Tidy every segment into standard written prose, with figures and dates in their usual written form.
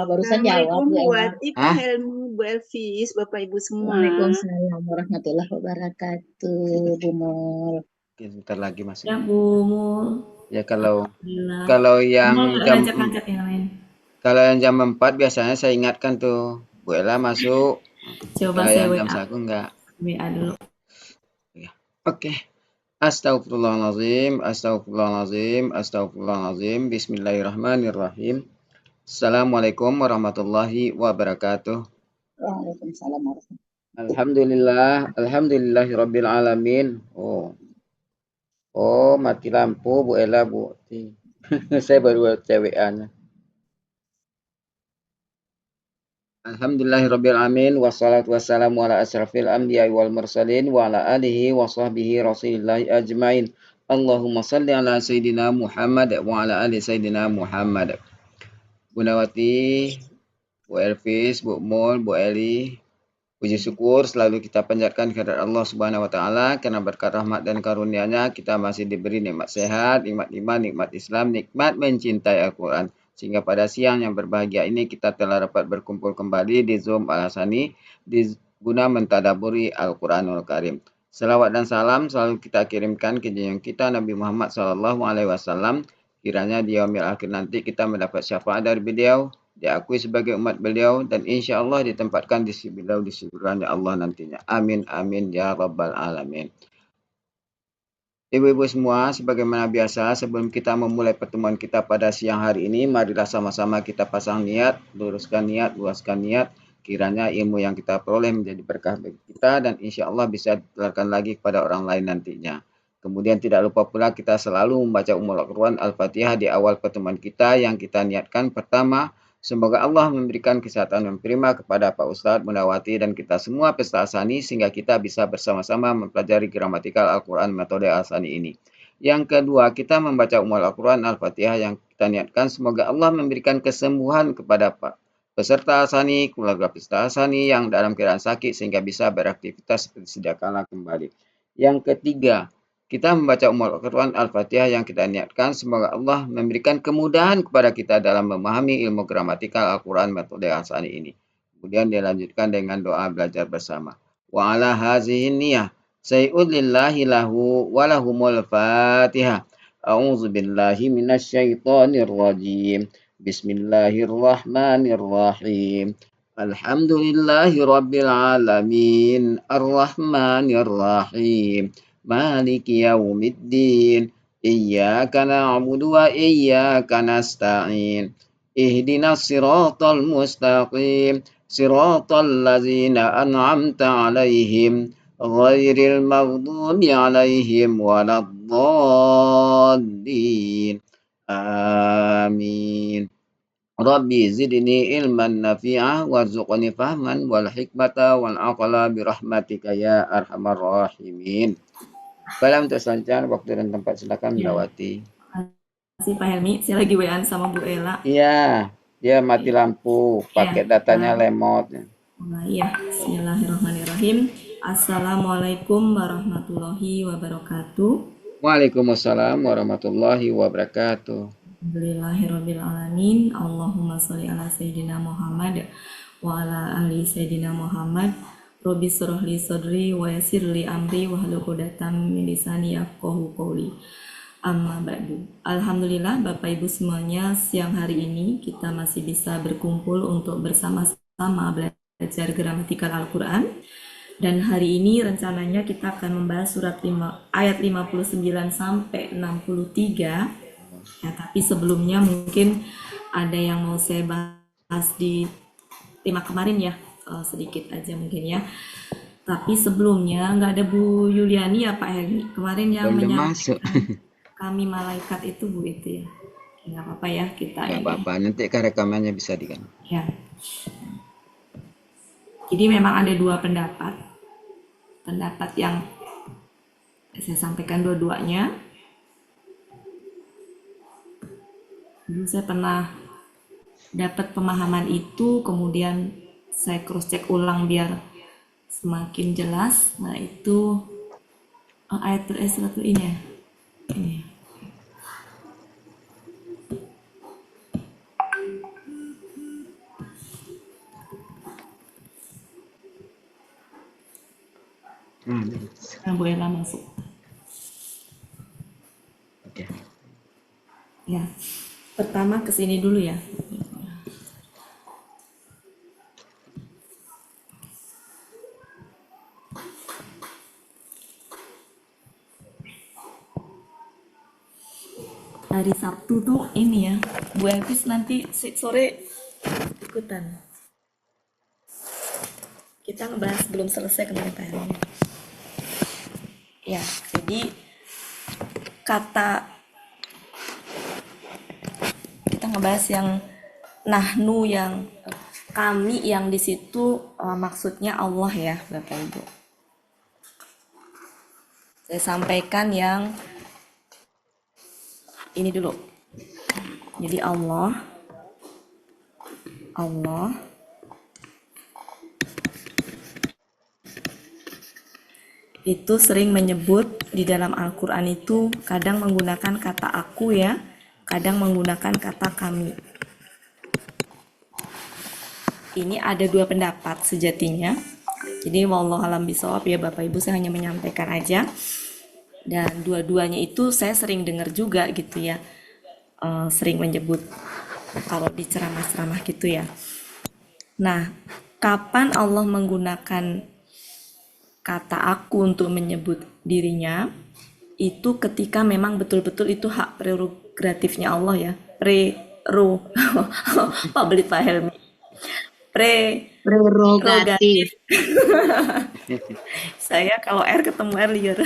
barusan jawab Assalamualaikum Bu Bu Ella. Ati, Pak Helmi, Bu Elvis, Bapak Ibu semua. Waalaikumsalam warahmatullahi wabarakatuh, Bu Mul. Oke, sebentar lagi masuk. Ya Bu Mul. Ya kalau Alhamdulillah. kalau yang Mul nggak jam ngajak-ngajak yang lain. kalau yang jam 4 biasanya saya ingatkan tuh, Bu Ella masuk. Coba Kalau saya yang jam WA. 1 enggak. WA dulu. Ya. Oke. Astagfirullahalazim, astagfirullahalazim, astagfirullahalazim. Bismillahirrahmanirrahim. Assalamualaikum warahmatullahi wabarakatuh. Waalaikumsalam warahmatullahi Alhamdulillah, alhamdulillahirabbil alamin. Oh, mati lampu Bu Ella, Bu. Saya baru CWA-nya. Alhamdulillahirabbil alamin wassalatu wassalamu ala asrafil anbiya'i wal mursalin wa ala alihi wa sahbihi rasulillahi ajmain. Allahumma salli ala sayyidina Muhammad wa ala ali sayyidina Muhammad. Bu Nawati, Bu Elvis, Bu Mul, Bu Eli, puji syukur selalu kita panjatkan kehadirat Allah Subhanahu wa taala karena berkat rahmat dan karunia-Nya kita masih diberi nikmat sehat, nikmat iman, nikmat Islam, nikmat mencintai Al-Qur'an. Sehingga pada siang yang berbahagia ini kita telah dapat berkumpul kembali di Zoom Al-Hasani guna mentadaburi Al-Qur'anul Karim. Selawat dan salam selalu kita kirimkan ke junjungan kita Nabi Muhammad SAW. Kiranya di yaumil akhir nanti kita mendapat syafaat dari beliau, diakui sebagai umat beliau, dan insya Allah ditempatkan di sisi beliau di surganya Allah nantinya. Amin amin ya rabbal alamin. Ibu-ibu semua, sebagaimana biasa sebelum kita memulai pertemuan kita pada siang hari ini, marilah sama-sama kita pasang niat, luruskan niat, luaskan niat. Kiranya ilmu yang kita peroleh menjadi berkah bagi kita dan insya Allah bisa ditularkan lagi kepada orang lain nantinya. Kemudian tidak lupa pula kita selalu membaca Ummul Quran Al-Fatihah di awal pertemuan kita yang kita niatkan pertama. Semoga Allah memberikan kesehatan dan prima kepada Pak Ustadz Munawati dan kita semua peserta Al-Sani sehingga kita bisa bersama-sama mempelajari gramatikal Al-Quran metode Al-Sani ini. Yang kedua, kita membaca Ummul Quran Al-Fatihah yang kita niatkan semoga Allah memberikan kesembuhan kepada Pak peserta Al-Sani, keluarga peserta Al-Sani yang dalam keadaan sakit sehingga bisa beraktivitas seperti sedia kala kembali. Yang ketiga, kita membaca Ummul Quran Al-Fatihah yang kita niatkan semoga Allah memberikan kemudahan kepada kita dalam memahami ilmu gramatikal Al-Quran metode Al-Sani ini. Kemudian dilanjutkan dengan doa belajar bersama. Wa ala hazihin niyah say'ud lillahi lahu walahumul fatihah. A'udzu billahi minasyaitonir rajim. Bismillahirrahmanirrahim. Alhamdulillahi rabbil alamin. Ar-Rahmanir Rahim. Maliki yaumiddin. Iyyaka na'budu wa iyyaka nasta'in. Ihdinas siratal mustaqim. Siratal ladzina an'amta 'alaihim ghairil maghdubi 'alaihim waladdallin. Amin. Rabbi zidni ilman nafi'ah warzuqni fahman wal hikmata wal aqla birahmatika ya arhamar rahimin. Salam untuk selancar waktu dan tempat silakan Melawati. Terima kasih Pak Helmi. Saya lagi WA sama Bu Ella. Iya, dia mati lampu, paket datanya lemot. Iya, bismillahirrahmanirrahim. Assalamualaikum warahmatullahi wabarakatuh. Waalaikumsalam warahmatullahi wabarakatuh. Alhamdulillahirrabbilalamin. Allahumma sholli ala sayyidina Muhammad wa ala ali sayyidina Muhammad. Robbi shrah li sadri wa yassir li amri wahlul 'uqdatam min lisani yafqahu qawli. Amma ba'du. Alhamdulillah Bapak Ibu semuanya, siang hari ini kita masih bisa berkumpul untuk bersama-sama belajar gramatikal Al-Qur'an. Dan hari ini rencananya kita akan membahas surat ayat 59 sampai 63. Ya, tapi sebelumnya mungkin ada yang mau saya bahas di tema kemarin ya, sedikit aja mungkin ya. Tapi sebelumnya nggak ada Bu Yuliani ya Pak Helmi kemarin yang menyampaikan kami malaikat itu Bu itu ya. Nggak apa-apa ya kita. Nggak apa-apa, nanti kan rekamannya bisa dikan. Ya. Jadi memang ada dua pendapat. Pendapat yang saya sampaikan dua-duanya. Dulu saya pernah dapat pemahaman itu, kemudian saya cross check ulang biar semakin jelas. Nah itu ayat surat ini ya. Ini. Nah, Bu Ella masuk. Oke. Ya, pertama ke sini dulu ya. Hari Sabtu tuh ini ya, Bu Elvis nanti sore ikutan. Kita ngebahas belum selesai kemarin PR-nya. Ya, jadi kata kita ngebahas yang nahnu, yang kami, yang di situ maksudnya Allah ya Bapak Ibu. Saya sampaikan yang ini dulu. Jadi Allah itu sering menyebut di dalam Al-Quran itu kadang menggunakan kata aku ya, kadang menggunakan kata kami. Ini ada dua pendapat sejatinya. Jadi wallahu alam bisawab ya Bapak Ibu, saya hanya menyampaikan aja. Dan dua-duanya itu saya sering dengar juga gitu ya, sering menyebut kalau di ceramah-ceramah gitu ya. Nah, kapan Allah menggunakan kata aku untuk menyebut dirinya, itu ketika memang betul-betul itu hak prerogatifnya Allah ya. Pak Belit Pak Helmi. Prerogatif. Saya kalau R ketemu R liar.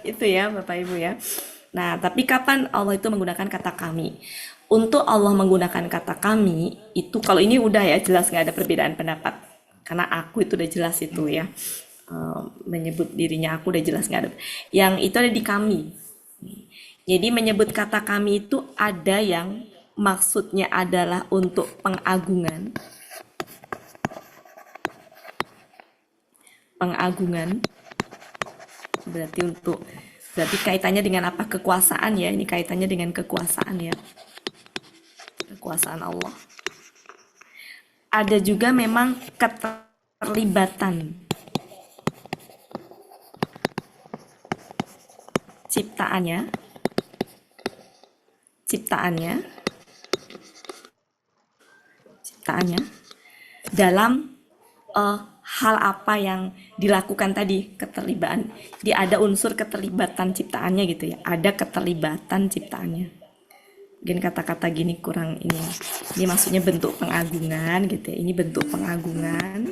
Itu ya Bapak Ibu ya. Nah, tapi kapan Allah itu menggunakan kata kami? Untuk Allah menggunakan kata kami, itu kalau ini udah ya jelas nggak ada perbedaan pendapat. Karena aku itu udah jelas itu ya. Menyebut dirinya aku udah jelas nggak ada. Yang itu ada di kami. Jadi menyebut kata kami itu ada yang maksudnya adalah untuk pengagungan. Berarti kaitannya dengan apa? Kekuasaan ya. Ini kaitannya dengan kekuasaan ya. Kekuasaan Allah. Ada juga memang keterlibatan ciptaannya dalam hal apa yang dilakukan tadi, keterlibatan. Jadi ada unsur keterlibatan ciptaannya gitu ya. Ada keterlibatan ciptaannya. Mungkin kata-kata gini kurang ini. Ini maksudnya bentuk pengagungan gitu ya. Ini bentuk pengagungan.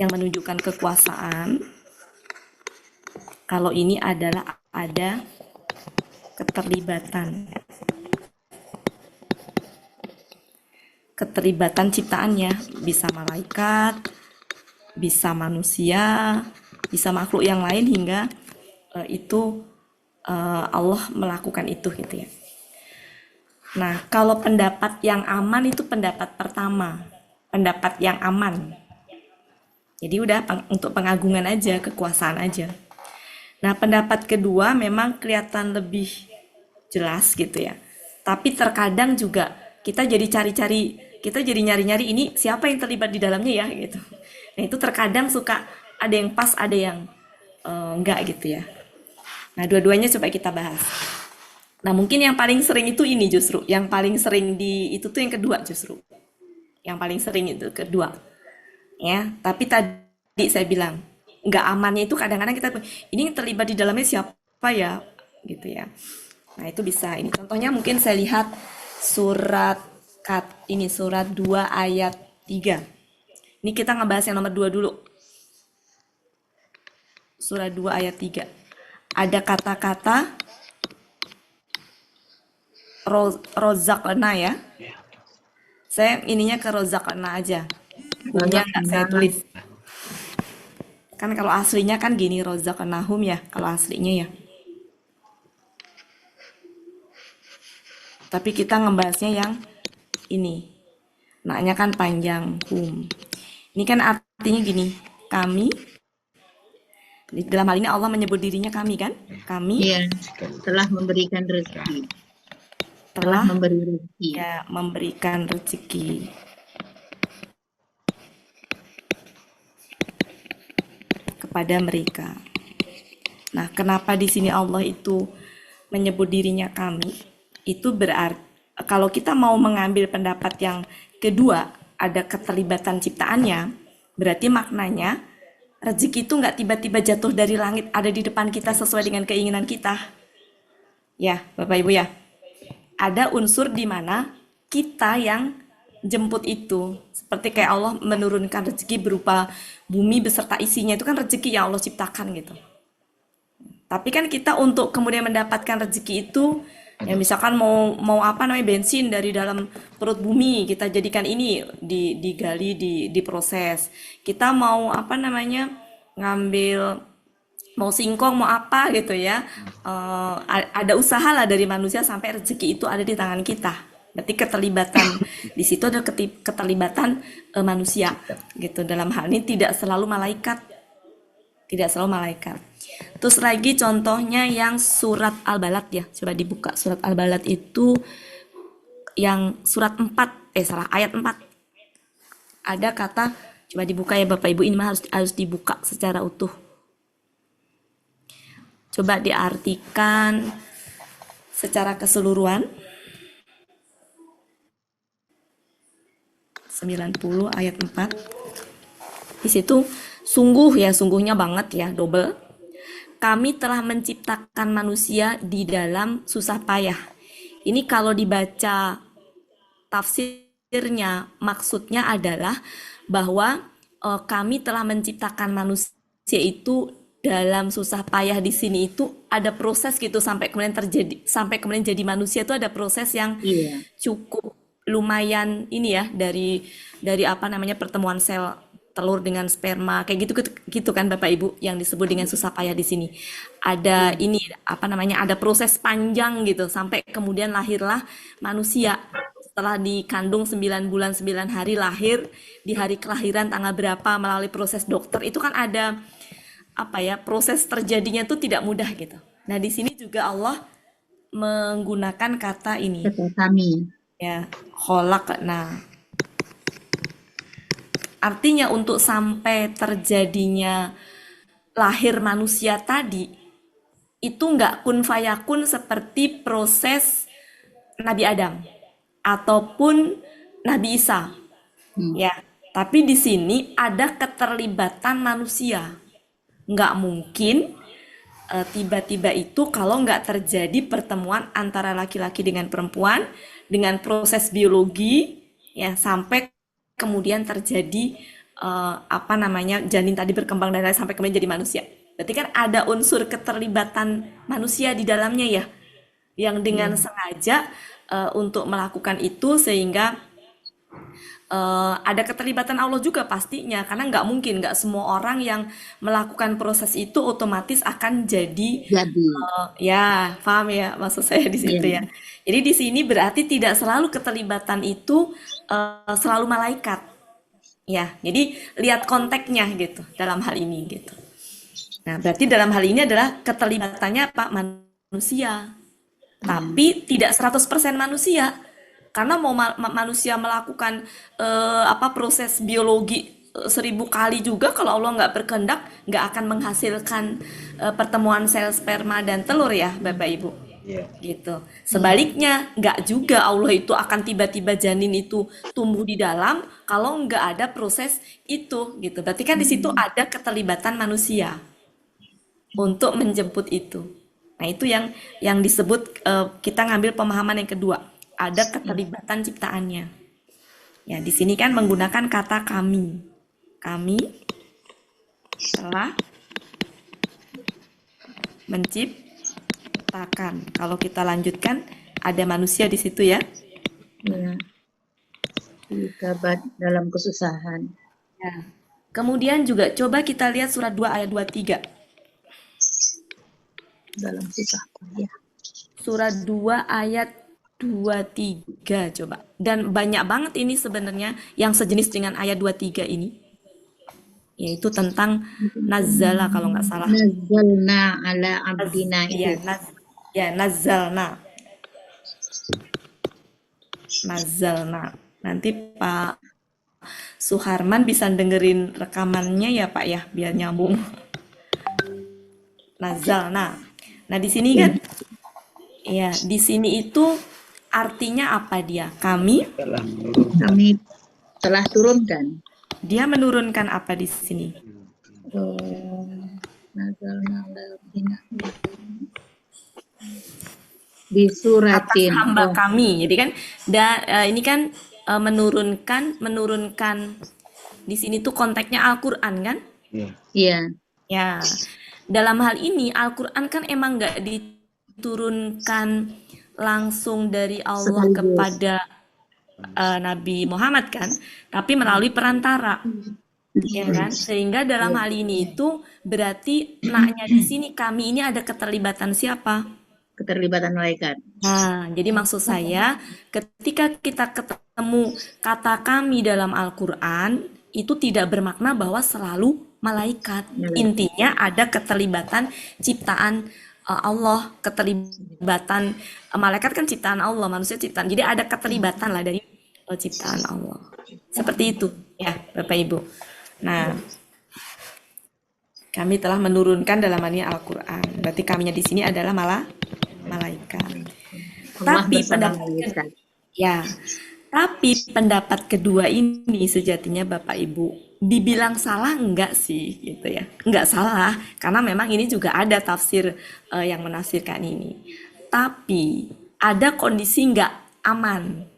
Yang menunjukkan kekuasaan. Kalau ini adalah ada keterlibatan ciptaannya, bisa malaikat, bisa manusia, bisa makhluk yang lain hingga itu Allah melakukan itu gitu ya. Nah, kalau pendapat yang aman itu pendapat pertama, pendapat yang aman. Jadi udah untuk pengagungan aja, kekuasaan aja. Nah, pendapat kedua memang kelihatan lebih jelas gitu ya. Tapi terkadang juga kita jadi nyari-nyari ini siapa yang terlibat di dalamnya ya gitu. Nah, itu terkadang suka ada yang pas, ada yang enggak gitu ya. Nah, dua-duanya coba kita bahas. Nah, mungkin yang paling sering itu ini justru. Yang paling sering itu tuh yang kedua justru. Yang paling sering itu kedua. Ya, tapi tadi saya bilang nggak amannya itu kadang-kadang kita ini terlibat di dalamnya siapa ya gitu ya. Nah, itu bisa ini contohnya mungkin saya lihat surat 2 ayat 3. Ini kita ngebahas yang nomor 2 dulu. Surat 2 ayat 3. Ada kata-kata rozaqna ya. Saya ininya ke rozaqna aja. Punya nggak saya tulis. Kan kalau aslinya kan gini rozaqnahum ya, kalau aslinya ya. Tapi kita ngebahasnya yang ini. Naknya kan panjang, Ini kan artinya gini, kami. Dalam hal ini Allah menyebut dirinya kami kan? Kami. Iya, telah memberikan rezeki. Telah memberi rezeki. Ya, memberikan rezeki. kepada mereka. Nah, kenapa di sini Allah itu menyebut dirinya kami? Itu berarti kalau kita mau mengambil pendapat yang kedua, ada keterlibatan ciptaannya, berarti maknanya rezeki itu nggak tiba-tiba jatuh dari langit ada di depan kita sesuai dengan keinginan kita. Ya, Bapak Ibu ya. Ada unsur di mana kita yang jemput itu. Seperti kayak Allah menurunkan rezeki berupa bumi beserta isinya, itu kan rezeki yang Allah ciptakan gitu. Tapi kan kita untuk kemudian mendapatkan rezeki itu, ya misalkan mau apa namanya bensin dari dalam perut bumi, kita jadikan ini digali, diproses. Kita mau apa namanya ngambil mau singkong mau apa gitu ya, ada usaha lah dari manusia sampai rezeki itu ada di tangan kita. Berarti keterlibatan di situ ada keterlibatan manusia gitu. Dalam hal ini tidak selalu malaikat. Terus lagi contohnya yang surat Al-Balad ya. Coba dibuka surat Al-Balad itu yang surat 4, ayat 4. Ada kata, coba dibuka ya Bapak Ibu, ini mah harus dibuka secara utuh. Coba diartikan secara keseluruhan. 90 ayat 4. Di situ sungguhnya banget ya, double. Kami telah menciptakan manusia di dalam susah payah. Ini kalau dibaca tafsirnya, maksudnya adalah bahwa kami telah menciptakan manusia itu dalam susah payah. Di sini itu ada proses gitu sampai kemudian jadi manusia itu ada proses yang Iya. cukup lumayan ini ya, dari apa namanya pertemuan sel telur dengan sperma kayak gitu kan Bapak Ibu, yang disebut dengan susah payah di sini. Ada ini apa namanya, ada proses panjang gitu sampai kemudian lahirlah manusia. Setelah dikandung 9 bulan 9 hari lahir, di hari kelahiran tanggal berapa melalui proses dokter, itu kan ada apa ya, proses terjadinya tuh tidak mudah gitu. Nah, di sini juga Allah menggunakan kata ini Kata kami. ya, kholaq. Nah, artinya untuk sampai terjadinya lahir manusia tadi itu nggak kun fayakun seperti proses Nabi Adam ataupun Nabi Isa ya, tapi di sini ada keterlibatan manusia. Nggak mungkin tiba-tiba itu kalau nggak terjadi pertemuan antara laki-laki dengan perempuan dengan proses biologi ya, sampai kemudian terjadi apa namanya, janin tadi berkembang dan lain sampai kemudian jadi manusia. Berarti kan ada unsur keterlibatan manusia di dalamnya ya, yang dengan sengaja untuk melakukan itu, sehingga ada keterlibatan Allah juga pastinya, karena nggak mungkin nggak semua orang yang melakukan proses itu otomatis akan jadi Jadi. ya, paham ya maksud saya di situ Iya. ya. Jadi di sini berarti tidak selalu keterlibatan itu selalu malaikat. Ya, jadi lihat konteksnya gitu dalam hal ini gitu. Nah, berarti dalam hal ini adalah keterlibatannya apa? Manusia. Tapi tidak 100% manusia. Karena mau manusia melakukan apa proses biologi 1000 kali juga, kalau Allah nggak berkehendak nggak akan menghasilkan pertemuan sel sperma dan telur ya Bapak Ibu. Iya. Gitu. Sebaliknya nggak juga Allah itu akan tiba-tiba janin itu tumbuh di dalam kalau nggak ada proses itu gitu. Berarti kan di situ ada keterlibatan manusia untuk menjemput itu. Nah, itu yang disebut kita ngambil pemahaman yang kedua, ada keterlibatan ciptaannya. Ya, di sini kan menggunakan kata kami. Kami telah menciptakan. Kalau kita lanjutkan, ada manusia di situ ya. Ya. Dikabat dalam kesusahan. Ya. Kemudian juga coba kita lihat surat 2 ayat 23. Dalam susah payah. Surat 2 ayat 23 coba. Dan banyak banget ini sebenarnya yang sejenis dengan ayat 23 ini. Yaitu tentang nazzala kalau nggak salah. Nazzalna ala abdina Iya, itu. nazzalna. Nazzalna. Nanti Pak Suharman bisa dengerin rekamannya ya Pak ya, biar nyambung. nazalna. Nah, di sini kan ya, di sini itu artinya apa dia? Kami, Telah menurunkan. Kami telah turunkan. dia menurunkan apa di sini? Nazalna ala abdina di Atas suratin. hamba kami. Jadi kan ini kan menurunkan di sini tuh konteksnya Al-Qur'an kan? Iya. Iya. Ya. Dalam hal ini Al-Qur'an kan emang nggak diturunkan langsung dari Allah Sekaligus. kepada Nabi Muhammad kan, tapi melalui perantara. Ya kan? Sehingga dalam hal ini itu berarti naknya di sini kami ini ada keterlibatan siapa? Keterlibatan malaikat. Nah, jadi maksud saya ketika kita ketemu kata kami dalam Al-Qur'an itu tidak bermakna bahwa selalu malaikat. Intinya ada keterlibatan ciptaan Allah, keterlibatan malaikat kan ciptaan Allah, manusia ciptaan. Jadi ada keterlibatan lah dari ciptaan Allah. Seperti itu ya, Bapak Ibu. Nah, kami telah menurunkan dalam hal ini Al-Qur'an. Berarti kaminya di sini adalah malaikat. Allah Tapi bersama pendapat malaikat. ya, tapi pendapat kedua ini sejatinya Bapak Ibu dibilang salah enggak sih gitu ya. Enggak salah karena memang ini juga ada tafsir yang menafsirkan ini. Tapi ada kondisi enggak aman.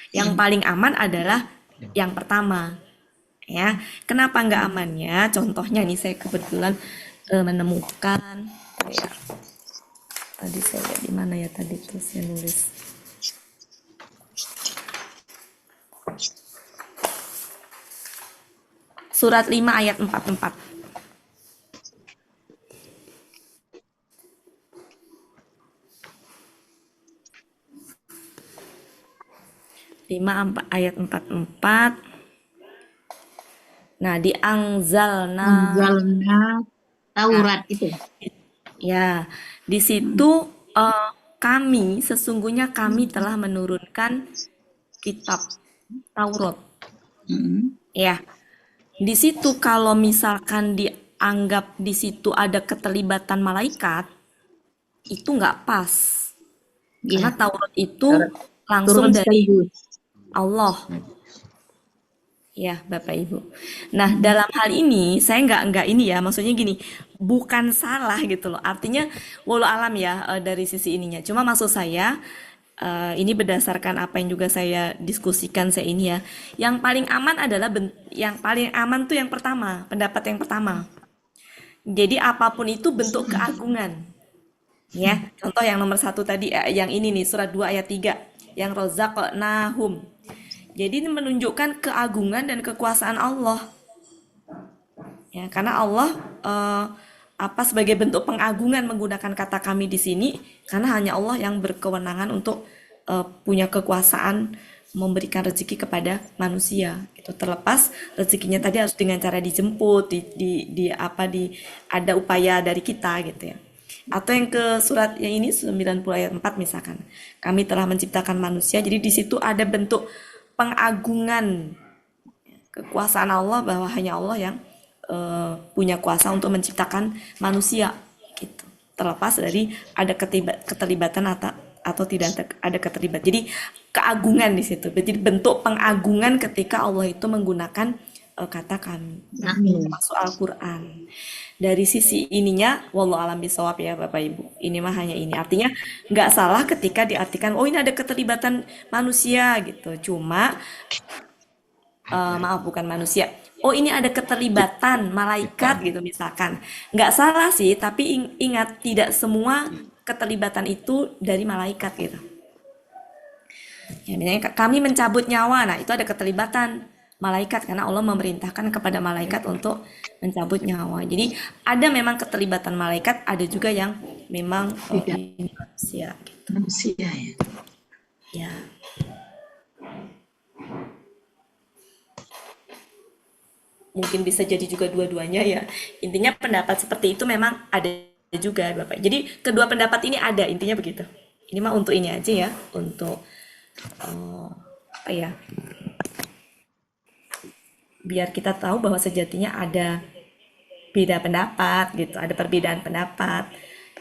Yang paling aman adalah yang pertama. Ya, kenapa enggak amannya? Contohnya nih saya kebetulan menemukan ya. Tadi saya lihat di mana ya tadi tuh saya nulis. Surat 5 ayat 44. Ayat 44. Nah, di Anzalna Taurat itu. ya, di situ kami sesungguhnya kami telah menurunkan kitab Taurat. Ya. Di situ kalau misalkan dianggap di situ ada keterlibatan malaikat, itu nggak pas. Karena Taurat itu langsung dari Allah. Ya, Bapak Ibu. Nah, dalam hal ini saya nggak ini ya, maksudnya gini, bukan salah gitu loh. Artinya walau alam ya dari sisi ininya. Cuma maksud saya ini berdasarkan apa yang juga saya diskusikan saya ini ya. Yang paling aman adalah yang paling aman tuh yang pertama, pendapat yang pertama. Jadi apapun itu bentuk keagungan. Ya, contoh yang nomor 1 tadi yang ini nih surat 2 ayat 3 yang rozaqnahum. Jadi ini menunjukkan keagungan dan kekuasaan Allah. Ya, karena Allah sebagai bentuk pengagungan menggunakan kata kami di sini karena hanya Allah yang berkewenangan untuk punya kekuasaan memberikan rezeki kepada manusia. Itu terlepas rezekinya tadi harus dengan cara dijemput, ada upaya dari kita gitu ya. Atau yang ke surat yang ini 90 ayat 4 misalkan. Kami telah menciptakan manusia. Jadi di situ ada bentuk pengagungan kekuasaan Allah bahwa hanya Allah yang punya kuasa untuk menciptakan manusia gitu. Terlepas dari ada keterlibatan atau tidak ada keterlibatan. Jadi keagungan di situ. Jadi bentuk pengagungan ketika Allah itu menggunakan kata kami. Masuk Al-Qur'an. Dari sisi ininya wallahu alam bisawab ya Bapak Ibu. Ini mah hanya ini. Artinya nggak salah ketika diartikan oh ini ada keterlibatan manusia gitu. Cuma maaf bukan manusia. Oh ini ada keterlibatan malaikat gitu misalkan. Nggak salah sih, tapi ingat tidak semua keterlibatan itu dari malaikat gitu. Ya, misalnya kami mencabut nyawa, nah itu ada keterlibatan malaikat karena Allah memerintahkan kepada malaikat untuk mencabut nyawa. Jadi ada memang keterlibatan malaikat, ada juga yang memang manusia. Gitu. Manusia ya. Ya. Mungkin bisa jadi juga dua-duanya ya. Intinya pendapat seperti itu memang ada juga Bapak. Jadi kedua pendapat ini ada, intinya begitu. Ini mah untuk ini aja ya, untuk apa ya? Biar kita tahu bahwa sejatinya ada beda pendapat gitu, ada perbedaan pendapat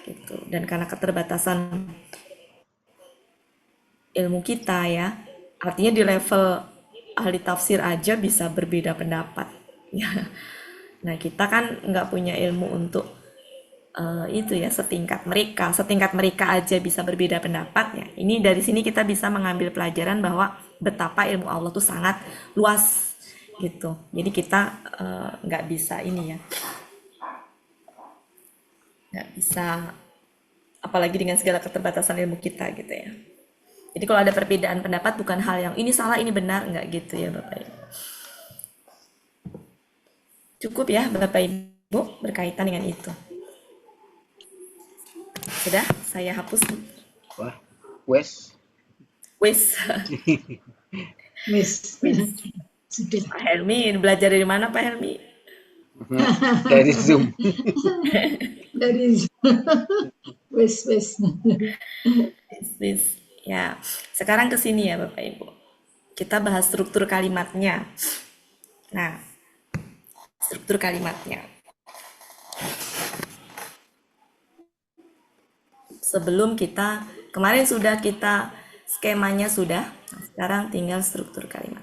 gitu. Dan karena keterbatasan ilmu kita ya, artinya di level ahli tafsir aja bisa berbeda pendapat ya. Nah, kita kan nggak punya ilmu untuk itu ya, setingkat mereka aja bisa berbeda pendapat ya. Ini dari sini kita bisa mengambil pelajaran bahwa betapa ilmu Allah tuh sangat luas gitu. Jadi kita nggak bisa ini ya, nggak bisa, apalagi dengan segala keterbatasan ilmu kita gitu ya. Jadi kalau ada perbedaan pendapat bukan hal yang ini salah ini benar, nggak gitu ya Bapak Ibu. Cukup ya Bapak Ibu berkaitan dengan itu. Sudah, saya hapus. Wah, wes. Wis. Wis. Sudah. Pak Helmi, belajar dari mana Pak Helmi? Dari Zoom. Dari wis. Wis. Ya, sekarang ke sini ya Bapak Ibu. Kita bahas struktur kalimatnya. Nah, struktur kalimatnya. Sebelum kita, kemarin sudah kita skemanya sudah, nah, sekarang tinggal struktur kalimat.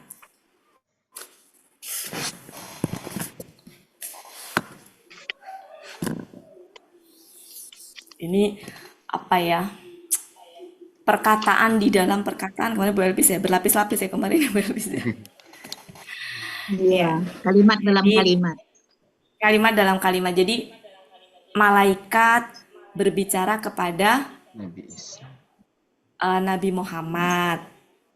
Ini apa ya? Perkataan di dalam perkataan, kemarin berlapis ya, berlapis-lapis ya kemarin ya berlapis ya. Iya, kalimat dalam Jadi, kalimat. kalimat dalam kalimat. Jadi malaikat berbicara kepada Nabi Isa. Nabi Muhammad,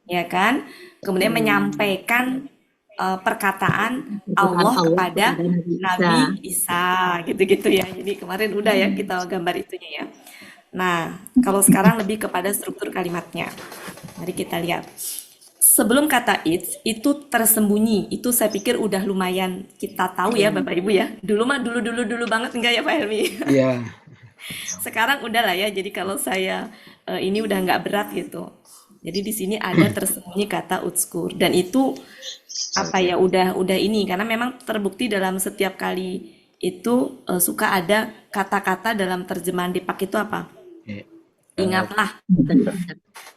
ya kan? Kemudian menyampaikan perkataan Allah kepada Nabi Isa, gitu-gitu ya. Jadi kemarin udah ya kita gambar itunya ya. Nah, kalau sekarang lebih kepada struktur kalimatnya. Mari kita lihat. Sebelum kata itu tersembunyi. Itu saya pikir udah lumayan kita tahu ya Bapak Ibu ya. Dulu mah dulu banget enggak ya Pak Helmi? Iya. Sekarang udah lah ya. Jadi kalau saya ini udah nggak berat gitu. Jadi di sini ada tersembunyi kata utskur, dan itu apa ya, udah ini karena memang terbukti dalam setiap kali itu suka ada kata-kata dalam terjemahan Depak itu apa? Ingatlah.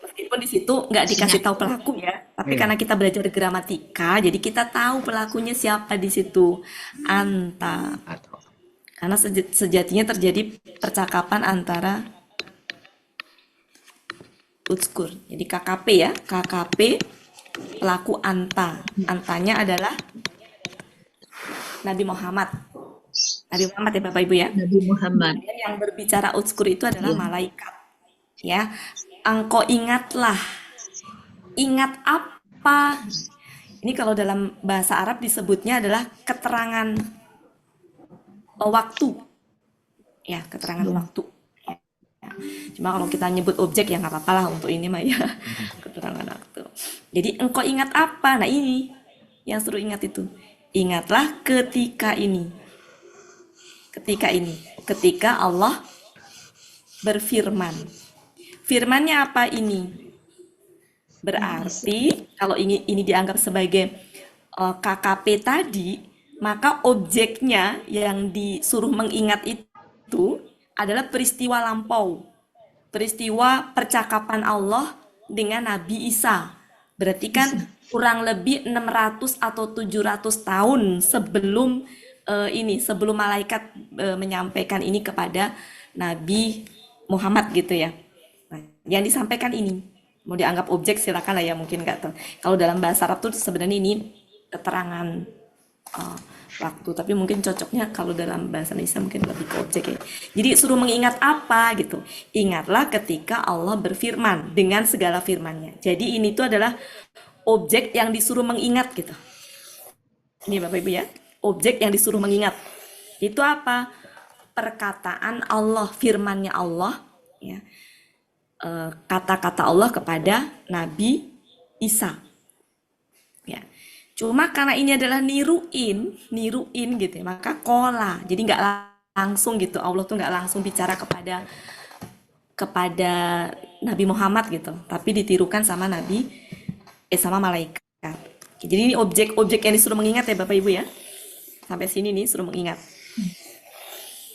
Meskipun di situ nggak dikasih tahu pelaku ya, tapi karena kita belajar gramatika, jadi kita tahu pelakunya siapa di situ. Anta. Karena sejatinya terjadi percakapan antara utskur. Jadi KKP ya, KKP pelaku Anta. Antanya adalah Nabi Muhammad. Nabi Muhammad ya Bapak Ibu ya. Nabi Muhammad. Yang berbicara utskur itu adalah malaikat. Ya, engkau ingatlah. Ingat apa? Ini kalau dalam bahasa Arab disebutnya adalah keterangan waktu. Ya, keterangan waktu. Ya. Cuma kalau kita nyebut objek ya nggak apa-apa lah untuk ini mah ya. Keterangan waktu. Jadi engkau ingat apa? Nah ini yang suruh ingat itu. Ingatlah ketika ini. Ketika Allah berfirman. Firmannya apa ini? Berarti kalau ini dianggap sebagai KKP tadi, maka objeknya yang disuruh mengingat itu adalah peristiwa lampau. Peristiwa percakapan Allah dengan Nabi Isa. Berarti kan kurang lebih 600 atau 700 tahun sebelum sebelum malaikat menyampaikan ini kepada Nabi Muhammad gitu ya. Nah, yang disampaikan ini mau dianggap objek silakan lah ya, mungkin nggak tahu. Kalau dalam bahasa Arab tuh sebenarnya ini keterangan waktu, tapi mungkin cocoknya kalau dalam bahasa Indonesia mungkin lebih ke objek ya. Jadi suruh mengingat apa gitu. Ingatlah ketika Allah berfirman dengan segala firman-Nya. Jadi ini tuh adalah objek yang disuruh mengingat gitu. Ini Bapak Ibu ya, objek yang disuruh mengingat. Itu apa? Perkataan Allah, firman-Nya Allah ya. Kata-kata Allah kepada Nabi Isa. Ya. Cuma karena ini adalah niruin gitu ya, maka kola. Jadi nggak langsung gitu. Allah tuh nggak langsung bicara kepada Nabi Muhammad gitu, tapi ditirukan sama sama malaikat. Jadi ini objek-objek yang disuruh mengingat ya Bapak Ibu ya. Sampai sini nih suruh mengingat.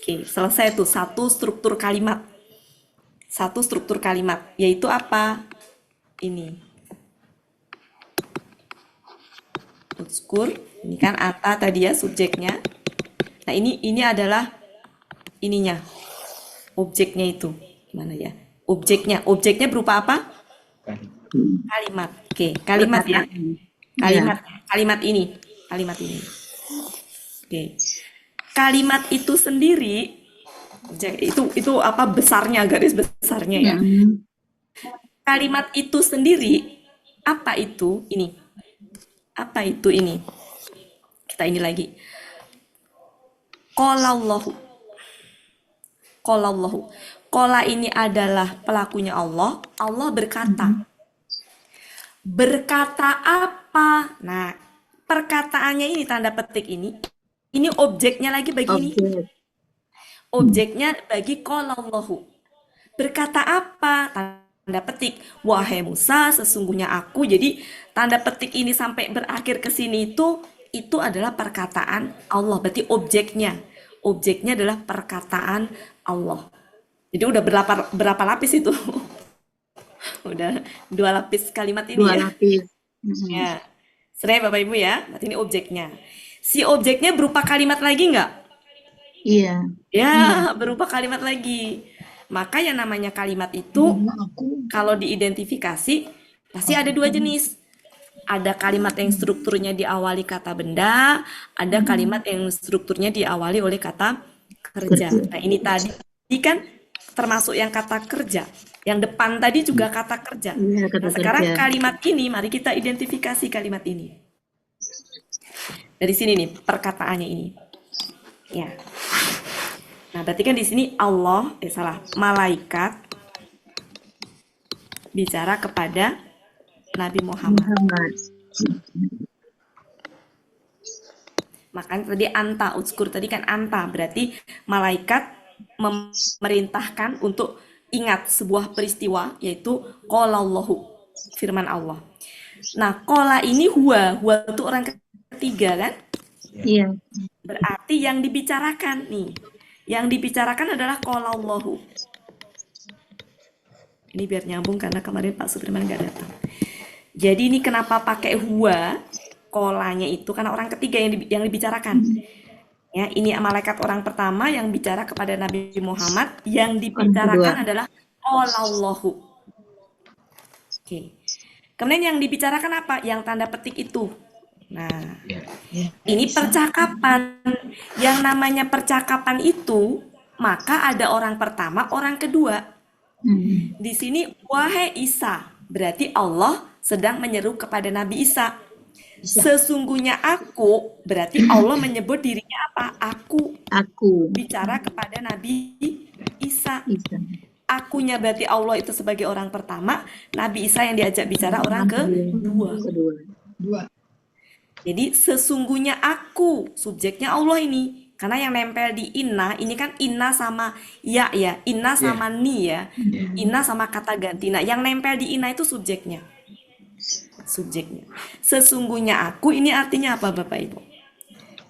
Oke, selesai tuh satu struktur kalimat. Satu struktur kalimat, yaitu apa? Ini. Utskur, ini kan ata tadi ya subjeknya. Nah, ini adalah ininya. Objeknya itu. Gimana ya? Objeknya berupa apa? Kalimat. Oke, kalimat ya. Kalimat ini. Kalimat ini. Oke. Kalimat itu sendiri itu apa besarnya, garis besarnya ya. Kalimat itu sendiri apa itu? Ini. Apa itu ini? Kita ini lagi. Qalallahu. Qalallahu. Qala ini adalah pelakunya Allah. Allah berkata. Berkata apa? Nah, perkataannya ini tanda petik ini. Ini objeknya lagi bagi ini. Objeknya bagi qalallahu. Berkata apa? Tanda petik. Wahai Musa, sesungguhnya aku. Jadi tanda petik ini sampai berakhir ke sini itu adalah perkataan Allah. Berarti objeknya. Objeknya adalah perkataan Allah. Jadi udah berapa lapis itu? Udah 2 lapis kalimat ini 2 ya. lapis. Ya. Serai Bapak Ibu ya. Berarti ini objeknya. Si objeknya berupa kalimat lagi nggak? Iya. Ya, berupa kalimat lagi. Maka yang namanya kalimat itu kalau diidentifikasi pasti ada 2 jenis. Ada kalimat yang strukturnya diawali kata benda, ada kalimat yang strukturnya diawali oleh kata kerja. Nah, ini tadi kan termasuk yang kata kerja. Yang depan tadi juga kata kerja. Iya, kata Nah, sekarang kerja. kalimat ini, mari kita identifikasi kalimat ini. Dari sini nih, perkataannya ini. Ya. Nah, berarti kan di sini Allah, malaikat bicara kepada Nabi Muhammad. Makanya tadi anta, utskur tadi kan anta, berarti malaikat memerintahkan untuk ingat sebuah peristiwa, yaitu qalallahu, firman Allah. Nah, qala ini huwa itu orang ketiga kan? Iya. Berarti yang dibicarakan nih, yang dibicarakan adalah qalallahu. Ini biar nyambung karena kemarin Pak Sudirman nggak datang. Jadi ini kenapa pakai huwa, kolanya itu karena orang ketiga yang dibicarakan. Ya, ini malaikat orang pertama yang bicara kepada Nabi Muhammad, yang dibicarakan adalah qalallahu. Oke. Kemudian yang dibicarakan apa? Yang tanda petik itu. Nah, ini percakapan. Yang namanya percakapan itu, maka ada orang pertama, orang kedua. Di sini, wahai Isa, berarti Allah sedang menyeru kepada Nabi Isa. Sesungguhnya aku, berarti Allah menyebut dirinya apa? Aku. Bicara kepada Nabi Isa. Akunya berarti Allah itu sebagai orang pertama, Nabi Isa yang diajak bicara orang kedua. Jadi sesungguhnya aku, subjeknya Allah ini. Karena yang nempel di inna, ini kan inna sama ya, inna sama ni ya. Inna sama kata ganti. Nah, yang nempel di inna itu subjeknya. Sesungguhnya aku, ini artinya apa Bapak Ibu?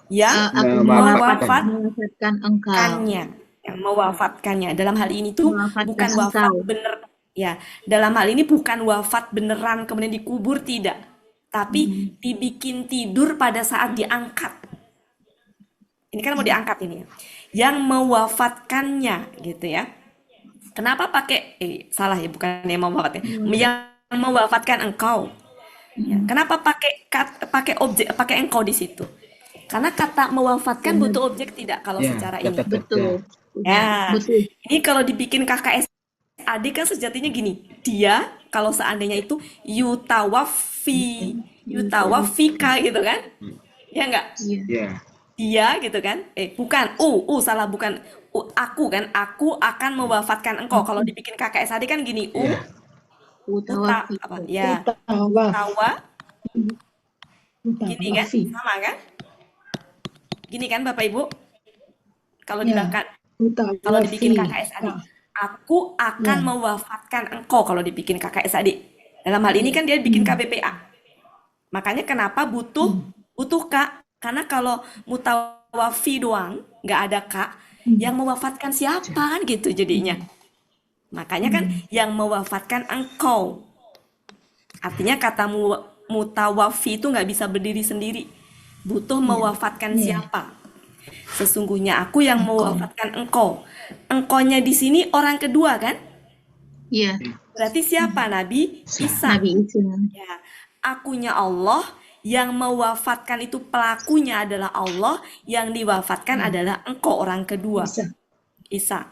Yang mewafatkannya. Yang mewafatkannya. Dalam hal ini tuh bukan wafat bener. Ya, dalam hal ini bukan wafat beneran kemudian dikubur, tidak. Tapi dibikin tidur pada saat diangkat. Ini kan mau diangkat ini ya. Yang mewafatkannya gitu ya. Kenapa pakai salah ya, bukan yang mewafatkan. Yang mewafatkan engkau. Ya, kenapa pakai objek, pakai engkau di situ? Karena kata mewafatkan butuh objek tidak kalau secara ini. Betul. Ya. Ini kalau dibikin KKS adik kan sejatinya gini. Dia kalau seandainya itu yutawafika gitu kan? Ya enggak? Iya. Dia gitu kan? Bukan. Salah, bukan. Aku kan? Aku akan mewafatkan engkau. Kalau dibikin KKS adik kan gini. Gini kan? Sama kan? Gini kan Bapak Ibu? Kalau dibikin KKS adik. Aku akan mewafatkan engkau kalau dibikin KKS adik. Dalam hal ini kan dia bikin KBPA. Makanya kenapa butuh Kak? Karena kalau wafi doang, nggak ada ka, yang mewafatkan siapa kan gitu jadinya. Makanya kan yang mewafatkan engkau. Artinya kata mutawafi itu nggak bisa berdiri sendiri. Butuh mewafatkan siapa. Sesungguhnya aku yang mewafatkan engkau. Engkaunya di sini orang kedua kan? Iya. Berarti siapa Nabi? Isa. Nabi Isa. Ya, akunya Allah, yang mewafatkan itu pelakunya adalah Allah, yang diwafatkan adalah engkau orang kedua. Isa.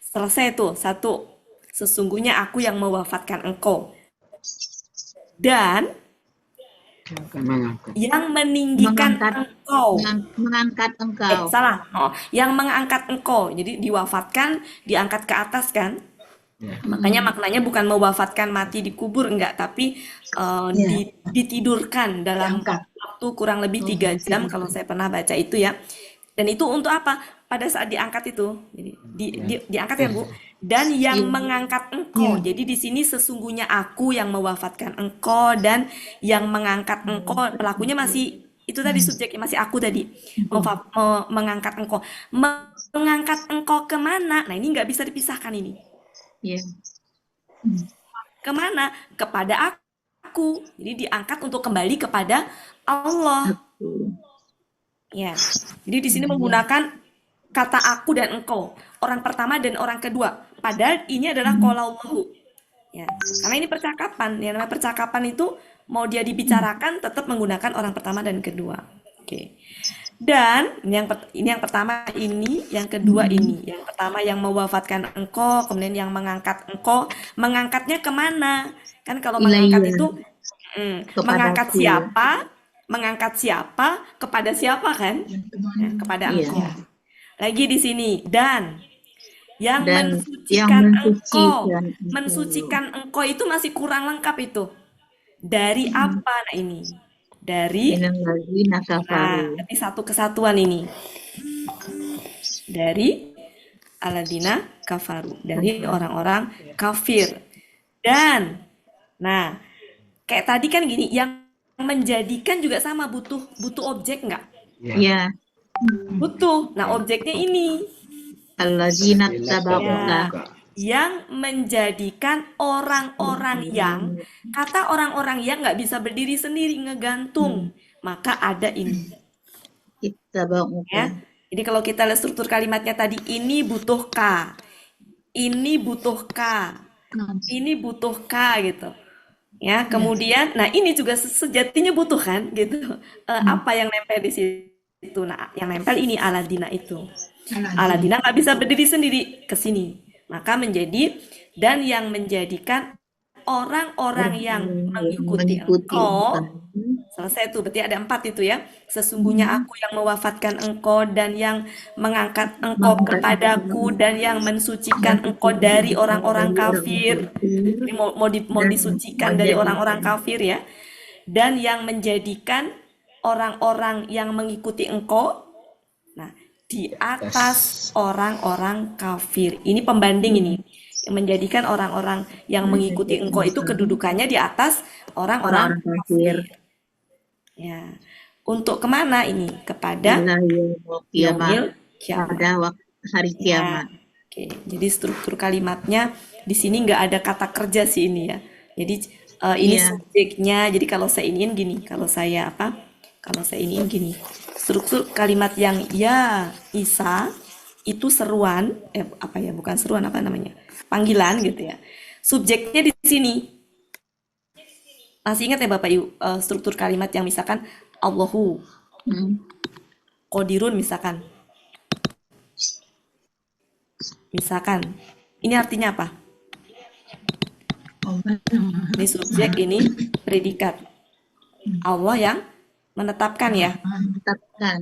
Selesai tuh, satu. Sesungguhnya aku yang mewafatkan engkau. Dan yang meninggikan engkau. Mengangkat engkau. Salah. Oh, yang mengangkat engkau. Jadi diwafatkan, diangkat ke atas kan? Makanya maknanya bukan mewafatkan mati dikubur, enggak, tapi ditidurkan dalam waktu kurang lebih 3 jam kalau saya pernah baca itu ya. Dan itu untuk apa? Pada saat diangkat itu, jadi diangkat ya Bu. Dan yang mengangkat engkau. Jadi di sini sesungguhnya aku yang mewafatkan engkau, dan yang mengangkat engkau pelakunya masih itu tadi subjeknya masih aku tadi. Mengangkat engkau. Mengangkat engkau kemana? Nah ini nggak bisa dipisahkan ini. Iya. Kemana? Kepada aku. Jadi diangkat untuk kembali kepada Allah. Ya. Jadi di sini menggunakan kata aku dan engkau. Orang pertama dan orang kedua. Padahal ini adalah qaulallahu. Ya. Karena ini percakapan. Yang namanya percakapan itu mau dia dibicarakan tetap menggunakan orang pertama dan kedua. Oke. Dan ini yang pertama ini, yang kedua ini. Yang pertama yang mewafatkan engkau, kemudian yang mengangkat engkau. Mengangkatnya kemana? Kan kalau mengangkat itu mengangkat siapa? Mengangkat siapa kepada siapa kan? Ya, kepada engkau. Lagi di sini dan yang mensucikan engkau. Mensucikan engkau itu masih kurang lengkap itu. Dari apa nah ini? Dari berarti satu kesatuan ini. Dari aladina kafaru, dari orang-orang kafir. Dan nah, kayak tadi kan gini, yang menjadikan juga sama butuh objek nggak? Iya. Butuh. Nah, objeknya ini. Allazina tabaruka. Yang menjadikan orang-orang yang, kata orang-orang yang nggak bisa berdiri sendiri, ngegantung. Maka ada ini. Ya. Jadi kalau kita lihat struktur kalimatnya tadi, ini butuh ka. Ini butuh ka. Ini butuh ka gitu. Ya, kemudian, nah ini juga sejatinya butuh kan, gitu. Apa yang nempel di situ? Nah, yang nempel ini aladina itu. Aladina nggak bisa berdiri sendiri ke sini, maka menjadi dan yang menjadikan orang-orang yang mengikuti engkau. Selesai itu, berarti ada 4 itu ya. Sesungguhnya aku yang mewafatkan engkau dan yang mengangkat engkau kepadaku dan yang mensucikan engkau dari orang-orang kafir. Ini mau disucikan dari orang-orang kafir ya. Dan yang menjadikan orang-orang yang mengikuti engkau, nah di atas orang-orang kafir. Ini pembanding ini. Yang menjadikan orang-orang yang mengikuti engkau itu kedudukannya di atas orang-orang kafir. Ya, untuk kemana ini? Kepada yaumil kiamat. Pada hari kiamat. Ya. Oke, jadi struktur kalimatnya di sini nggak ada kata kerja sih ini ya. Jadi ini subjeknya. Jadi kalau saya iniin gini, kalau saya iniin gini. Struktur kalimat yang ya Isa itu seruan, bukan seruan, apa namanya? Panggilan gitu ya. Subjeknya di sini. Masih ingat ya Bapak Ibu struktur kalimat yang misalkan Allahu Qadirun misalkan. Misalkan. Ini artinya apa? Ini subjek, ini predikat. Allah yang menetapkan ya. Menetapkan.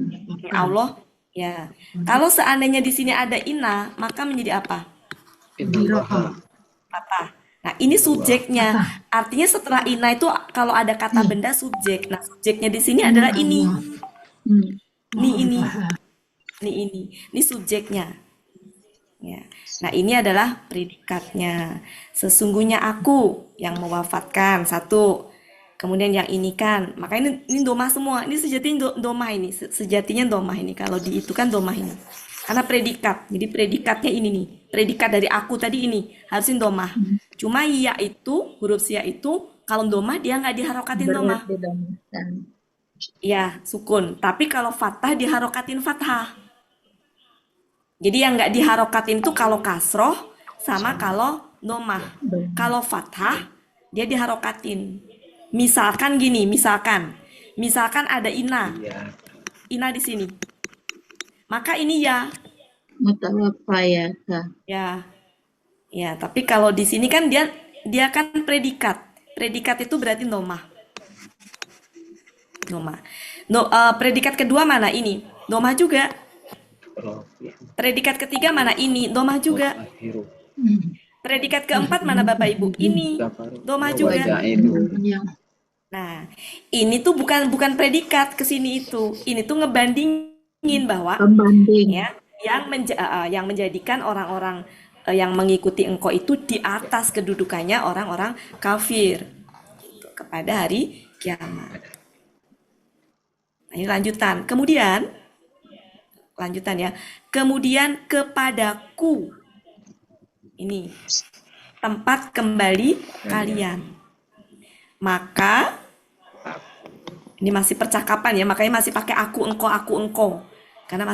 Allah ya. Kalau seandainya di sini ada inna, maka menjadi apa? Apa? Nah, ini subjeknya. Artinya setelah inna itu kalau ada kata benda subjek. Nah, subjeknya di sini adalah ini. Ini subjeknya. Ya. Nah, ini adalah predikatnya. Sesungguhnya aku yang mewafatkan. 1. Kemudian yang ini kan, maka ini domah semua. Ini sejatinya domah ini, sejatinya domah ini. Kalau di itu kan domah ini. Karena predikat. Jadi predikatnya ini nih. Predikat dari aku tadi ini harusnya domah. Cuma ya itu, huruf sia itu kalau domah dia nggak diharokatin domah. Berat didomahkan. Ya, sukun. Tapi kalau fathah diharokatin fathah. Jadi yang nggak diharokatin itu kalau kasroh sama kalau domah. Kalau fathah dia diharokatin. Misalkan gini, misalkan ada ina, Iya. ina di sini. Maka ini ya, Mutawafayaka. ya. Tapi kalau di sini kan dia kan predikat. Predikat itu berarti domah. Predikat kedua mana ini? Domah juga. Oh, iya. Predikat ketiga mana ini? Domah juga. Akhiru. Predikat keempat mana Bapak Ibu? Ini domah juga. Wajah itu. Ya. Nah, ini tuh bukan predikat ke sini itu. Ini tuh ngebandingin bahwa Pembanding. ya yang menjadikan orang-orang yang mengikuti engkau itu di atas kedudukannya orang-orang kafir gitu, kepada hari kiamat. Nah, ini lanjutan. Lanjutan ya. Kemudian kepadaku. Ini tempat kembali kalian. Maka ini masih percakapan ya, makanya masih pakai aku engkau. Karena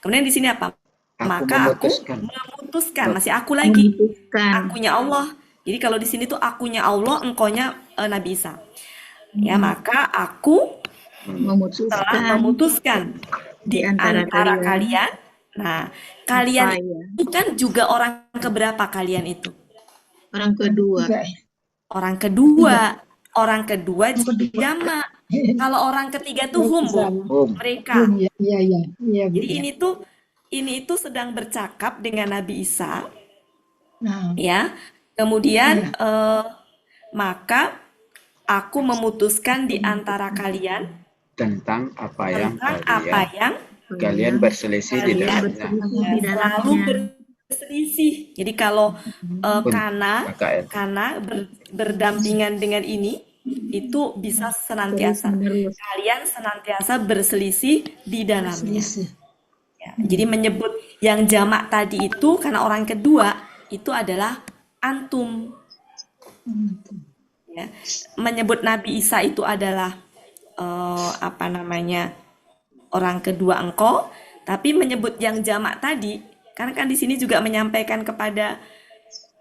kemudian di sini apa? Maka aku memutuskan, masih aku lagi. Memutuskan. Akunya Allah. Jadi kalau di sini tuh akunya Allah, engkaunya Nabi Isa. Ya, maka aku telah memutuskan di antara kalian. Nah, kalian Apa ya? itu kan juga orang keberapa kalian itu? Orang kedua. Orang kedua jamak. Kalau orang ketiga tuh hum, Bu. Mereka. Iya. Jadi ini tuh sedang bercakap dengan Nabi Isa, Nah, ya. Kemudian maka aku memutuskan di antara kalian tentang apa yang kalian berselisih di dalamnya. selalu berselisih. Jadi kalau kana berdampingan dengan ini itu bisa senantiasa kalian senantiasa berselisih di dalamnya. Ya, jadi menyebut yang jamak tadi itu karena orang kedua itu adalah antum. Ya, menyebut Nabi Isa itu adalah orang kedua engkau, tapi menyebut yang jamak tadi karena kan di sini juga menyampaikan kepada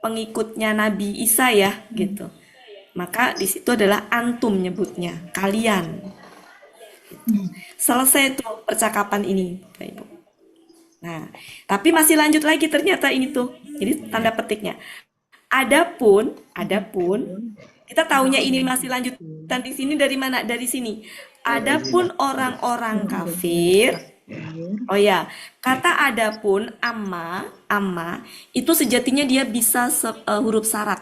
pengikutnya Nabi Isa ya gitu. Maka di situ adalah antum nyebutnya, kalian. Selesai tuh percakapan ini, Bapak Ibu. Nah, tapi masih lanjut lagi ternyata ini tuh. Jadi tanda petiknya. Adapun kita taunya ini masih lanjutan di sini dari mana? Dari sini. Adapun orang-orang kafir, oh ya, kata adapun amma itu sejatinya dia bisa huruf syarat.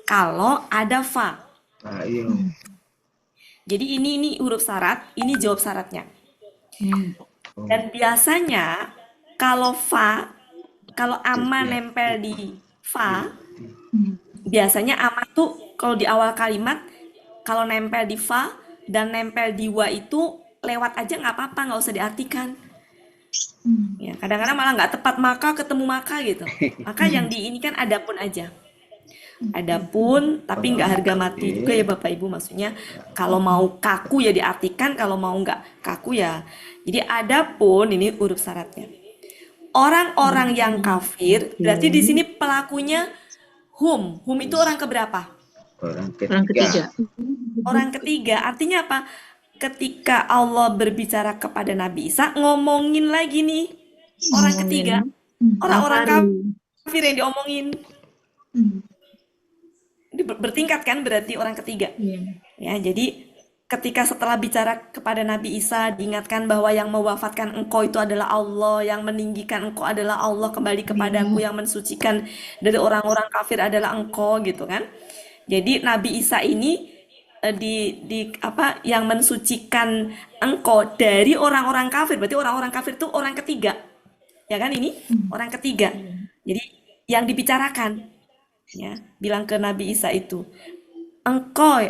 Kalau ada fa. Jadi ini huruf syarat, ini jawab syaratnya. Dan biasanya kalau amma nempel di fa, biasanya amma tuh kalau di awal kalimat, kalau nempel di fa dan nempel di wa itu lewat aja nggak apa-apa, nggak usah diartikan. Ya, kadang-kadang malah nggak tepat maka ketemu maka gitu. Maka yang di ini kan adapun aja. Adapun, tapi nggak harga mati juga ya Bapak Ibu, maksudnya kalau mau kaku ya diartikan, kalau mau nggak kaku ya. Jadi adapun ini huruf syaratnya. Orang-orang yang kafir, berarti di sini pelakunya hum itu orang keberapa? Orang ketiga, artinya apa? Ketika Allah berbicara kepada Nabi Isa, ngomongin lagi nih orang ketiga, orang-orang kafir yang diomongin. Ini bertingkat kan berarti orang ketiga. Ya, jadi ketika setelah bicara kepada Nabi Isa diingatkan bahwa yang mewafatkan engkau itu adalah Allah, yang meninggikan engkau adalah Allah, kembali kepadaku, yang mensucikan dari orang-orang kafir adalah engkau gitu kan. Jadi Nabi Isa ini yang mensucikan engkau dari orang-orang kafir, berarti orang-orang kafir itu orang ketiga. Ya kan ini orang ketiga. Jadi yang dibicarakan ya, bilang ke Nabi Isa itu engkau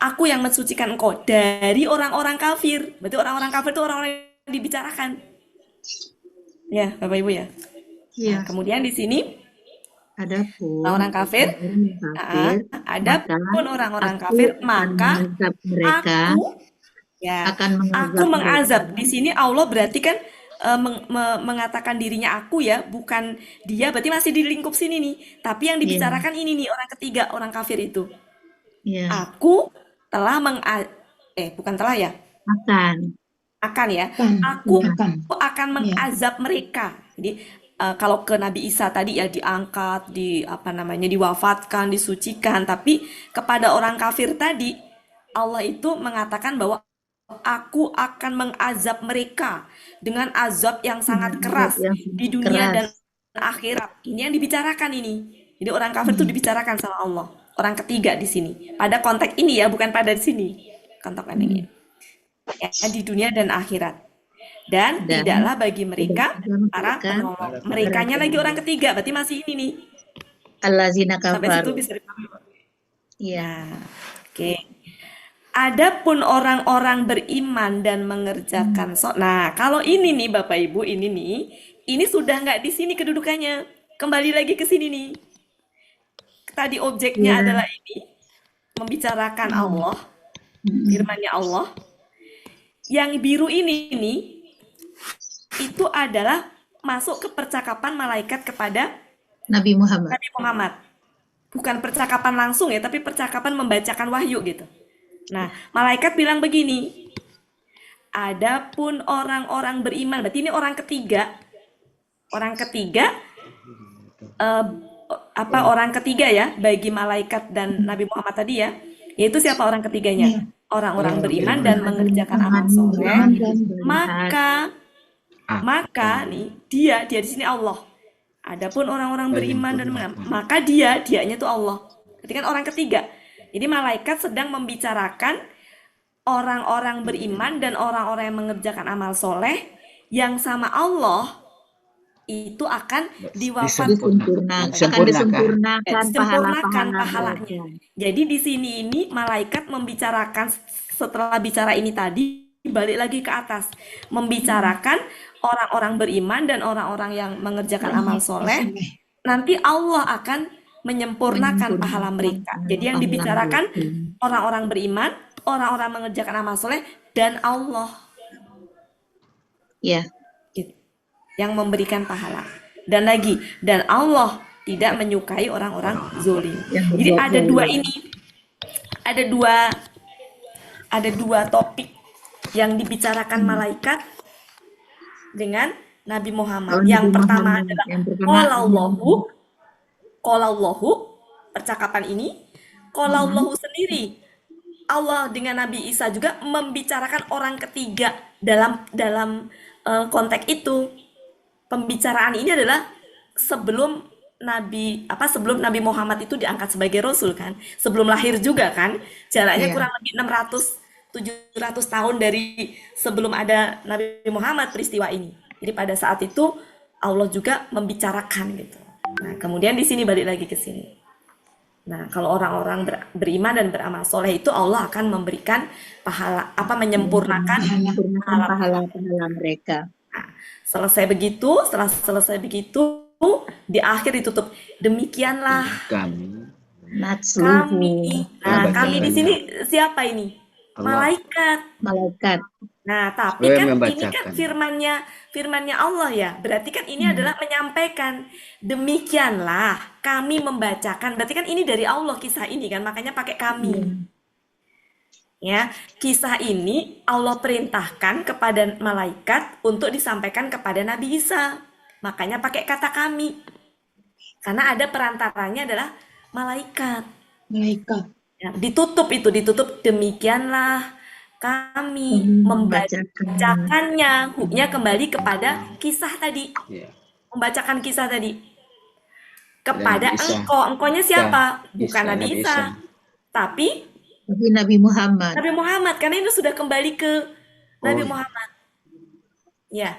aku yang mensucikan engkau dari orang-orang kafir. Berarti orang-orang kafir itu orang-orang yang dibicarakan. Ya, Bapak Ibu ya. Iya. Nah, kemudian di sini Adapun orang kafir, orang kafir, adapun orang-orang aku kafir, akan maka mengazab mereka, aku mengazab mengazab. mereka. Di sini Allah berarti kan mengatakan dirinya aku ya, bukan dia. Berarti masih di lingkup sini nih. Tapi yang Iya, dibicarakan ini nih orang ketiga, orang kafir itu. iya, Aku telah bukan telah ya, akan, akan ya. Kan, Aku iya kan. akan Iya. mengazab mereka. Jadi kalau ke Nabi Isa tadi ya diangkat, diwafatkan, disucikan. Tapi kepada orang kafir tadi Allah itu mengatakan bahwa aku akan mengazab mereka dengan azab yang sangat dengan azab keras yang di sangat dunia dan keras. akhirat. Ini yang dibicarakan ini. Jadi orang kafir itu dibicarakan sama Allah. Orang ketiga di sini. Pada konteks ini ya, bukan pada di sini. Konteks ini. Ya, di dunia dan akhirat. Dan Dan tidaklah bagi mereka tidak para mereka penolong. Merekanya lagi orang ketiga, berarti masih ini nih. allazina Sampai situ kafaru. bisa dipahami. Iya, Nah, oke. Adapun orang-orang beriman dan mengerjakan Nah, kalau ini nih Bapak Ibu, ini sudah nggak di sini kedudukannya. Kembali lagi ke sini nih. Tadi objeknya Iya. adalah ini, membicarakan Allah, firman-Nya Allah. Yang biru ini nih, itu adalah masuk ke percakapan malaikat kepada Nabi Muhammad. Nabi Muhammad. Bukan percakapan langsung ya, tapi percakapan membacakan wahyu gitu. Nah, malaikat bilang begini, adapun orang-orang beriman, berarti ini orang ketiga, orang ketiga ya, bagi malaikat dan Nabi Muhammad tadi ya, yaitu siapa orang ketiganya? Orang-orang beriman dan mengerjakan amal soleh, maka nih dia di sini Allah. Adapun orang-orang beriman dan maka dianya tuh Allah. Berarti kan orang ketiga. Jadi malaikat sedang membicarakan orang-orang beriman dan orang-orang yang mengerjakan amal soleh yang sama Allah itu akan disempurnakan pahalanya. Jadi di sini ini malaikat membicarakan setelah bicara ini tadi balik lagi ke atas membicarakan orang-orang beriman dan orang-orang yang mengerjakan amal soleh. Nanti Allah akan menyempurnakan pahala mereka. Jadi yang dibicarakan orang-orang beriman, orang-orang mengerjakan amal soleh, dan Allah. Ya. Yang memberikan pahala. Dan Allah tidak menyukai orang-orang zolim. Jadi ada dua ini. Ada dua topik yang dibicarakan malaikat dengan Nabi Muhammad. Yang pertama adalah Qalallahu, percakapan ini. Qalallahu sendiri, Allah dengan Nabi Isa juga membicarakan orang ketiga dalam konteks itu. Pembicaraan ini adalah sebelum Nabi Muhammad itu diangkat sebagai Rasul kan. Sebelum lahir juga kan. Jaraknya kurang lebih 600-700 tahun dari sebelum ada Nabi Muhammad peristiwa ini. Jadi pada saat itu Allah juga membicarakan gitu. Nah, kemudian di sini balik lagi ke sini. Nah, kalau orang-orang beriman dan beramal soleh itu Allah akan memberikan pahala, menyempurnakan pahala mereka. Nah, setelah selesai begitu, di akhir ditutup. Demikianlah kami. Nah, kami di sini siapa ini? Malaikat. Nah, tapi kan ini kan firmannya Allah ya. Berarti kan ini adalah menyampaikan. Demikianlah kami membacakan. Berarti kan ini dari Allah kisah ini kan. Makanya pakai kami. Ya, kisah ini Allah perintahkan kepada malaikat untuk disampaikan kepada Nabi Isa. Makanya pakai kata kami. Karena ada perantaranya adalah malaikat. Ya, ditutup demikianlah kami membacakannya. Huknya kembali kepada kisah tadi. Membacakan kisah tadi. Kepada engkau-nya siapa? Bukan Nabi Isa. Tapi Nabi Muhammad. Nabi Muhammad, karena ini sudah kembali ke Nabi Muhammad. Ya.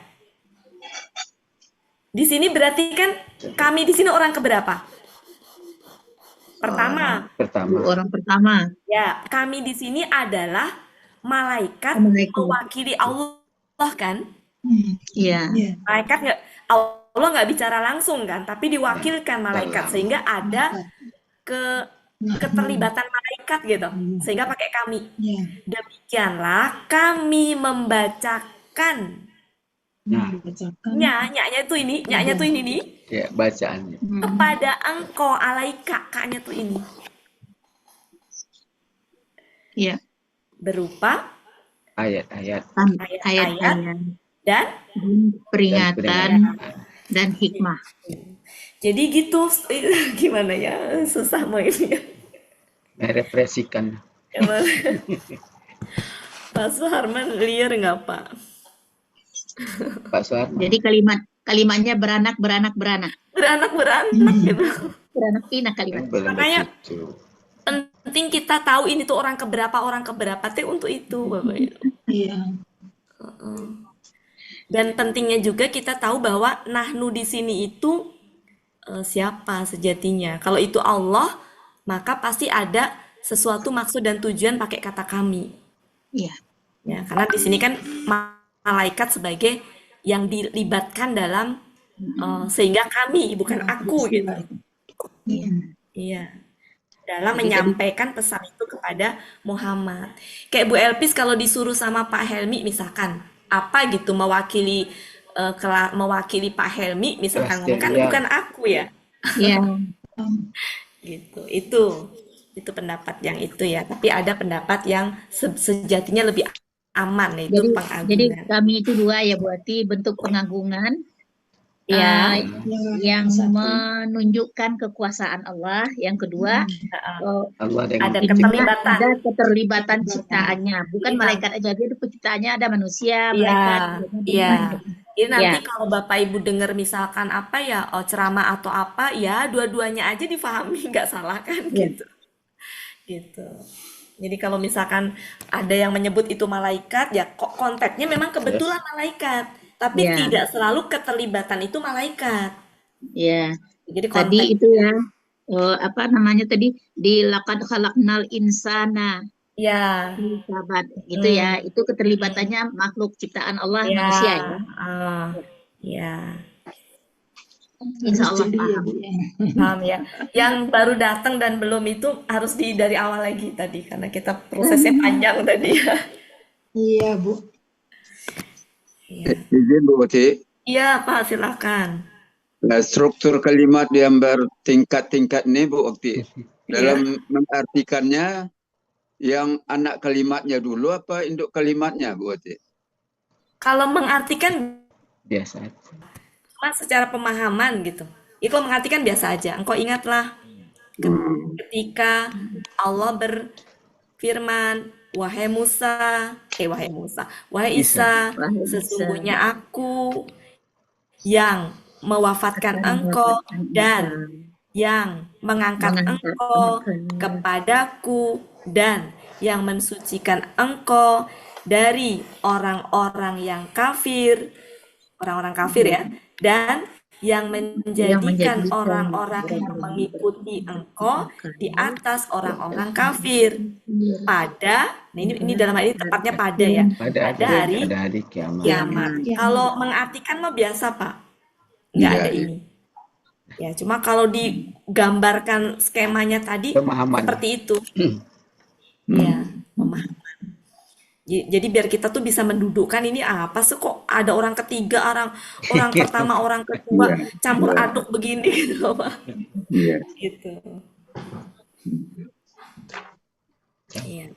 Di sini berarti kan kami di sini orang keberapa? Pertama, Pertama. Orang pertama. ya, kami di sini adalah malaikat Malaikat. mewakili Allah kan? Iya. Iya. Malaikat nggak, Allah nggak bicara langsung kan, tapi diwakilkan malaikat sehingga ada keterlibatan malaikat gitu, sehingga pakai kami. Iya. Demikianlah kami membacakan Nah, Bacakan. nyanya tuh ini nih ya bacaannya. kepada engkau alaika, kaknya tuh ini Iya. berupa Ayat-ayat Ayat-ayat dan dan peringatan peringatan. dan hikmah. jadi gitu. Gimana ya, susah mau ini ya. Merepresikan. Emang. Pak Suharman liar nggak Pak? Pak Suharman. Jadi kalimatnya beranak beranak beranak. Beranak gitu. Beranak pinak kalimat. Belum Makanya begitu. penting kita tahu ini tuh orang keberapa teh untuk itu Bapak Ibu. Iya. Dan pentingnya juga kita tahu bahwa nahnu di sini itu siapa sejatinya. Kalau itu Allah, maka pasti ada sesuatu maksud dan tujuan pakai kata kami. Iya. Ya, karena di sini kan malaikat sebagai yang dilibatkan dalam sehingga kami, bukan aku gitu. Iya. Iya. Dalam menyampaikan pesan itu kepada Muhammad. Kayak Bu Elpis kalau disuruh sama Pak Helmi misalkan apa gitu mewakili Pak Helmi misalkan ngomong kan Iya. bukan aku ya. Iya. Gitu. Itu pendapat yang itu ya. Tapi ada pendapat yang sejatinya lebih aman yaitu Jadi pengagungan. kami itu dua ya, berarti bentuk pengagungan Ya. yang Satu. menunjukkan kekuasaan Allah. Yang kedua, Allah dengan Ada ininya keterlibatan. ada keterlibatan ciptaannya. Bukan Iya. malaikat aja, dia itu penciptaannya ada manusia, Iya, malaikat. iya. Jadi nanti Ya. kalau Bapak Ibu dengar misalkan apa ya, ceramah atau apa, ya dua-duanya aja difahami, nggak salah kan Iya. gitu. Gitu. Jadi kalau misalkan ada yang menyebut itu malaikat, ya kok konteksnya memang kebetulan malaikat, tapi Iya. tidak selalu keterlibatan itu malaikat. Ya. Jadi Tadi konteks itu ya, apa namanya tadi, di laqad khalaqnal insana ya, fi kabad. Itu ya, itu keterlibatannya makhluk ciptaan Allah ya, manusia ya. ya. Insya Allah Harus jeli ya, paham. Bu, ya. Paham ya. Yang baru datang dan belum itu harus dari awal lagi tadi karena kita prosesnya panjang tadi ya. Iya, Bu. Iya. Izin Bu Oti, Iya, Pak, silakan. struktur kalimat yang bertingkat-tingkat ini Bu Oti, dalam mengartikannya yang anak kalimatnya dulu apa induk kalimatnya Bu Oti? Kalau mengartikan biasa. cuma secara pemahaman gitu. Itu mengartikan biasa aja. Engkau ingatlah ketika Allah berfirman, wahai Isa, Wahai Isa. sesungguhnya aku yang mewafatkan engkau dan yang mengangkat engkau kepadaku dan yang mensucikan engkau dari orang-orang yang kafir, orang-orang kafir ya, dan yang menjadikan orang-orang yang mengikuti engkau di atas orang-orang kafir pada, nah ini dalam hal ini tepatnya pada ya, pada hari kiamat. kiamat. Kalau mengartikan mah biasa Pak, nggak Iya, ada iya. ini. Ya cuma kalau digambarkan skemanya tadi Pemahaman. seperti itu, ya pemahaman. Jadi biar kita tuh bisa mendudukkan ini apa sih kok ada orang ketiga, orang pertama, orang kedua campur aduk begini gitu Pak. Iya. Gitu. Iya.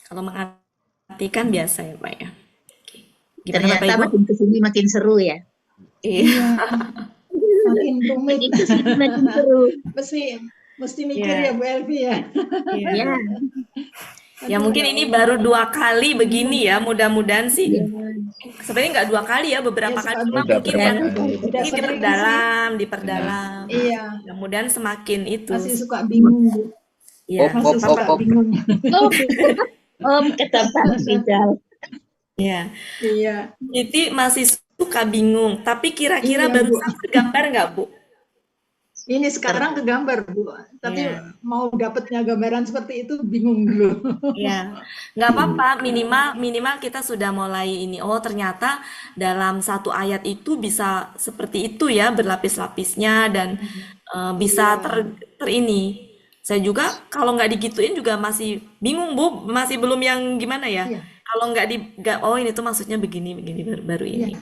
Kalau mengartikan biasa ya Pak ya. Oke. Gimana Bapak Ternyata Ibu? makin kesini makin seru ya. Iya. Makin rumit. Makin kesini makin seru. Mesti mikir Iya. ya Bu Elvi ya. Iya. Ya. Ya mungkin ini baru 2 kali begini ya, mudah-mudahan sih. Sebenarnya nggak 2 kali ya, beberapa Ya, kali sekali. cuma Udah mungkin berapa yang kali? Udah ini sering diperdalam. Iya. Mudah-mudahan semakin itu. Masih suka bingung Bu. Iya. Masih suka op. bingung. Om kata Pak Rizal. Iya. Iya. Jadi masih suka bingung, tapi kira-kira Iya, baru Bu. sampai gambar nggak Bu? Ini sekarang kegambar, Bu. Tapi Iya. mau dapatnya gambaran seperti itu bingung dulu. Ya, nggak apa-apa. Minimal kita sudah mulai ini. Oh, ternyata dalam satu ayat itu bisa seperti itu ya, berlapis-lapisnya dan bisa ini. Saya juga kalau nggak digituin juga masih bingung, Bu. Masih belum yang gimana ya. Iya. Kalau oh ini tuh maksudnya begini, baru ini.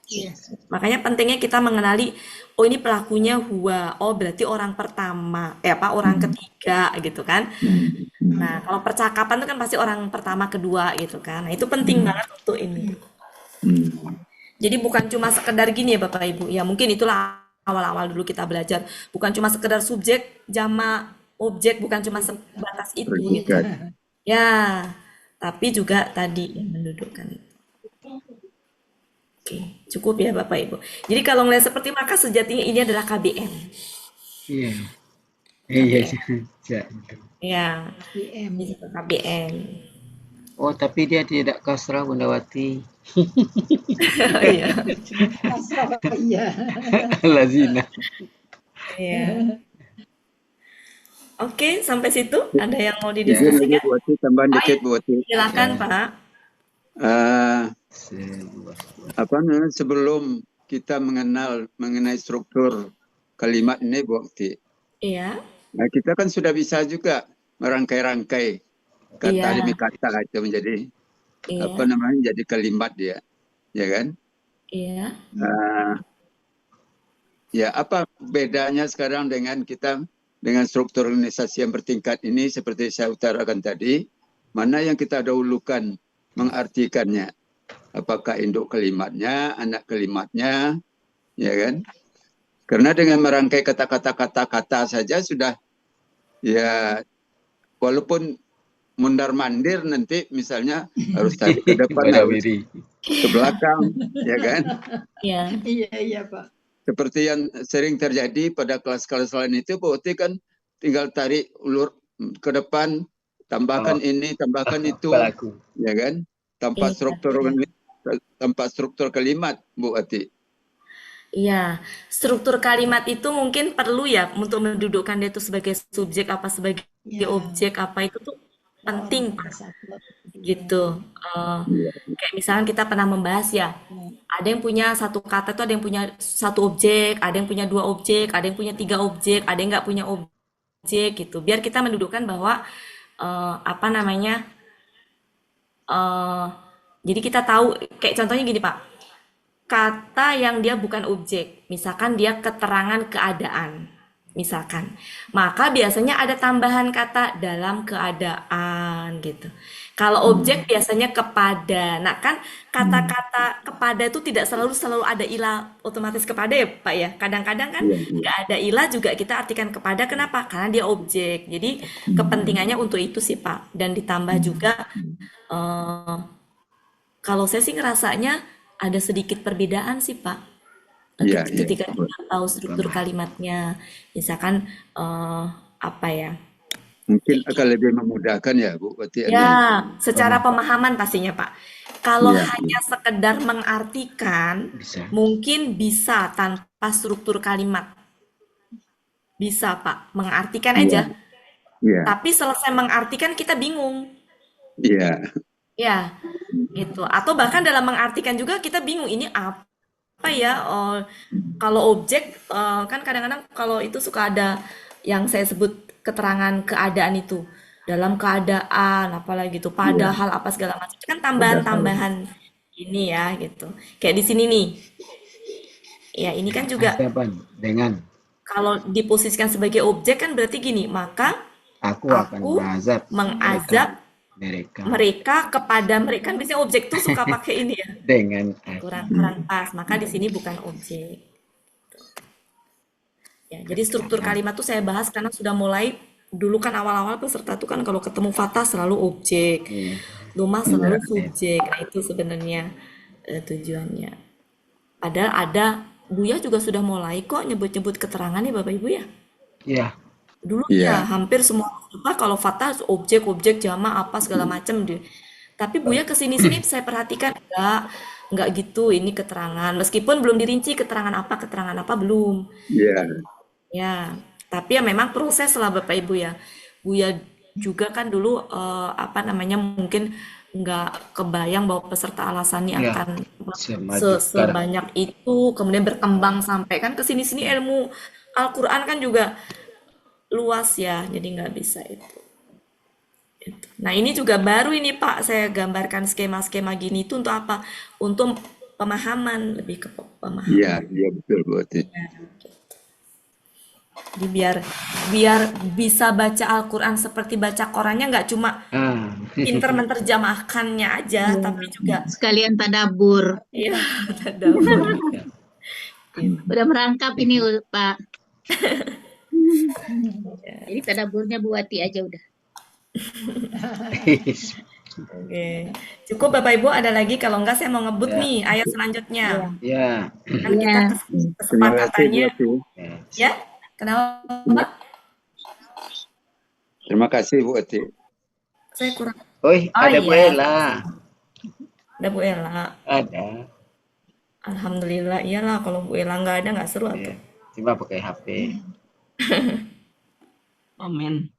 Iya. Makanya pentingnya kita mengenali, oh ini pelakunya huwa, oh berarti orang pertama, orang ketiga gitu kan. Nah, kalau percakapan itu kan pasti orang pertama, kedua gitu kan. Nah, itu penting banget untuk ini. Jadi bukan cuma sekedar gini ya Bapak Ibu, ya mungkin itulah awal-awal dulu kita belajar. Bukan cuma sekedar subjek, jamak, objek, bukan cuma sebatas itu gitu. Predikat. Ya, tapi juga tadi yang mendudukkan itu. Oke, cukup ya Bapak Ibu. Jadi kalau ngelihat seperti maka sejatinya ini adalah KBM. Iya. Iya. Iya. Ya, PM. ini satu KBM. Oh, tapi dia tidak kasrah Bundawati. Oh iya. Pasrah, iya. Lazina. Iya. Oke, sampai situ ada yang mau Izin lagi didiskusikan? Bu Wati, tambahan dikit Bu Wati. Silakan Pak. Apa namanya, sebelum kita mengenai struktur kalimat ini Bu Wati, Iya, nah kita kan sudah bisa juga merangkai-rangkai kata Iya. demi kata itu menjadi iya, jadi kalimat dia, ya kan? iya. Ya, apa bedanya sekarang dengan struktur organisasi yang bertingkat ini seperti saya utarakan tadi, mana yang kita dahulukan mengartikannya? Apakah induk kalimatnya, anak kalimatnya, ya kan? Karena dengan merangkai kata-kata saja sudah, ya walaupun mundar-mandir nanti misalnya harus tarik ke depan, harus ke belakang, ya kan? Iya, Iya, Pak. Seperti yang sering terjadi pada kelas-kelas lain itu, berarti kan tinggal tarik ulur ke depan, tambahkan ini, tambahkan itu, ya kan? Tanpa Iya. struktur kalimat, Bu Ati. Iya, struktur kalimat itu mungkin perlu ya untuk mendudukkan dia itu sebagai subjek apa sebagai Ya. objek apa itu tuh penting Pak. Gitu. Iya. Kayak misalkan kita pernah membahas ya, ada yang punya satu kata itu ada yang punya satu objek, ada yang punya dua objek, ada yang punya tiga objek, ada yang nggak punya objek gitu. Biar kita mendudukkan bahwa apa namanya, jadi kita tahu kayak contohnya gini Pak, kata yang dia bukan objek, misalkan dia keterangan keadaan, misalkan, maka biasanya ada tambahan kata dalam keadaan gitu. Kalau objek biasanya kepada. Nah kan kata-kata kepada itu tidak selalu ada ilah otomatis kepada ya Pak ya. Kadang-kadang kan nggak ada ilah juga kita artikan kepada. Kenapa? Karena dia objek. Jadi kepentingannya untuk itu sih Pak. Dan ditambah juga kalau saya sih ngerasanya ada sedikit perbedaan sih Pak. Iya, Ketika kita tahu struktur kalimatnya, misalkan apa ya? Mungkin akan lebih memudahkan ya, Bu Ati. Ya, secara pemahaman pastinya Pak. Kalau Iya. hanya sekedar mengartikan, mungkin bisa tanpa struktur kalimat. Bisa Pak, mengartikan aja. Iya. Tapi selesai mengartikan kita bingung. Iya. Ya, gitu. Atau bahkan dalam mengartikan juga kita bingung ini apa ya? Kalau objek kan kadang-kadang kalau itu suka ada yang saya sebut keterangan keadaan itu dalam keadaan apalagi gitu padahal apa segala macam kan tambahan-tambahan ini ya gitu. Kayak di sini nih. Ya, ini kan juga dengan kalau diposisikan sebagai objek kan berarti gini, maka aku akan mengazab mereka kepada mereka kan biasanya objek tuh suka pakai ini ya dengan kurang pas maka di sini bukan objek ya. Jadi struktur kalimat tuh saya bahas karena sudah mulai dulu kan awal-awal peserta tuh kan kalau ketemu fatha selalu objek, lumah selalu subjek. Nah itu sebenarnya tujuannya. Padahal ada Buya juga sudah mulai kok nyebut-nyebut keterangan ya Bapak Ibu ya. Iya. Dulu ya hampir semua kalau fatha objek jamak apa segala macam deh. Tapi Buya kesini-sini saya perhatikan enggak gitu ini keterangan. Meskipun belum dirinci keterangan apa belum. Iya. Ya, tapi ya memang proses lah Bapak Ibu ya. Buya juga kan dulu apa namanya mungkin nggak kebayang bahwa peserta alasannya Ya, akan semaju sekarang. sebanyak itu, kemudian berkembang sampai kan ke sini-sini ilmu Al-Quran kan juga luas ya, jadi nggak bisa itu. Nah ini juga baru ini Pak, saya gambarkan skema-skema gini itu untuk apa? Untuk pemahaman, lebih ke Iya, pemahaman. iya betul Bu Ati. Jadi biar bisa baca Al-Quran seperti baca Qurannya nggak cuma Ah, pinter menerjemahkannya aja, Iya. tapi juga Sekalian tadabur. ya tadabbur. Udah merangkap ini Pak. Jadi tadaburnya Bu Wati aja udah. Oke. Cukup Bapak Ibu, ada lagi? Kalau enggak saya mau ngebut ya, nih ayat selanjutnya. ya, Kan kita Iya. Terima kasih Bu kesepakatannya Ati. ya. ya. Kenapa? Terima kasih Bu Ati. Saya kurang. Oi, Oh ada Bu iya, Ella. ada Bu Ella. Ada. Alhamdulillah, iyalah kalau Bu Ella nggak ada nggak seru Ya. atuh. Cuma pakai HP. Amin.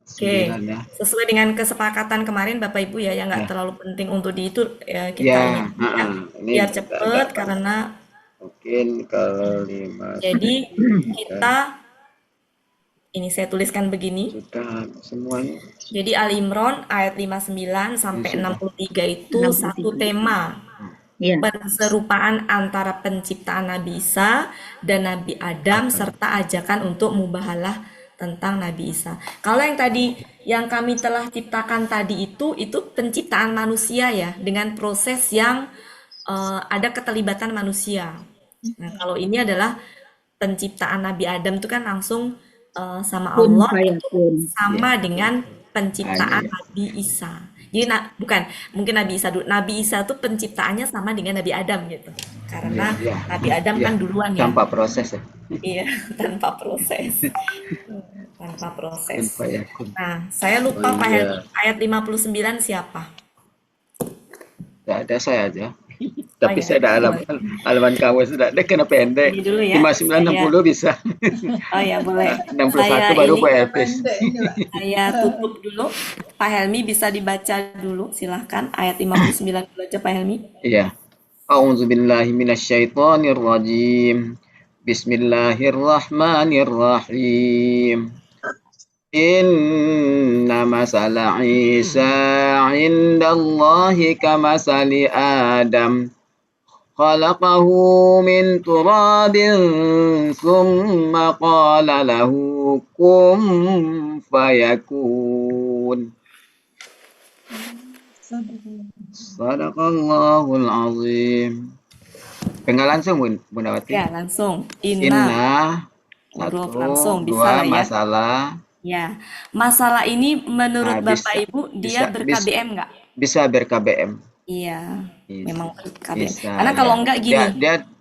Oke, 9 ya. sesuai dengan kesepakatan kemarin Bapak Ibu ya, yang nggak Ya. terlalu penting untuk di itu ya, kita Ya, ini aja ya, ini biar agak cepet karena mungkin kalau 5 jadi kita ini saya tuliskan begini. sudah semuanya. Jadi Ali Imran ayat 59 sampai Sudah. 63 itu 63. satu tema Iya. perserupaan antara penciptaan Nabi Isa dan Nabi Adam serta ajakan untuk mubahalah tentang Nabi Isa. Kalau yang tadi yang kami telah ciptakan tadi itu penciptaan manusia ya dengan proses yang ada keterlibatan manusia. Nah, kalau ini adalah penciptaan Nabi Adam itu kan langsung sama Kun Allah fayakun. sama dengan penciptaan Iya. Nabi Isa. Jadi bukan mungkin Nabi Isa dulu. Nabi Isa tuh penciptaannya sama dengan Nabi Adam gitu. Karena Iya. Nabi Adam Iya. kan duluan ya. Tanpa proses ya. Iya, tanpa proses. Tanpa Kun proses. fayakun. Nah, saya lupa Oh, Pak iya. Helmi, ayat 59 siapa? Tidak ada saya aja. Tapi iya, saya ada boleh. halaman kamu sudah ada kena pendek. Ini dulu ya. 5960 bisa. Oh ya, boleh. 61 Saya baru ini Bu Elvis. saya tutup dulu. Pak Helmi bisa dibaca dulu, silahkan. Ayat 59 dulu aja Pak Helmi. Iya. A'udzubillahi minasyaitonir rajim. Bismillahirrahmanirrahim. Inna masala Isa indallahi kamasali Adam. Khalaqahu min turabin thumma qala lahu kun fayakun. Sadaqallahul azim. Enggak langsung Bunda Wati. Ya, langsung. Inna. Inna Huruf satu, langsung bisa dua lah ya. masalah. Ya, masalah ini menurut Nah, Bapak Ibu dia ber-KBM nggak? Bisa ber-KBM. Iya, Bisa. memang ber-KBM. Bisa, Karena kalau ya. nggak gini.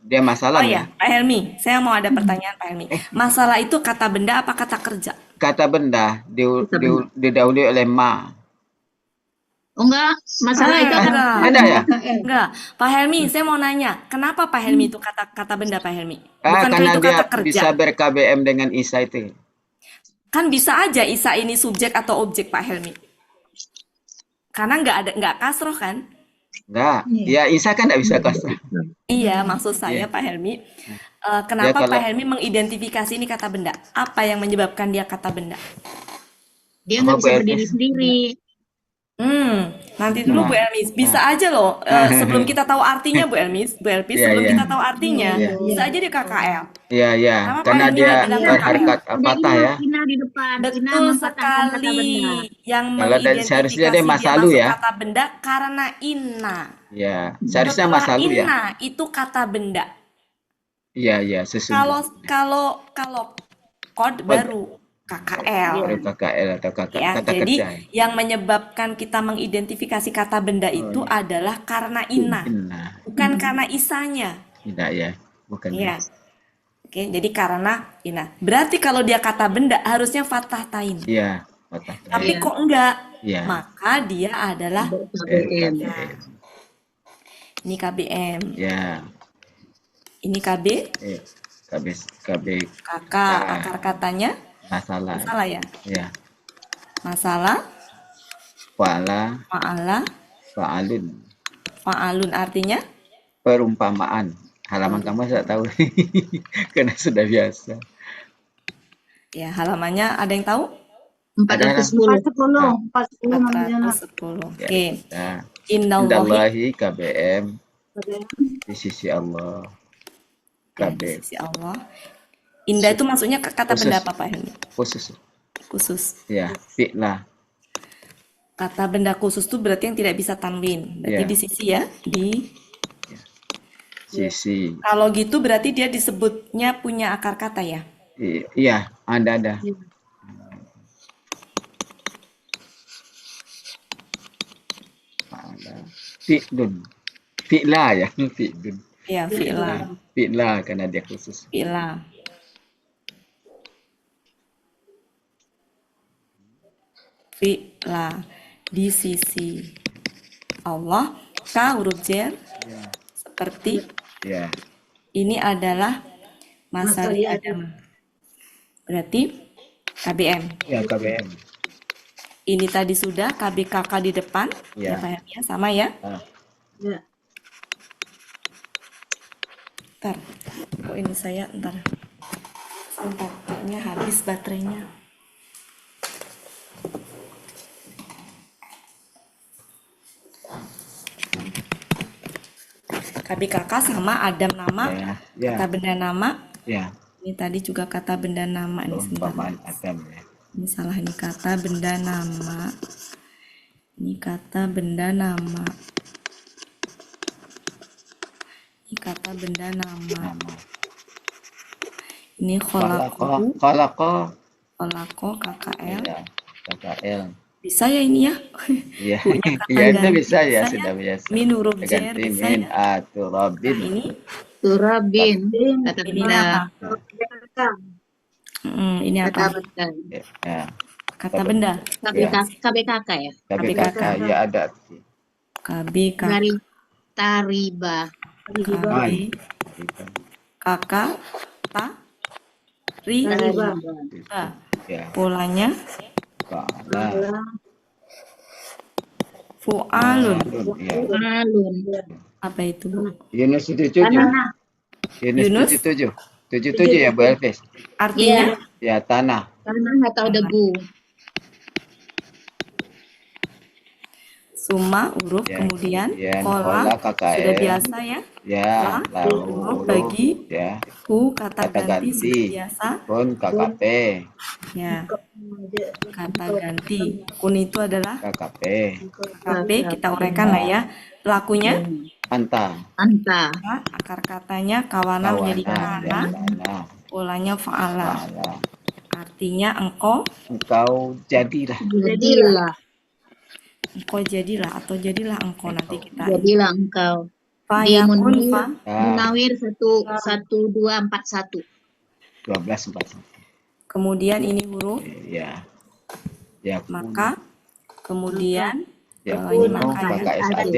Dia masalah Oh ya. ya, Pak Helmi, saya mau ada pertanyaan Pak Helmi. Masalah itu kata benda apa kata kerja? Kata benda didahului oleh ma. Oh enggak, masalah itu kan enggak. Ada ya? Enggak, Pak Helmi, saya mau nanya, kenapa Pak Helmi itu kata benda Pak Helmi? Bukankah Karena itu dia kata kerja? bisa ber-KBM dengan Isa itu. Kan bisa aja Isa ini subjek atau objek Pak Helmi. Karena nggak kasroh kan? Enggak. Ya Isa kan enggak bisa kasar. Iya, maksud saya Iya. Pak Helmi, kenapa Ya, kalau- Pak Helmi mengidentifikasi ini kata benda? Apa yang menyebabkan dia kata benda? dia nggak Apa, bisa Bu berdiri Elvis? sendiri. Nanti dulu Bu Elmis, bisa aja loh. Sebelum kita tahu artinya Bu Elmis, Iya, sebelum iya. kita tahu artinya, Iya. bisa aja dia KKL. Iya, iya. Kenapa Karena Pak Helmi dia bilang Iya, harkat ada patah ya. ina di depan. Ina Betul mematahkan kata sekali. benda. Yang Kalau dari seharusnya dia mengidentifikasi dia masalu masuk ya. kata benda karena inna. Ya, seharusnya Setelah masalu ya. inna itu kata benda. Iya, iya, sesungguhnya. Kalau kod baru KKL. Baru KKL atau kata Ya, kata jadi kerja. yang menyebabkan kita mengidentifikasi kata benda itu adalah karena inna, Inna. bukan karena isanya. Tidak ya, bukan. Ya. Oke, jadi karena inna. Berarti kalau dia kata benda harusnya fathah tain. Iya, patah. Tapi Iya. kok enggak? Iya. Maka dia adalah KBM. ini KBM. Ya. Ini KB. Iya. KB Kakak, akar katanya masalah. masalah ya. Ya. Masalah, Fa'ala, fa'ala, fa'alun. fa'alun artinya Perumpamaan. Halaman kamu saya tahu. Karena sudah biasa. ya halamannya ada yang tahu? 410. 40 410. Ya, Oke. nah. Indallahi Indallahi KBM di sisi Allah. ya, di KB sisi Allah. Indah itu maksudnya kata Khusus. benda apa Pak Helmi? khusus. Khusus. Ya, fi'lah. Kata benda khusus itu berarti yang tidak bisa tanwin. Berarti Ya. di sisi ya, di Sisi. kalau gitu berarti dia disebutnya punya akar kata ya. Iya, ada. Fi'lun. Fi'la ya, fi'lun. Ya, fi'la. Fi'la karena dia khusus. Fi'la. Fi'la di sisi Allah. Ka huruf jar seperti Ya, ini adalah Masari Adam. Berarti KBM. ya KBM. Ini tadi sudah KBKK di depan. Ya. Ya Pak Helmi ya, sama ya. Ah, Ya. Ntar. Oh ini saya ntar. Sebentar, kayaknya habis baterainya. KBKK sama Adam nama, ya, kata benda nama. ya. Ini tadi juga kata benda nama ini sebentar. Perumpamaan Adam ya. Ini salah, ini kata benda nama. Ini kata benda nama. Ini kata benda nama. Nama. Ini kholako, Kolako. KKL. Ya, KKL. Bisa ya ini ya? Iya, Punya kata iya itu ganti. bisa ya, Bisa sudah biasa. Min huruf jar Ganti bisa min ya? atau Nah, robin. ini Turabin. Kata ini benda. apa? Ini Kata apa? benda. Ya, Kata benda. KBKK ya. KBKK ya ada. KBK. Dari Tariba. KB. Kakak. Ta. Ri. Tariba. Ba. Ya, Polanya. Fa'ala. Fu'alun. Ya. Alun. Apa itu Bu? Yunus 77. Tanah. Yunus 77. 77 ya Bu Elvis. Artinya Ya, tanah. Tanah atau debu. summa huruf Ya, kemudian kemudian kola kola, KKL. sudah biasa ya. Ya, lalu huruf bagi ya, ku kata kata ganti sudah ganti. biasa Kun KKP. ya. Kata ganti kun itu adalah KKP. KP, kita uraikan lah ya. Pelakunya Anta. Anta. akar katanya kawana menjadi Kawana. Ya, kana, kana. polanya fa'ala. Fa'ala. Artinya engkau Jadilah. Jadilah. jadilah atau jadilah engkau nanti kita. Jadilah engkau. Fa Di yakun Munawir. fa Munawir 1241. 12 kemudian ini huruf Ya. Ya, maka kemudian ya, ini kuno makanya KKSAD.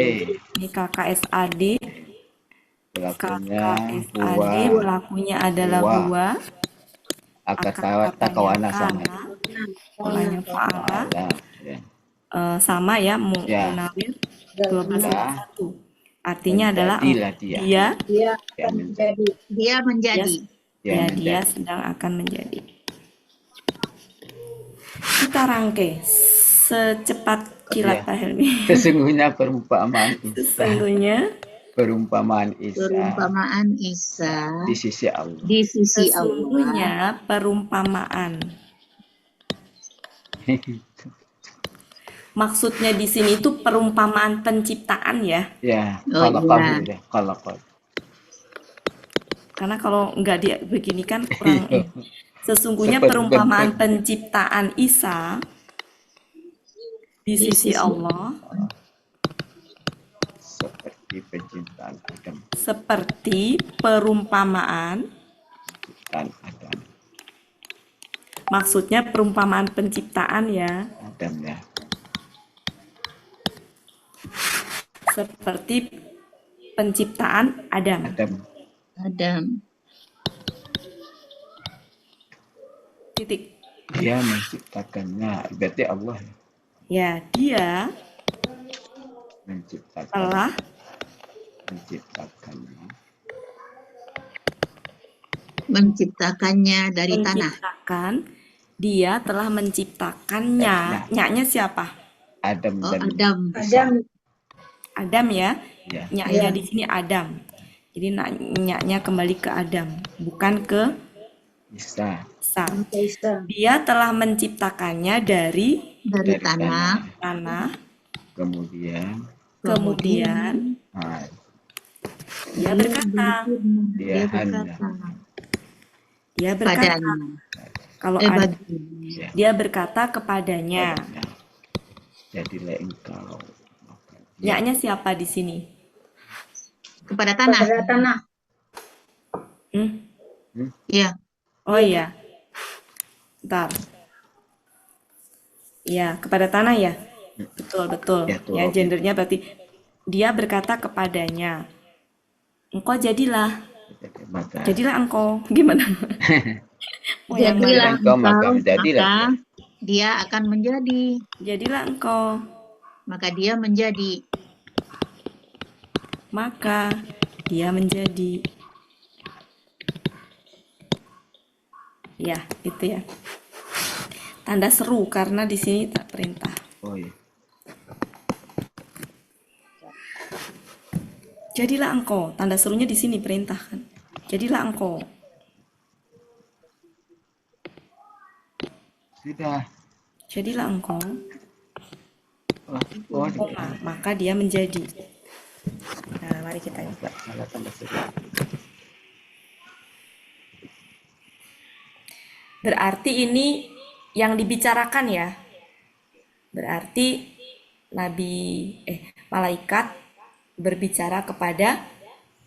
ini KKSAD. Pelakunya KKSAD huwa. pelakunya adalah Huwa. huwa. Akar Akar kawana katanya sama. kana, polanya fa'ala. Fa'ala. Ya. Sama ya Ya. Munawir 1241. Artinya adalah Menjadilah dia. dia Ya, menjadi. Dia menjadi. Ya, dia menjadi. sedang akan menjadi. Kita rangkai secepat kilat Ya. Pak Helmi. Sesungguhnya perumpamaan Isa. Sesungguhnya Perumpamaan Isa Perumpamaan Isa di sisi Allah. di sisi Allah. sesungguhnya perumpamaan. Maksudnya di sini itu perumpamaan penciptaan ya. Ya, Oh, kalau iya. kamu ya, kalau kau. Karena kalau nggak begini kan kurang. Sesungguhnya Seperti perumpamaan bentuk. penciptaan Isa di sisi Allah Seperti penciptaan Adam. seperti perumpamaan. Dan Adam. Maksudnya perumpamaan penciptaan ya. Adam ya. Seperti penciptaan Adam. Adam. Adam. titik. Dia menciptakannya. Berarti Allah Ya, dia menciptakan, telah menciptakannya Menciptakannya dari tanah. menciptakan, dia telah menciptakannya. Nah. Nyaknya siapa? Adam Oh, dan Adam. Isa. Adam. Adam ya. Ya. Nyaknya Iya. di sini Adam. Jadi nyaknya kembali ke Adam, bukan ke Isa Isa. Isa. Dia telah menciptakannya dari Dari dari tanah. tanah, Kemudian kemudian nah, dia berkata, Dia hanya berkata dia berkata, padanya. kalau ada, Baginya. ya, dia berkata kepadanya. padanya. Jadilah engkau. Maka dia Nyaknya siapa di sini? Kepada tanah. Pada tanah. Hmm? Iya. Oh iya. Bentar. Iya, kepada tanah ya? Betul, betul. Ya, tuh, Ya, Robi. gendernya berarti dia berkata kepadanya, engkau jadilah. maka Jadilah engkau. Gimana? Oh, yang mana? Jadilah engkau, maka engkau, menjadilah maka dia akan menjadi. Jadilah engkau, Maka dia menjadi. maka dia menjadi. Ya, itu ya. Tanda seru karena di sini tak perintah. oh iya. Jadilah engkau, tanda serunya di sini perintah kan. Jadilah engkau. Sudah. Jadilah engkau. Oh, Maka dia menjadi. Nah, mari kita salah tambah seru. berarti ini yang dibicarakan ya. Berarti malaikat berbicara kepada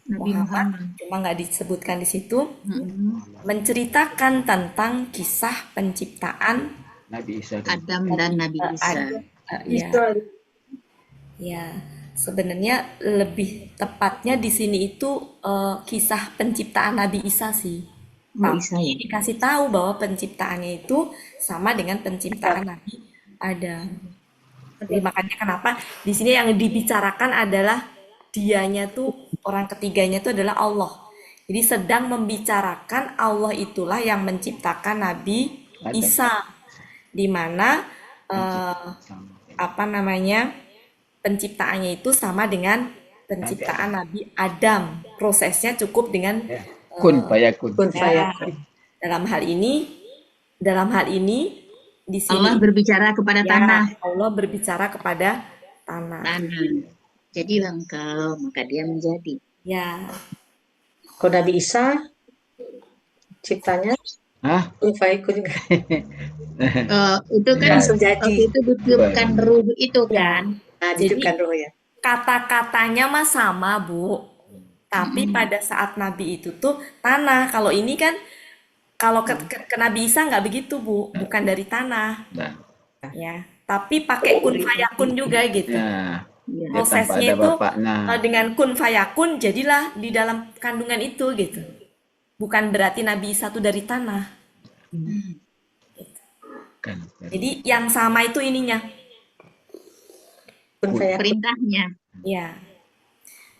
Nabi Muhammad. cuma nggak disebutkan di situ, Mm-mm. menceritakan tentang kisah penciptaan Nabi Isa dan Adam dan Nabi Isa. ya. Isa. Ya, sebenarnya lebih tepatnya di sini itu kisah penciptaan Nabi Isa sih. Oh, Isa ya. Dikasih tahu bahwa penciptaannya itu sama dengan penciptaan Nabi Adam. Jadi makanya kenapa di sini yang dibicarakan adalah dianya tuh orang ketiganya itu adalah Allah. Jadi sedang membicarakan Allah itulah yang menciptakan Nabi Adam. Isa, di mana sama. penciptaannya itu sama dengan penciptaan Nabi Adam. Prosesnya cukup dengan Kun fayakun. Kun ya, fayakun. dalam hal ini di sini Allah berbicara kepada ya, tanah. Allah berbicara kepada tanah. Tanah. Jadilah engkau, maka dia menjadi. Ya, Kalau Nabi Isa ciptanya Hah? kun fayakun juga. Itu kan Langsung jadi. waktu itu ditiupkan ruh itu kan. Nah, Jadi- ditiupkan roh ya. kata-katanya mah sama, Bu. Tapi pada saat Nabi itu tuh tanah. Kalau ini kan kalau ke Nabi Isa nggak begitu, Bu. Bukan dari tanah, Nah, ya. Tapi pakai kun fayakun juga gitu. ya, Ya. dia tanpa Prosesnya ada itu bapaknya. dengan kun fayakun jadilah di dalam kandungan itu gitu. Bukan berarti Nabi Isa tuh dari tanah. Kan. Jadi yang sama itu ininya, Kun fayakun. Perintahnya. ya.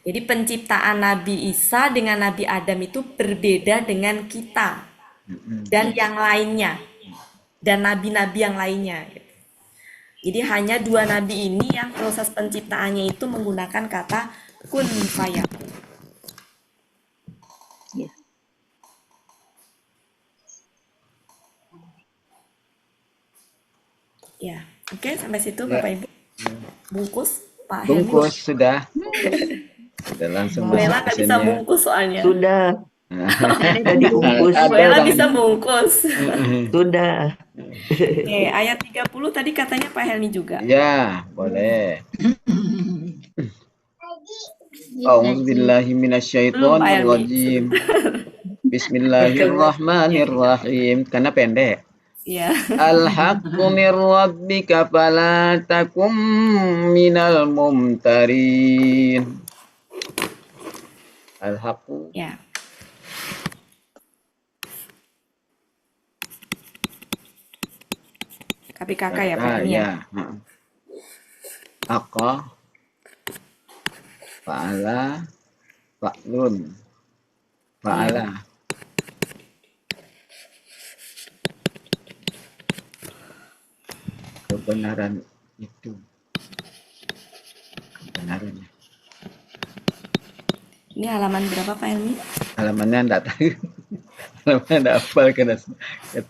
Jadi penciptaan Nabi Isa dengan Nabi Adam itu berbeda dengan kita dan yang lainnya dan nabi-nabi yang lainnya. Gitu. Jadi hanya dua nabi ini yang proses penciptaannya itu menggunakan kata kun fayakun. Ya. Ya, oke sampai situ Ya. Bapak Ibu. Bungkus Pak Helmi. Bungkus sudah. Sudah langsung Bu Ella masuk nggak bisa pesannya. bungkus soalnya. Sudah, sudah dibungkus. Ada Bu Ella orang- bisa bungkus. Sudah. Oke, ayat 30 tadi katanya Pak Helmi juga. Ya, boleh. A'udzubillahi minasyaitonir rajim. Bismillahirrahmanirrahim. Karena pendek. Iya. Al-haqqu min rabbika fala takum minal mumtarin. Al-haqqu Ya. Tapi kakak ya Pak ini ya. Ya. Aqa, fa'ala, fa'lun, fa'ala. Kebenaran itu. Kebenarannya. Ini halaman berapa Pak Helmi? Halamannya enggak tahu. Halamannya enggak hafal kata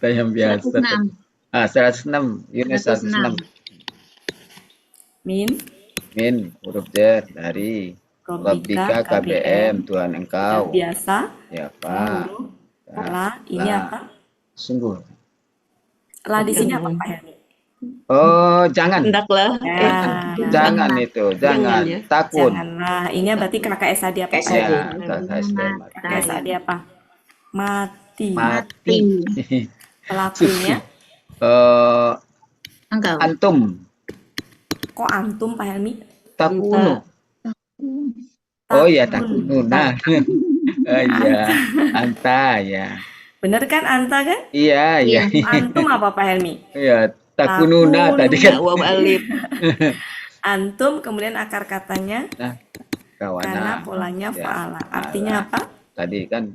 yang biasa. 106. 106. Yunus 106. Min Min, huruf jar dari Rabbika Rabbika KBM, KBM. Tuhan Ya, engkau. biasa. Ya, Pak. Huruf la. Ini La. apa? Sungguh. La di sini apa Pak Helmi? Oh, jangan. Hendaklah. Ya. Jangan itu, jangan. Jangan ya. Takun. Janganlah. Ini berarti KKS tadi apa Pak? SAD. Ya, KKS KKS tadi apa? Mati. mati. Pelakunya Eh, Engkau. antum kok antum Pak Helmi? takunu. Oh ya, takunu. Nah. Oh iya, anta ya. Bener kan anta kan? Iya, iya. Antum apa Pak Helmi? Iya, takununa tadi kan. Waw alif. Antum kemudian akar katanya karena Kawana. polanya Ya, fa'ala. Artinya apa? Tadi kan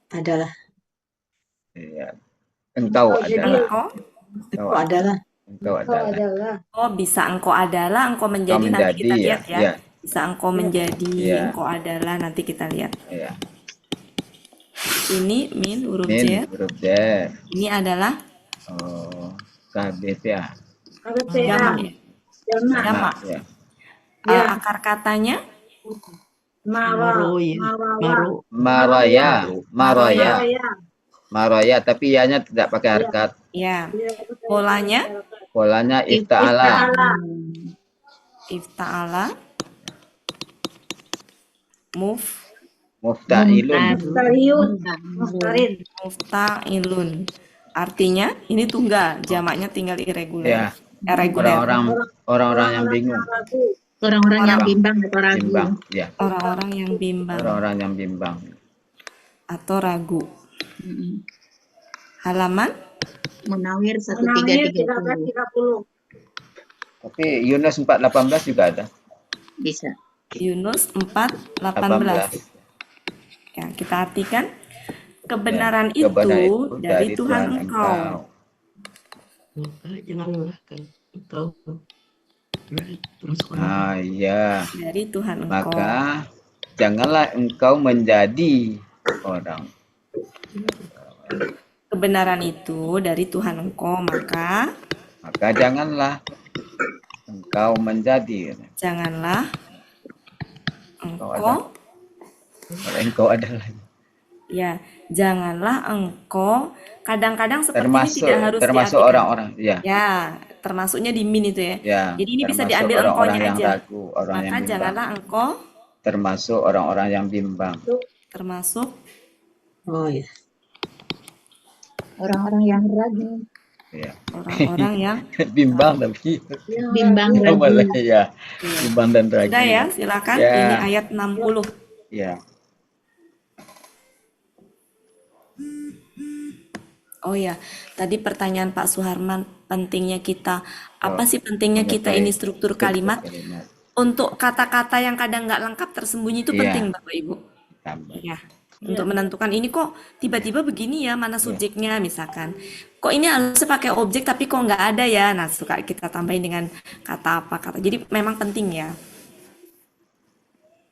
Adalah. ya, engkau adalah. Engkau. Adalah. Engkau adalah. Oh, bisa engkau adalah, engkau menjadi, Engkau nanti kita menjadi, lihat ya. ya. Bisa engkau menjadi, Ya. engkau adalah, nanti kita lihat. Ya. Ini min huruf Min, jar. huruf jar. Ini adalah Oh, KBPA. jamak ya. Jamak. Ya. Akar katanya Maru ya. Maru. Maraya, maraya. Maraya, tapi ianya tidak pakai harkat. ya. Polanya Polanya ifta'ala. ifta'ala. Mufta'ilun. Mufta'ilun. Artinya ini tunggal, jamaknya tinggal irregular. Ya. Reguler. Orang-orang yang bingung. Orang-orang yang bimbang atau ragu. Bimbang. Ya. Orang-orang yang bimbang Orang-orang yang bimbang. atau ragu. Mm-mm. Halaman Munawir 1330. Tapi Yunus 418 juga ada. Bisa. Yunus 4:18. Ya, kita artikan kebenaran Ya, itu kebenaran dari Tuhan engkau. Janganlah engkau. Ah, iya. Dari Tuhan engkau. Maka janganlah engkau menjadi orang. Kebenaran itu dari Tuhan engkau, maka Janganlah engkau menjadi. janganlah Engkau engkau Kalau engkau adalah ya, janganlah engkau, kadang-kadang seperti ini termasuk tidak harus termasuk diartikan. orang-orang. Ya. Ya, termasuknya di min itu ya. Ya. Jadi ini bisa termasuk diambil orang-orang engkaunya yang aja. ragu, orang yang Maka bimbang. janganlah engkau Termasuk orang-orang yang bimbang. termasuk Oh ya. Orang-orang yang ragu. Ya. orang-orang yang Bimbang tapi Bimbang ragu. boleh ya. Iya. Bimbang dan ragu. Sudah ya, silakan. Ya. Ini ayat 60. Ya. Oh ya, tadi pertanyaan Pak Suharman, pentingnya kita, apa Oh, sih pentingnya kita ini menyukai struktur kalimat? kalimat. Untuk kata-kata yang kadang nggak lengkap tersembunyi itu Iya. penting Bapak Ibu. Tambah. Ya, untuk menentukan ini kok tiba-tiba begini ya, mana subjeknya misalkan. Kok ini harusnya pakai objek tapi kok nggak ada ya. Nah, suka kita tambahin dengan kata apa kata. Jadi memang penting ya.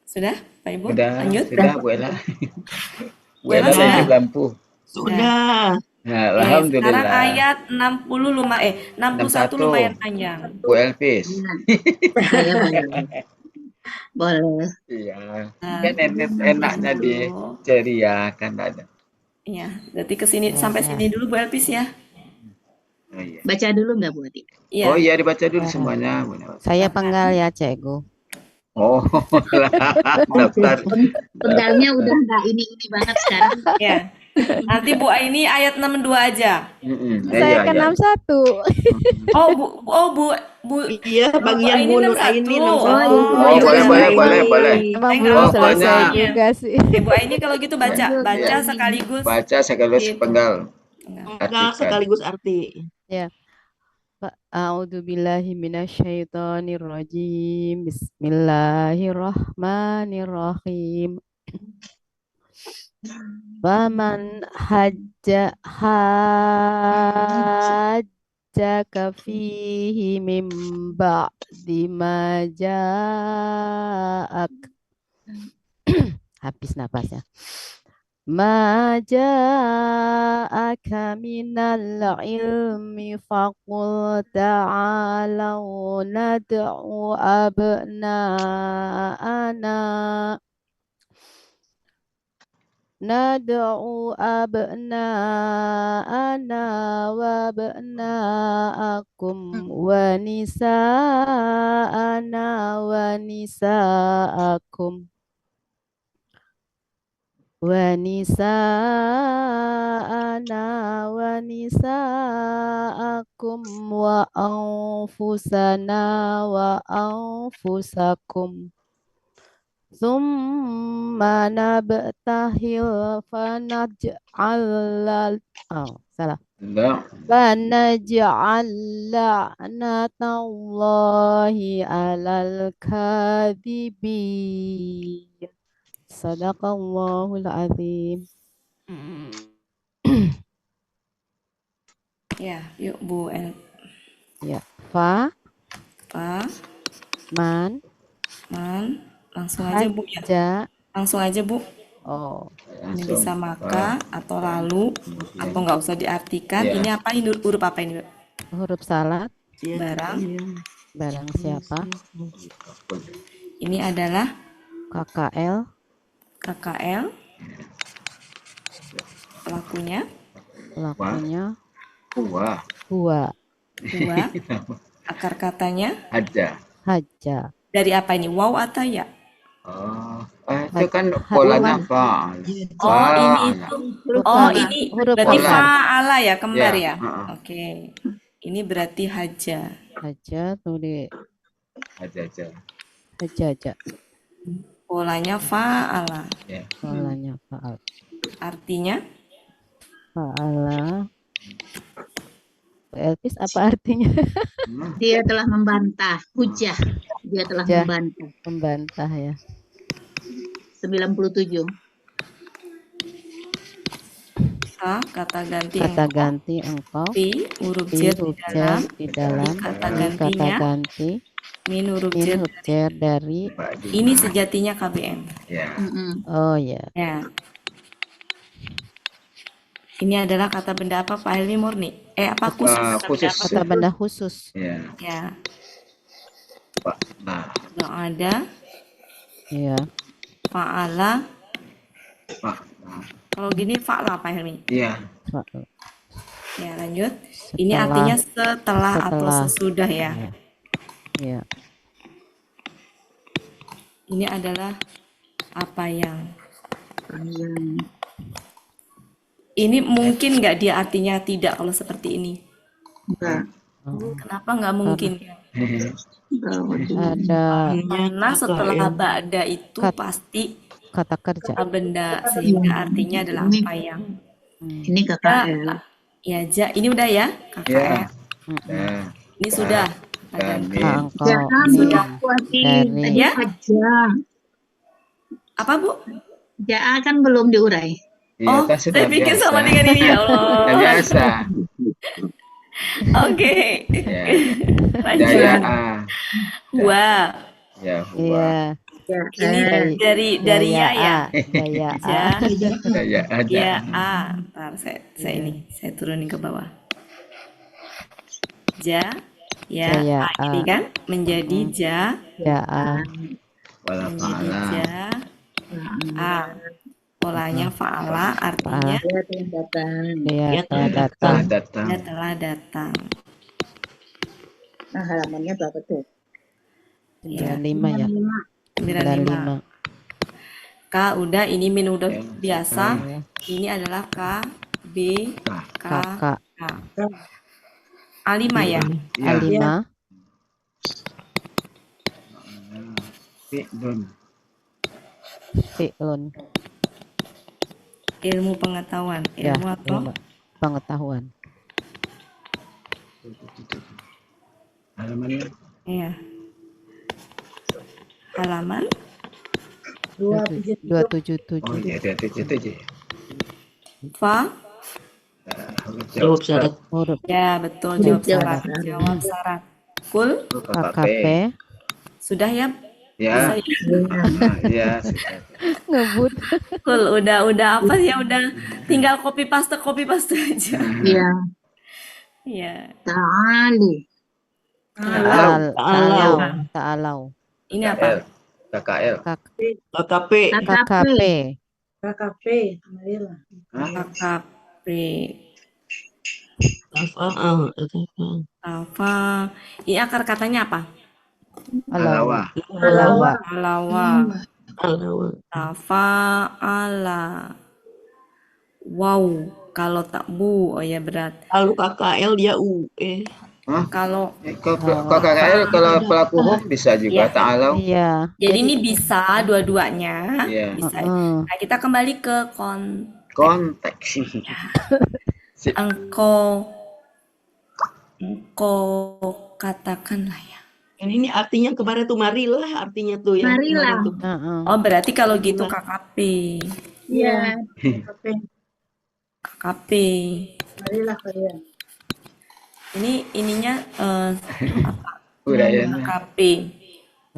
Sudah, Pak Ibu? Lanjut. Sudah, Bu Ella. Bu Ella Ella sudah? lagi lampu. Sudah. Nah, Oke, sekarang alhamdulillah. ayat 61 lumayan panjang. Bu Elvis. Saya boleh. Boleh. Iya. Nah, Kan enaknya di ceria kan ada. Iya, berarti kesini sampai sini dulu Bu Elvis ya. Oh iya. Baca dulu nggak Bu Ati? Iya. Oh iya dibaca dulu semuanya. Bu Ella. Saya penggal ya, Cikgu. Oh, daftar. Penggalnya udah nggak ini banget sekarang. Ya. Nanti Bu Aini ayat 62 aja. Saya ke 61. Bu Iya, bagian ini Bu Nur 61. Aini Oh, 61. Oh, boleh. Emang Saya belum nggak selesai banyak. juga sih. Bu Aini kalau gitu baca sekaligus. Baca sekaligus Gitu. Enggak sekaligus arti. A'udzu billahi minasyaitonir rajim. Bismillahirrahmanirrahim. Faman hajjaka fihi min ba'di ma ja'ak. Habis napasnya. Ma ja'aka minal ilmi faqul ta'alau nad'u abna'ana wa abna'akum wa nisa'ana wa nisa'akum wa nisa'akum wa anfusana wa anfusakum thumma nabtahil fanaj'al la'natallahi 'alal kadhibin. Sadaqallahul azim. Ya, yuk Bu El. Ya, fa Fa, man man, langsung aja Bu ya. hajja. Langsung aja Bu. Oh, Ini bisa maka atau lalu atau nggak usah diartikan. Ya. Ini apa? Ini huruf apa ini? Bu? huruf salat Barang. barang siapa? Ini adalah KKL KKL. Pelakunya pelakunya Wah, huwa dua. Akar katanya ada. hajja. dari apa ini? Waw atau ya? Itu kan polanya fa. Oh, ini itu. Oh, ini huruf berarti pola. fa'ala ya, kembar Ya, ya? Oke. Ini berarti haja. Hajja tulis Aja. hajjaja. Polanya fa'ala. Ya. Polanya fa'al. Artinya Fa'ala. Elvis apa artinya? Dia telah membantah, hujah. Dia telah Hujah. membantah. Membantah ya. 97. sa, kata ganti Kata engkau. ganti engkau. Fi, huruf Fi jar di huruf dalam. jar di dalam. Kata Fi kata gantinya. ganti. Min huruf Min jar. huruf jar dari. Ini sejatinya KBM. Ya. Oh ya. Ya. Ini adalah kata benda apa Pak Helmi Murni? Apa khusus? Kata benda Khusus. apa? Kata benda khusus. Ya. Ya. Pak. Nah, Yang ada Ya. fa'ala. Pak. Nah. Kalau gini fa'ala Pak Helmi. Iya. Fa- Ya, lanjut. Ini Setelah. artinya setelah atau Setelah. sesudah ya. Ya. Ini adalah apa yang ini mungkin nggak dia artinya tidak kalau seperti ini. Enggak. Kenapa nggak mungkin? Ada Karena setelah ba'da itu Kat- pasti kata kerja. kata benda sehingga artinya adalah apa yang Ini KKL. ya ja ini udah ya KKR. Ya. Nah. Ini sudah kata ganti. Ganti. Engkau. Jangan Sudah. belum Dari- tadi Ya? aja. Apa Bu? Ja kan belum diurai. Iya, Oh, kan sudah saya pikir biasa. sama dengan ini ya Sudah Allah. biasa. Oke. Ya. Lanjut. Daya A. Wah, Ya, huwa. Iya. ini Dari- dari ya ya. Daya A. Ja, Daya ada. ya A. Ntar saya ini saya turunin ke bawah. Ja, ya Jaya A ini A. kan menjadi ja, Ya A. Wala menjadi fa'ala. ja A. Polanya fa'ala artinya Dia telah datang. Dia telah Telah datang. datang. dia telah datang. Nah, halamannya berapa tuh? Ya, 95 ya. 95. K udah, ini min udah biasa. Ya. Ini adalah K, B, K, Kakak. K. A5 ya? Ya. A5. Fi'lun. Fi'lun. Ilmu pengetahuan. Ya. Ilmu atau ilmu Pengetahuan. Halamannya. Iya. Halaman 277. Oh iya, 277. fa. Jawab syarat. Huruf Ya, betul. Jawab Jawab syarat. syarat. Jawab syarat. Full. KKP. Sudah ya? Ya. Bisa ya? Ya, sudah. Ngebut. Full. Udah apa ya? Udah tinggal copy paste aja. Iya. Iya. Ta'alu. Ta'alau. Ta'alau. Ini apa? KKL. KKP. KKP. KKP. Marilah. KKP. Tafa'al. Apa? Ini akar katanya apa? Alawa. Alawa. Alawa. Alawa. Tafa'ala. Wow. Kalau tak bu, oh ya berat. Kalau KKL dia U. Kalau KKL kalau pelaku hukum bisa juga Iya. ta'alau. Iya. jadi ini bisa dua-duanya. Iya. Bisa. Heeh. Nah, kita kembali ke Konteks. engkau katakanlah ya. Ini artinya kemarin tuh marilah artinya tuh ya. Marilah. Kemarin tuh. Heeh. Oh, berarti kalau gitu KKP. Iya. KKP. KKP. Marilah kalian. Ininya Udah ya. KKP.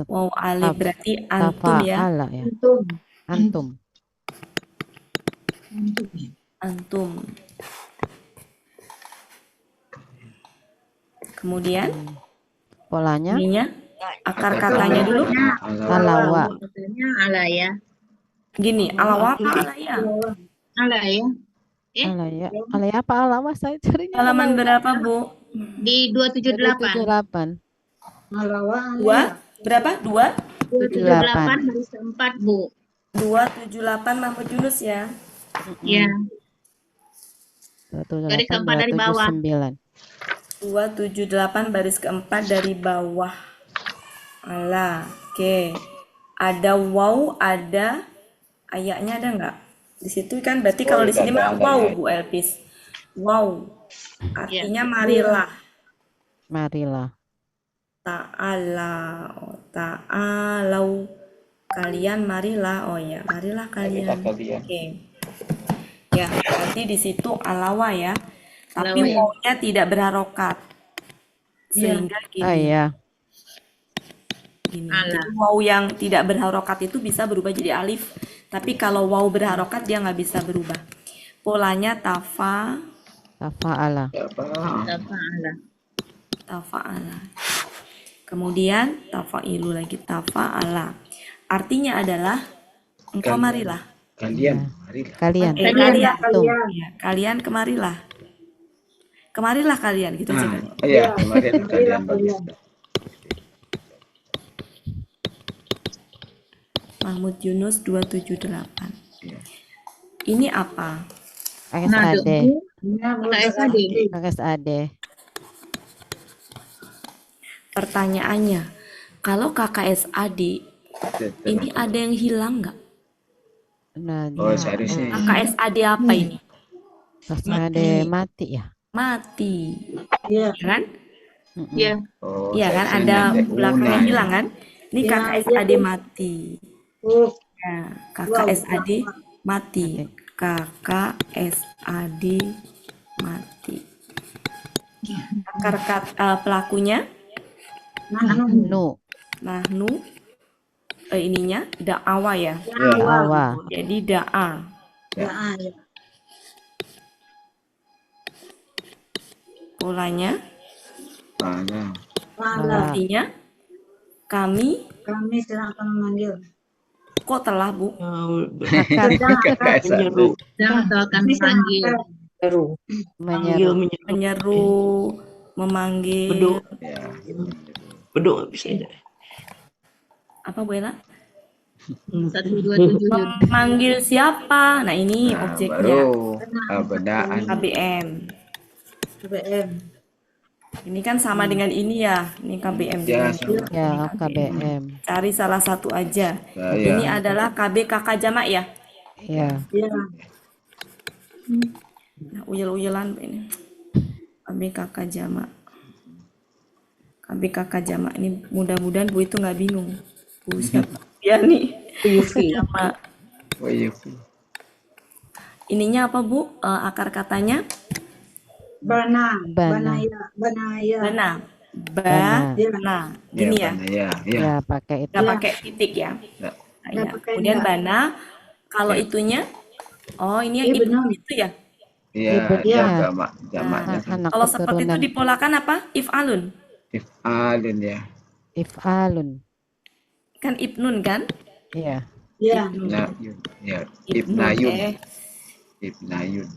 Wow, alif berarti antum ya. Tafa'ala ya. Antum. Antum. Antum. Kemudian Polanya ininya akar katanya dulu. alawa. Katanya ala ya. Gini, alawa apa alaya? Ala ya. Alaya. Alaya apa alawa? Saya carinya Halaman berapa, Bu? Di 278. 78. Malawa. Dua? Berapa? 278 baris keempat, Bu. 278 Mahmud Yunus ya. Ya. 278, Garis keempat dari bawah. 279. 278 baris keempat dari bawah. Alah, oke. Ada wow, ada ayatnya ada nggak? Di situ kan berarti kalau di sini mah wow, Bu Elpis. Wow. Artinya marilah. Marilah. Ta'ala. Oh, ta'alau. Kalian marilah. Oh ya, marilah kalian. Oke. Ya, berarti di situ alawa ya. Tapi Alawa ya. wawnya tidak berharokat. Sehingga gini. Ah iya. Gini. Ala. Jadi waw yang tidak berharokat itu bisa berubah jadi alif. Tapi kalau waw berharokat dia nggak bisa berubah. Polanya Tafa'ala. Tafa'ala. tafa'ala. Kemudian tafa'ilu lagi tafa'ala. Artinya adalah engkau marilah. Kalian, marilah. Kalian. Kalian. Antum. Ya, kalian kemarilah. Kemarilah kalian gitu aja kan. Iya, kemarin kalian bagus. Mahmud Yunus 278. Iya. Ini apa? KSAD. KSAD. KSAD. Pertanyaannya, kalau KKSAD ini ada yang hilang nggak? Nah, Oh, seharusnya. KKSAD apa ini? KSAD mati ya. Mati. Iya. Ya kan? Ya. Oh, Iya kan? seharusnya Ada nanti belakangnya una. hilang kan? Ini Iya, KKSAD iya. mati. Oh, Ya, KKSAD mati. KKSAD mati. Akar pelakunya Nu. nahnu ininya da'awa ya. Ya. Awa. Jadi da'a. ya. Ya. Polanya Mana? Malah artinya kami kami sedang akan memanggil. kok telah Bu? Kakak Menyeru. Dan atau akan panggil. Menyeru. Menyeru. Menyeru, memanggil. Beduk. Ya. Beduk bisa aja. Apa Bu Ella? 1277. Memanggil siapa? Nah ini Nah, objeknya baru abadaan. KBM. BBM. Ini kan sama dengan ini ya. Ini KBM Ya, juga. Ya, KBM. Cari salah satu aja. Saya. Ini adalah KB kakak jamak ya. Ya. Ya. Nah, uyel-uyelan ini. KB kakak jamak. Tapi kakak jamak ini mudah-mudahan Bu itu nggak bingung. Bu siapa? Ya nih. Yufi. Jamak. Oh iya. Ininya apa Bu? Akar katanya Bana. Bana. Banaya. bana. Bana. Bana. Gini ya. Ya, ya. Ya, pakai itu. Nggak Ya. pakai titik ya. Ya. Nah, Nggak ya. pakai Kemudian nggak. bana. Kalau Ya. itunya, oh ini yang Ibnu. ibnu itu ya. Iya, Ibadnya. jamaknya kan Anak Kalau seperti itu keturunan. dipolakan apa? If'alun. if'alun ya. If'alun. Kan ibnun kan? Iya. Ya. Ibnun. Ibnayun. Ya, Ibnun. ibnayun. Ibnayun.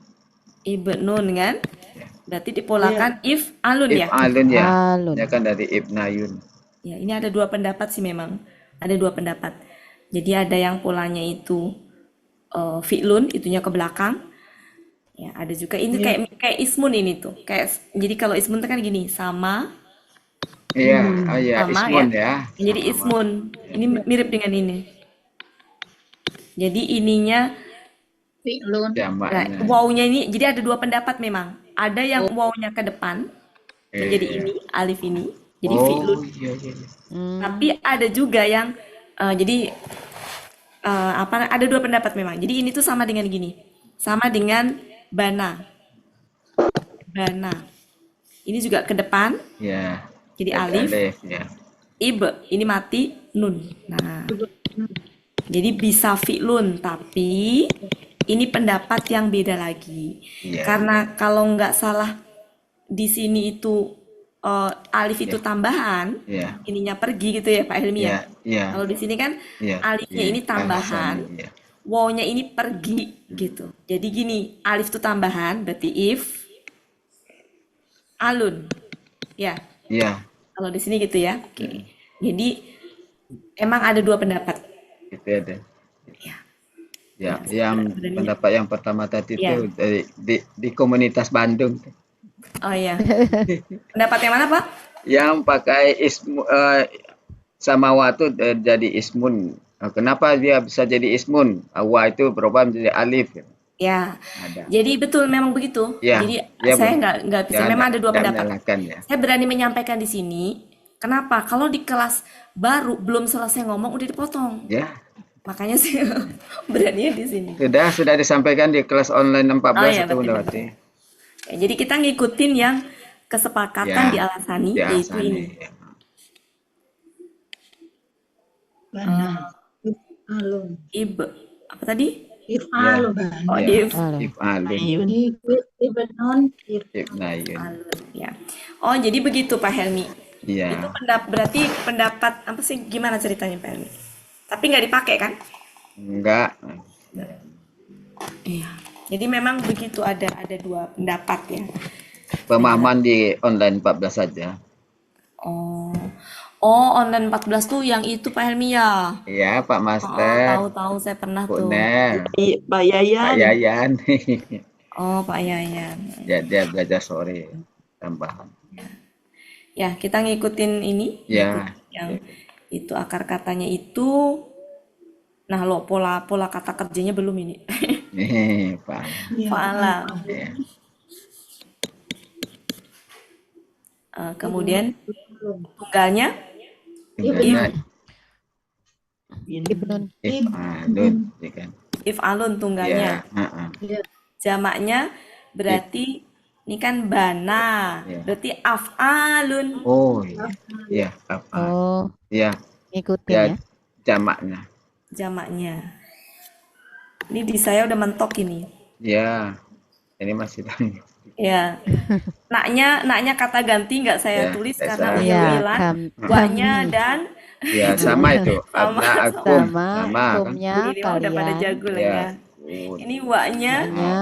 Ibnun kan? Ya. Berarti dipolakan if'alun ya. If'alun ya. Alun. Ya kan dari ibnayun. Ya, ini ada dua pendapat sih memang. Ada dua pendapat. Jadi ada yang polanya itu fi'lun, itunya ke belakang. Ya, ada juga ini kayak ismun ini tuh. Jadi kalau ismun itu kan gini, sama Iya, oh iya, sama ismun ya. ya. Jadi ismun. Ini mirip dengan ini. Jadi ininya Fi'lun. Jamaknya. wawunya ini jadi ada dua pendapat memang. Ada yang wawunya ke depan menjadi ini, alif ini. Jadi fi'lun. Iya, iya. Tapi ada juga yang jadi ada dua pendapat memang. Jadi ini tuh sama dengan gini. Sama dengan bana. Bana. Ini juga ke depan Ya. jadi alif. Ya. Ibe ini mati nun. Nah. Jadi bisa fi'lun tapi ini pendapat yang beda lagi. Iya. Karena kalau nggak salah di sini itu alif itu tambahan, Iya. ininya pergi gitu ya Pak Helmi ya. Iya, iya. Kalau di sini kan Iya. alifnya Iya. ini tambahan, Iya. wawnya ini pergi gitu. Jadi gini, alif itu tambahan berarti if alun. Ya, Iya. kalau di sini gitu ya. Oke. Jadi emang ada dua pendapat. Itu ada. Ya. Ya, yang sebenarnya- pendapat yang pertama tadi Ya. itu di komunitas Bandung. Oh ya. Pendapat yang mana Pak? Yang pakai sama wa itu jadi ismun. Kenapa dia bisa jadi ismun? Wa itu berubah menjadi alif. Ya. Ada. Jadi betul memang begitu. Ya, Jadi ya, saya Bu. nggak bisa. Jangan- Memang ada dua jangan pendapat. menyalahkan ya. Saya berani menyampaikan di sini. Kenapa? Kalau di kelas baru belum selesai ngomong udah dipotong. Ya, Makanya saya berani di sini. sudah disampaikan di kelas online 14 Oh, iya, itu betul, Bundawati. Ya, jadi kita ngikutin yang kesepakatan Ya, di Al-Asani di yaitu Al-Asani, ini. ya. Bana. If'alun. Apa tadi? If'alun. Oh, Ya. Alun. If'alun, Ibnun. ibnayun. Alun, ya. Oh, jadi begitu Pak Helmi. Itu Iya. berarti pendapat apa sih gimana ceritanya Pak Helmi? Tapi nggak dipakai kan? Enggak. Iya. Jadi memang begitu ada dua pendapat ya. Pemahaman di online 14 saja. Oh. Oh, online 14 tuh yang itu Pak Helmi ya. Iya, Pak Oh, Master, tahu saya pernah Bu tuh. Nel, Pak Pak Yayan. Yayan. Oh, Pak Yayan. Ya, dia belajar sore tambahan. Ya, kita ngikutin ini, Ya. ngikutin yang itu akar katanya itu. Nah, lo pola kata kerjanya belum ini. Nih, Pak. Fa'ala. Ya. Kemudian tunggalnya Tinggalnya Ibnun. if'alun, ya kan? if'alun Ya, tunggalnya. Jamaknya berarti ini kan bana. Ya. Berarti af'alun. Oh, iya. Iya, af'al. Oh, Ya, ngikutin ya ya. jamaknya. Jamaknya. Ini di saya udah mentok ini. Ya. Ini masih Ya. Naknya kata ganti nggak saya Ya, tulis saya karena salah. udah Ya, hilang. Wanya dan ya sama itu. Sama, Abna akum Sama, kan? kumnya ini mah udah pada kalian. jago lah Ya. ya. Ini waknya. Nya,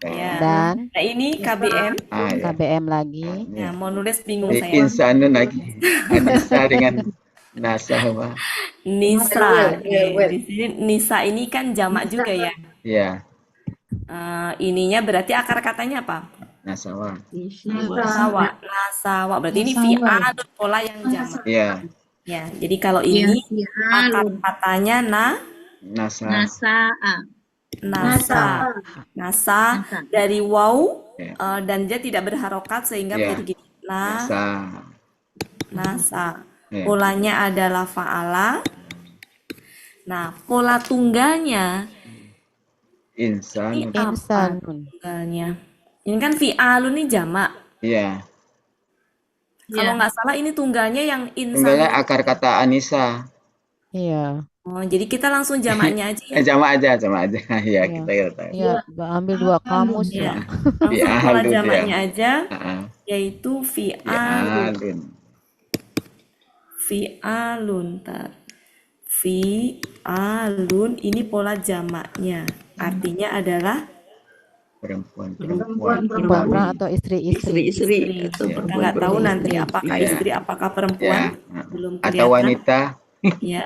Ya. dan Nah ini KBM. Ah, ya. KBM lagi. Nah, mau nulis bingung Di saya. insanun lagi. Anissa dengan nasawa. Nisa. Di sini Nisa ini kan jamak juga ya. Ya, Ininya berarti akar katanya apa? nasawa. Nasawa. Berarti ini fi'alun pola yang jamak. Ya, Ya, jadi kalau Iya, ini akar fi'alun. katanya nasa. Nasa'a. nasa. Nasa dari waw Ya. dan dia tidak berharokat sehingga Ya. menjadi gini. Nasa. nasa. Ya. Polanya adalah fa'ala. Nah, pola tunggalnya ini Insan. apa Insanun. tunggalnya? Ini kan fi'alun ini jamak. Ya. Kalau nggak salah ini tunggalnya yang Tunggalnya insan. akar kata Anissa. Iya. Oh, jadi kita langsung jamaknya aja ya. Sama aja. Ya, Iya. kita tahu. Iya, ambil 2 kamus Ya, ya. langsung pola Fi'alun, ya. jamaknya aja, Heeh. yaitu fi'alun. Fi'alun. Fi'alun. Fi'alun ini pola jamaknya. Artinya adalah Perempuan. Perempuan atau istri-istri. Istri-istri atau Ya. kita nggak tahu perempuan-perempuan. nanti apakah Ya. istri, apakah perempuan, Ya. belum Atau kelihatan. wanita. Ya,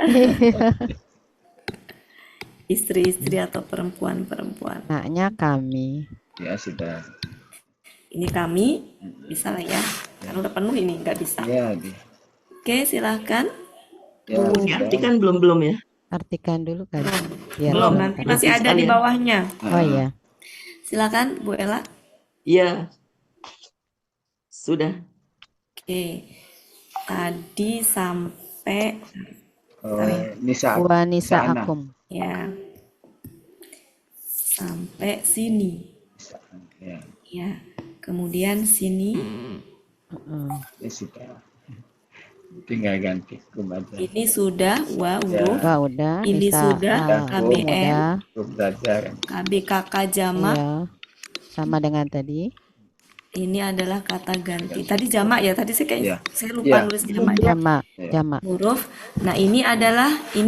istri-istri atau perempuan-perempuan. Naknya kami. Ya, sudah. Ini kami, bisa lah ya. Karena udah penuh ini, nggak bisa. Ya, Oke, silahkan. ya, Artikan belum ya? Artikan dulu kan. Biar Belum, jelas. nanti masih ada di sekalian. bawahnya. Oh iya. Silakan, Bu Ella. Ya. Sudah. Oke, tadi sampai Nisa. Wanisa Sana. akum. ya sampai sini. Ya, Ya, kemudian sini. Heeh. ya sudah. Tinggal ganti aja. Ini sudah wa huruf. Wah, udah. Ini Nisa sudah akum KBM. udah. Untuk belajar. KBKK jamak. Iya. Sama dengan tadi. Ini adalah kata ganti. Tadi jamak ya. Tadi saya Iya. saya lupa Iya. nulis jamak. Jamak. Ya. Jamak. Huruf. Nah, ini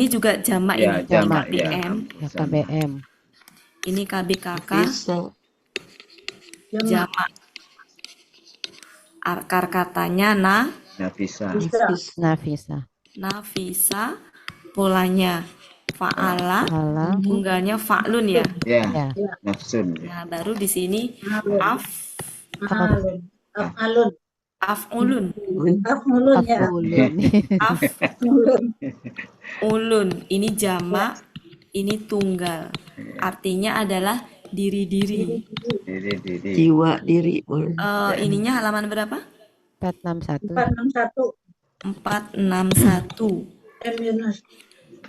juga jamak Ya, ini. jamak, Ini ya. KBM. Ya, KBM. Ini KBKK Bisa. jamak. Akar katanya Nafisa. Nafisa. nafisa, polanya fa'ala, Ala. tunggalnya fa'lun ya. Ya, Ya. nafsun. Nah, baru di sini Af'alun. Af'alun. af'ulun. Af'ulun ya. Afulun. Af'ulun. Ini jamak, ini tunggal. Artinya adalah diri-diri. Diri. Jiwa diri. Ininya halaman berapa? 461. 461. Yunus.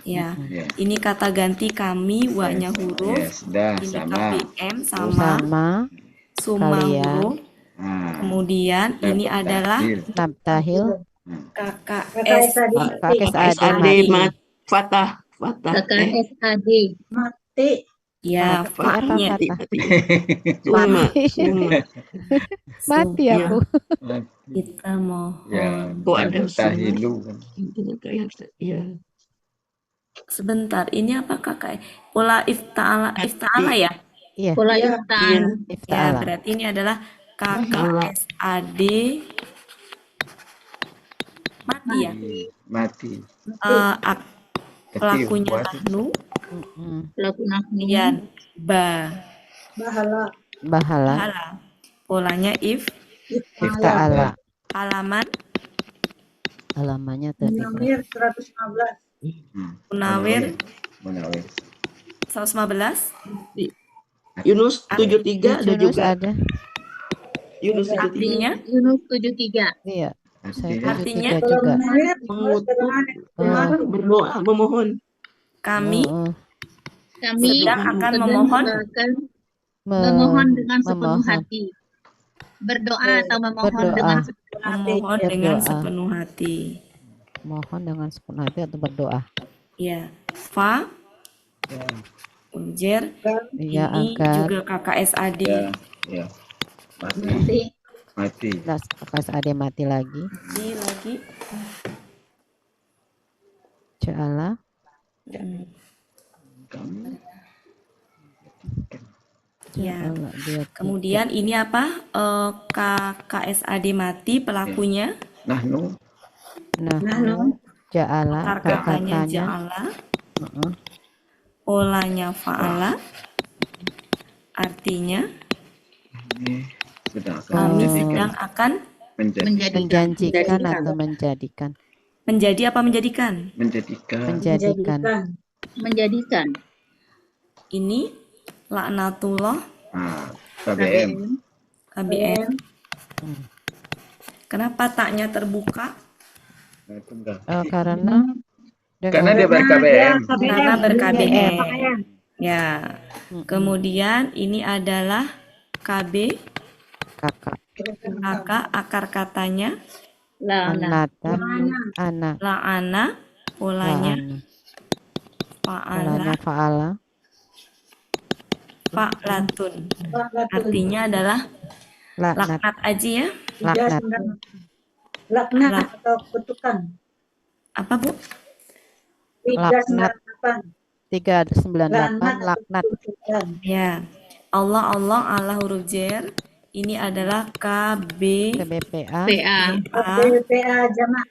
Ya. Ya. Ini kata ganti kami, wa-nya huruf. Ya, sudah Ini sama. KPM sama Sama. summa kalian. huruf. Nah, Kemudian ini adalah Nabtahil. KKS. KSAD SAD mati. Fatah. Kakak SAD. Mati. Ya, Apa fa-nya. Summa. Mati Ya. aku. Kita mohon. ya, Kok ada tahilu. Ya. Sebentar, ini apa kakak? Pola ifta'ala ya? Iya. Pola Iya. iftan. Ya, Ifta'ala. berarti ini adalah KKSAD mati ya? Mati. Pelakunya buat- nahnu, Pelaku nahnu. kemudian ba, Bahala. Bahala. pahala. Polanya Ifta'ala. halaman, Halamannya tadi. Munawir 115. Munawir Munawir. 115. Yunus 73 ada Yunus juga. ada. Yunus 73. Artinya Yunus 73. Iya. Saya Artinya, tujuh tiga juga. Munawir Mengutuk, berdoa, memohon. kami Oh, Kami sedang akan sedang memohon akan memohon dengan sepenuh memohon. hati. Berdoa atau memohon Berdoa. dengan sepenuh hati. memohon dengan Berdoa. sepenuh hati. Mohon dengan sepenuh hati atau berdoa. Ya, fa, unjer, Iya, ini agar juga KKSAD. ya. Mati. Nanti Mati. pas ada mati lagi. Ini lagi. Ja'ala. Ya. Ja'ala dia Kemudian ini apa? KKSAD mati pelakunya, Nahnu. Nahnu. Ja'ala. akar katanya Kakaknya. ja'ala, Heeh. polanya fa'ala, artinya Ini sudah akan kami menjadikan. sedang akan Menjadi. Menjanjikan atau menjadikan. menjadi apa menjadikan? Menjadikan. Menjadikan. menjadikan Ini laknatullah Nah, KBM. KBM. Kenapa taknya terbuka? Tunggal. Karena Karena dia dengan ber-KBM. Karena ber-KBM. Ya. Mm-mm. Kemudian ini adalah KB, kakak kakak, akar katanya anatan anak la'ana, polanya laana fa'ala, polanya faala fa'latun. Artinya adalah laknat laknat aja ya. laknat Laknat Lak- atau kutukan. Apa Bu? Laknat. 398. 398 laknat Kutukan. Ya. Allah ala huruf jer. Ini adalah KB, KBPA PA. BPA jamak.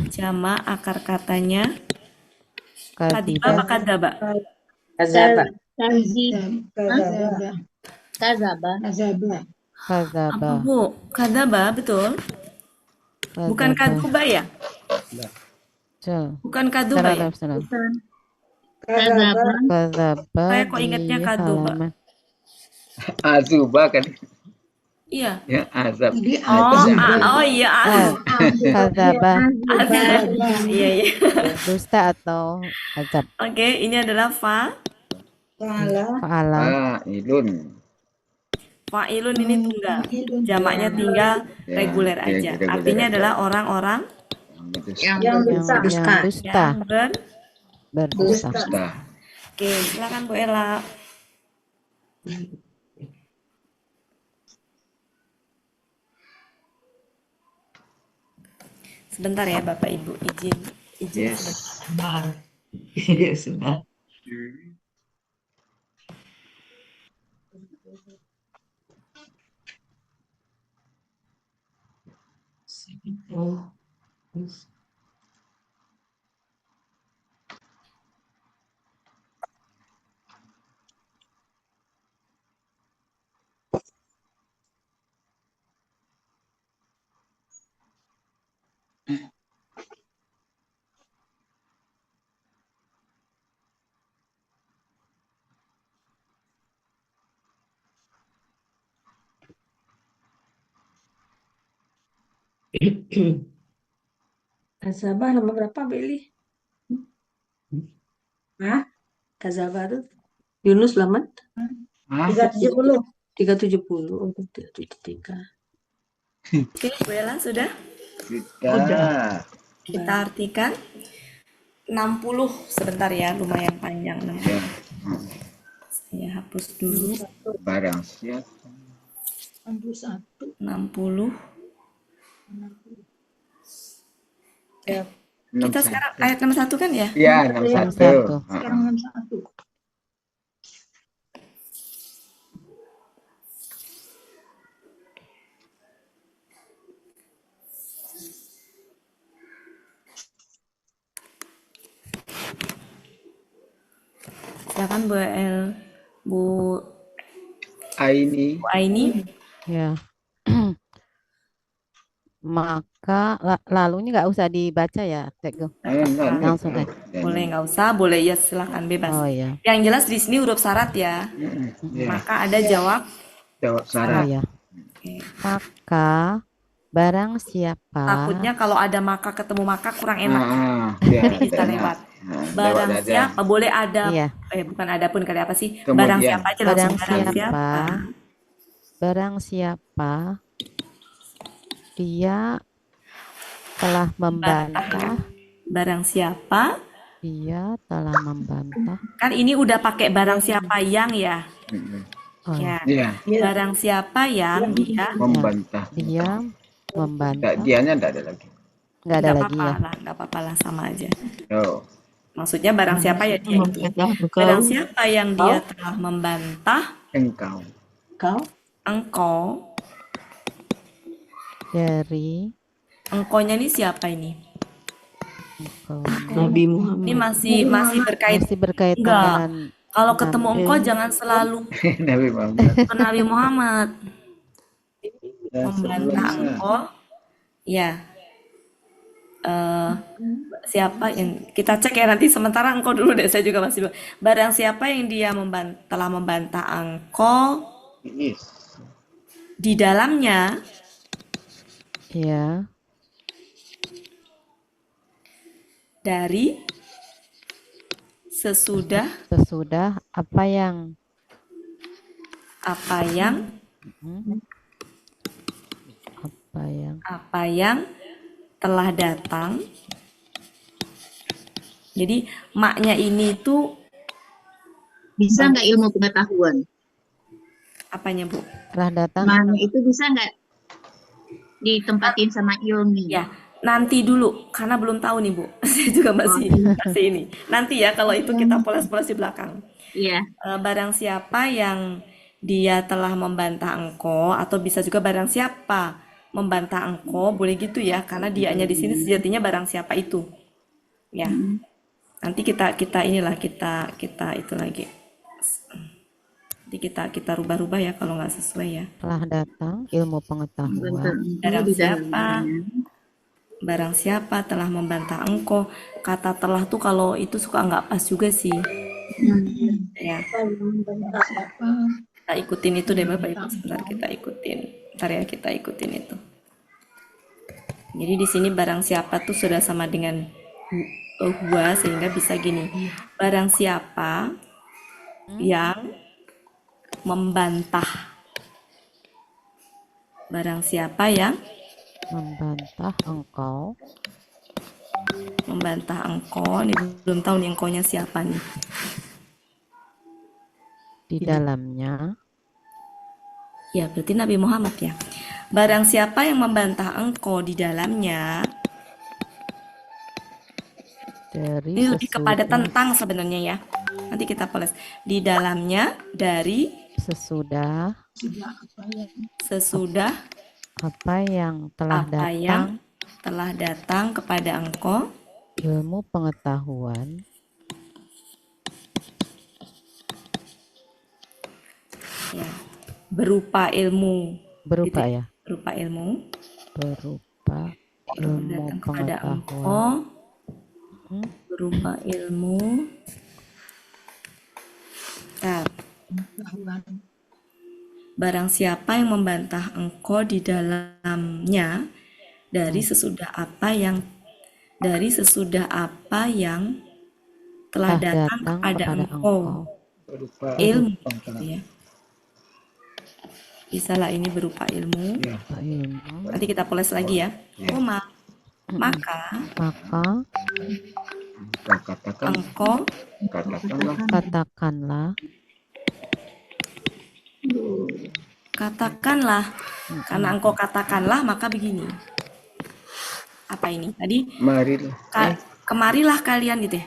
jama akar katanya. Kadiba kadiba apa kadaba? Kazaba. Kazaba. Kazaba. kazaba Apa Bu? Kadaba, betul? Bukan kazaba kaduba ya? Betul. Bukan kaduba ya? Salam. Kazaba. Kazaba Saya kok ingatnya di kaduba. halaman Azuba kan. Iya. Ya, azab. Oh iya. kazaba Iya, iya. dusta atau azab Oke, ini adalah faala Fa'ilun. fa'ilun ini tunggal. Jamaknya tinggal Ya, reguler oke, aja. reguler Artinya aja. adalah orang-orang Yang Yang yang dusta. dusta yang berdusta Dusta. Oke, silakan Bu Ella. Sebentar ya Bapak Ibu, izin Yes. sebentar. Ya sudah. Kazaba nomor berapa, Beli? Hah? Kazaba tuh Yunus Lamat Hah? 370. 370 untuk 373. Oke, Bu Ella sudah? Sudah. Kita artikan 60 sebentar ya, lumayan panjang. Ya. Saya hapus dulu. Barang siapa? 60. Ya. Kita sekarang ayat 61 kan ya? Ya, 61. Sekarang 61. Silakan Bu Aini. Aini. ya maka lalunya nggak usah dibaca ya Cek Go. Langsung Boleh nggak usah, boleh ya silakan bebas. Oh ya Yang jelas di sini huruf syarat ya. Ya. Maka ada jawab Jawab oh syarat. ya Oke. maka barang siapa Takutnya kalau ada maka ketemu maka kurang enak. Ya, Jadi bisa enak. lewat. Nah, Barang lewat aja. siapa boleh ada iya bukan ada pun kali apa sih? Kemudian. Barang siapa aja langsung barang siapa dia telah membantah Barang siapa? dia telah membantah Kan ini udah pakai barang siapa yang ya. oh, Ya. Iya, Barang siapa yang dia membantah. dia membantah Dianya enggak ada lagi. nggak ada lagi ya nggak apa-apa lah sama aja. Oh, Maksudnya barang siapa ya dia itu. Barang siapa yang dia telah membantah engkau. engkau. dari Engkaunya ini siapa ini? engkau Nabi Muhammad. Ini masih berkait. masih berkaitan Enggak. dengan Kalau ketemu engkau jangan selalu Nabi Muhammad. ke Nabi Muhammad. Dan Membantah sebelumnya. engkau. Ya. Siapa yang kita cek ya nanti sementara engkau dulu deh, saya juga masih barang siapa yang dia telah membantah engkau Yes. di dalamnya ya dari sesudah apa yang hmm, apa yang telah datang. Jadi maknya ini tuh Bisa nggak ilmu pengetahuan? apanya, Bu? telah datang Mana itu bisa nggak ditempatin sama ilmi? Ya, nanti dulu karena belum tahu nih, Bu. Saya juga masih ini. Nanti ya kalau itu kita poles-poles di belakang. Iya. Barang siapa yang dia telah membantah engkau, atau bisa juga barang siapa membantah engkau, boleh gitu ya, karena dianya di sini sejatinya barang siapa itu. Ya. Nanti kita inilah kita itu lagi. Nanti kita rubah-rubah ya kalau nggak sesuai ya. telah datang ilmu pengetahuan Barang siapa telah membantah engkau. Kata telah tuh kalau itu suka nggak pas juga sih. Ya. Kita ikutin itu deh Bapak Ibu, sebentar kita ikutin. Ntar ya kita ikutin itu. Jadi di sini barang siapa tuh sudah sama dengan huwa, sehingga bisa gini. Barang siapa yang membantah. Barang siapa yang membantah engkau ini belum tahu nih engkaunya siapa nih. di dalamnya Ya berarti Nabi Muhammad ya. Barang siapa yang membantah engkau di dalamnya, dari ini lebih kepada sesudah tentang sebenarnya ya. Nanti kita poles. Di dalamnya dari sesudah apa yang telah datang kepada engkau ilmu pengetahuan ya, berupa ilmu berupa gitu ya berupa ilmu datang kepada engkau berupa ilmu. Nah, barang siapa yang membantah engkau di dalamnya dari sesudah apa yang telah datang kepada engkau ilmu gitu ya. Bisalah ini berupa ilmu. Nanti kita poles lagi ya. Maka engkau katakanlah. Karena engkau katakanlah, maka begini. Apa ini? Tadi kemarilah kalian gitu ya.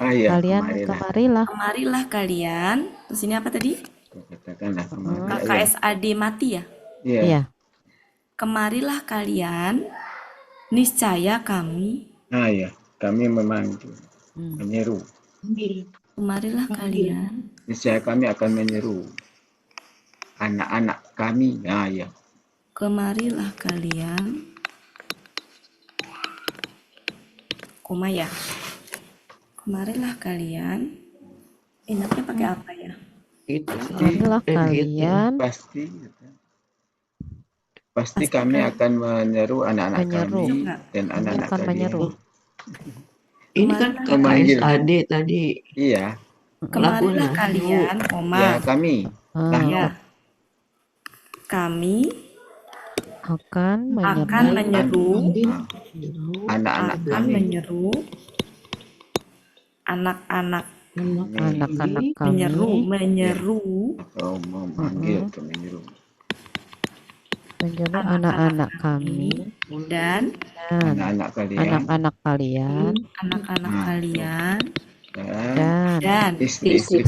Kemarilah kalian. Terus ini apa tadi? KSAD mati ya? Iya. Kemarilah kalian, niscaya kami. Kami memanggil, menyeru. Kemarilah kalian. Niscaya kami akan menyeru anak-anak kami. Kemarilah kalian. Koma ya. Kemarilah kalian. Enaknya pakai apa ya? Kemarilah kalian. Pasti kami akan menyeru anak-anak kami dan anak-anak kalian. Ini kan KSAD tadi. Iya. Kemarilah kalian, koma. Ya, kami. Ya. Kami akan menyeru anak-anak kami. Menyeru anak-anak kami. Menyeru atau memanggil atau menyeru. Menyeru anak-anak kami dan anak-anak kalian. Dan istri-istri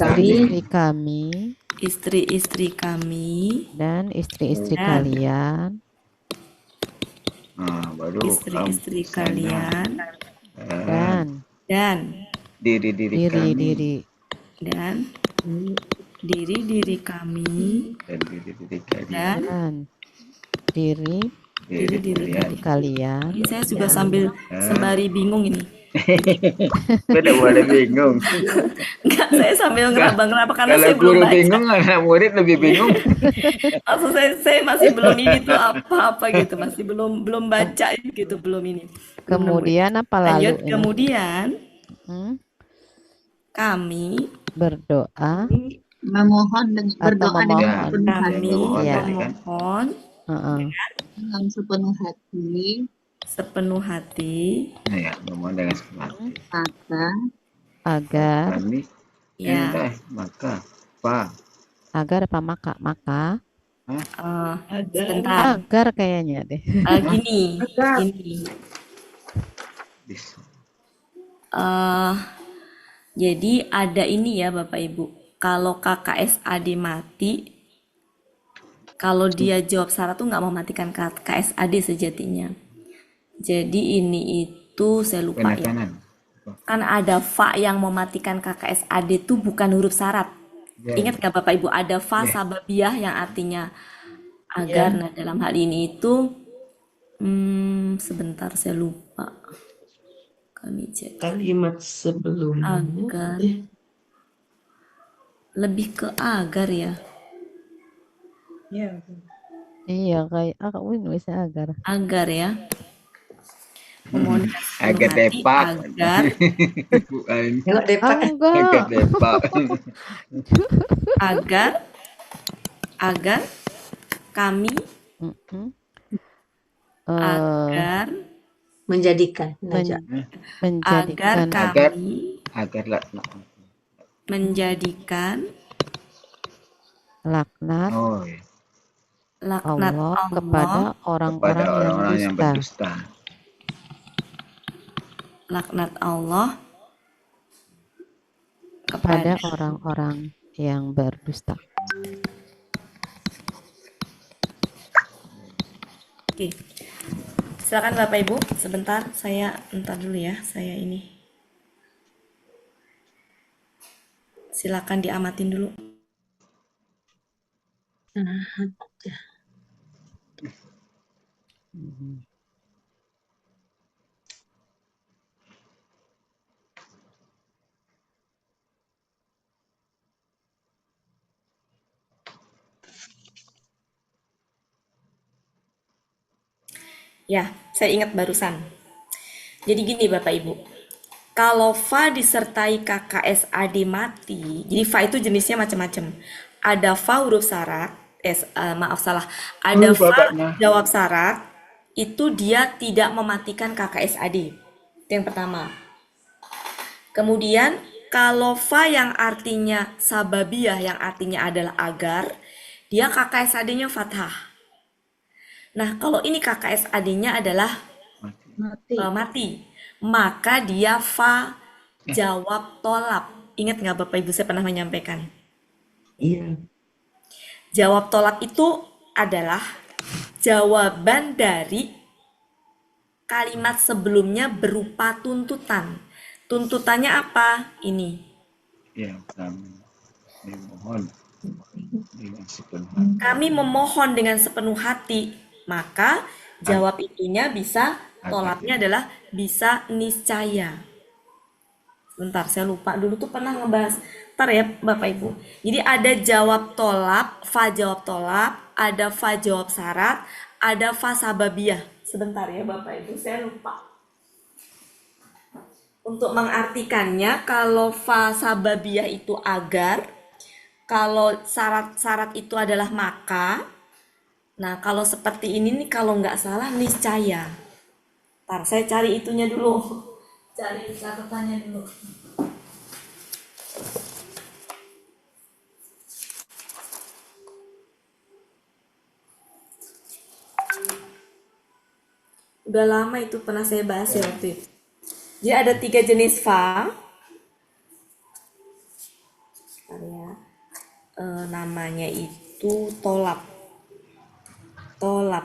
kami. Istri-istri kami dan istri-istri kalian. Baru istri-istri kalian dan diri-diri kami dan diri-diri kami dan diri-diri kalian. Ini saya juga sambil sembari bingung ini. Tidak boleh bingung. Enggak, saya sambil ngeraba-ngeraba karena kalau saya belum baca. bingung, anak murid lebih bingung. Maksud saya masih belum ini tuh apa gitu, masih belum baca gitu, belum ini. Kemudian apa lalu? Lanjut, kemudian Kami berdoa Memohon dengan atau berdoa dengan Ya, memohon. sepenuh dia kami hati, memohon Iya. tadi kan. memohon Heeh. dengan sepenuh hati, sepenuh hati Nah, ya, memohon dengan sepenuh hati. maka Agar Kami ya maka pa agar apa maka sebentar. agar kayaknya deh. Gini, Agar. gini. bisa. Jadi ada ini ya Bapak Ibu. Kalau KKSAD mati, kalau dia jawab syarat tuh nggak mematikan KKSAD sejatinya. Jadi ini itu saya lupa ya. Penekanan. Kan ada fa yang mematikan KKSAD itu bukan huruf syarat. Ya, Ingat nggak Bapak Ibu, ada fa sababiyah yang artinya agar. Nah dalam hal ini itu sebentar saya lupa. Kami cek Kalimat sebelumnya. agar, lebih ke agar ya. Iya kayak aku nulis agar. Agar ya. Memohon dengan sepenuh Agar hati depak. agar Bukan. Tengok depak. Agar Enggak. depak. agar kami Mm-mm. agar Menjadikan. Men- agar menjadikan kami Agar menjadikan laknat oh ya. laknat Allah Allah kepada orang-orang yang Orang-orang yang dusta. berdusta. laknat Allah Kepada kepada orang-orang yang berdusta. Oke. Silakan Bapak Ibu, sebentar saya entar dulu ya, saya ini. Silakan diamatin dulu. Ya, saya ingat barusan. Jadi gini Bapak Ibu, kalau fa disertai KKSAD mati, jadi fa itu jenisnya macam-macam. Ada fa huruf syarat, maaf salah, ada Huruf fa bapaknya. jawab syarat, itu dia tidak mematikan KKSAD. Itu yang pertama. Kemudian kalau fa yang artinya sababiyah, yang artinya adalah agar, dia KKSAD-nya fathah. Nah, kalau ini KKSAD-nya adalah mati, maka dia fa jawab tolap. Ingat nggak Bapak Ibu saya pernah menyampaikan? Iya. Jawab tolap itu adalah jawaban dari kalimat sebelumnya berupa tuntutan. Tuntutannya apa? Ini. Ya, kami memohon dengan sepenuh hati. Kami memohon dengan sepenuh hati, maka jawab itunya bisa, tolapnya adalah bisa niscaya. Bentar, saya lupa dulu tuh pernah ngebahas. Ntar ya Bapak Ibu. Jadi ada jawab tolap, fa jawab tolap, ada fa jawab syarat, ada fa sababiyah. Sebentar ya Bapak Ibu, saya lupa. Untuk mengartikannya, kalau fa sababiyah itu agar, kalau syarat-syarat itu adalah maka. Nah, kalau seperti ini nih, kalau nggak salah niscaya. Ntar saya cari itunya dulu. Cari catatannya dulu. Udah lama itu pernah saya bahas ya waktu itu. Jadi ada 3 jenis fa. Bentar ya. Namanya itu tolap. Tolap.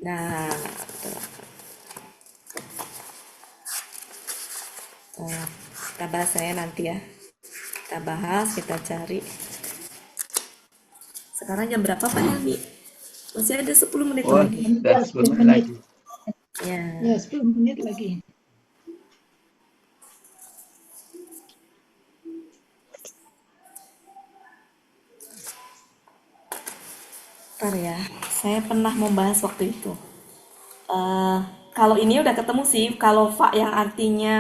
Nah, tolap. Kita bahas saya nanti ya. Kita bahas, kita cari. Sekarang jam berapa Pak Helmi? Masih ada 10 menit Oh, lagi. sudah 10 menit lagi. Ya. Ya, 10 menit lagi. Bentar ya, saya pernah membahas waktu itu. Kalau ini udah ketemu sih. Kalau fa yang artinya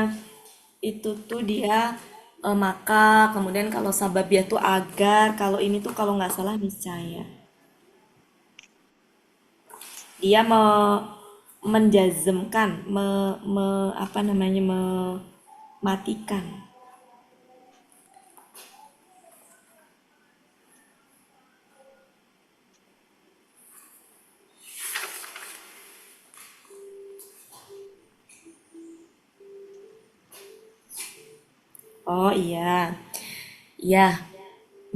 itu tuh dia maka, kemudian kalau sababiyah tuh agar, kalau ini tuh kalau nggak salah niscaya. Dia menjazmkan, apa namanya, mematikan. Oh iya, ya,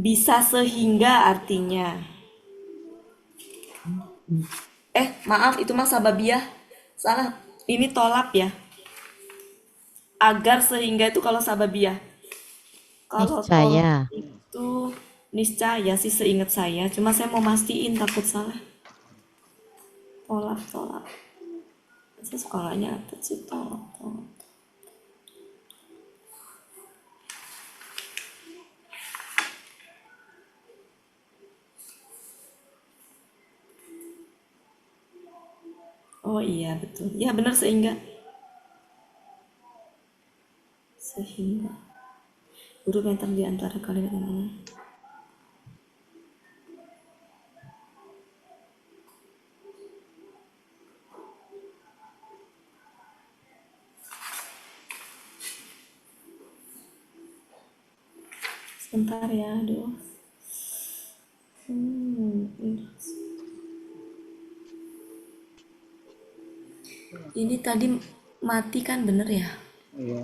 bisa sehingga artinya. Maaf, itu mah sababiyah. Salah, ini tolap ya. Agar sehingga itu kalau sababiyah. Kalau tolak Niscaya. itu niscaya sih seingat saya. Cuma saya mau mastiin takut salah. Tolak. Saya suka nggak nyatet sih tolak. Oh iya betul. Ya benar sehingga. Sehingga. Huruf yang di antara kalimat yang mana? Sebentar ya, aduh. Ini tadi mati kan bener ya? Iya.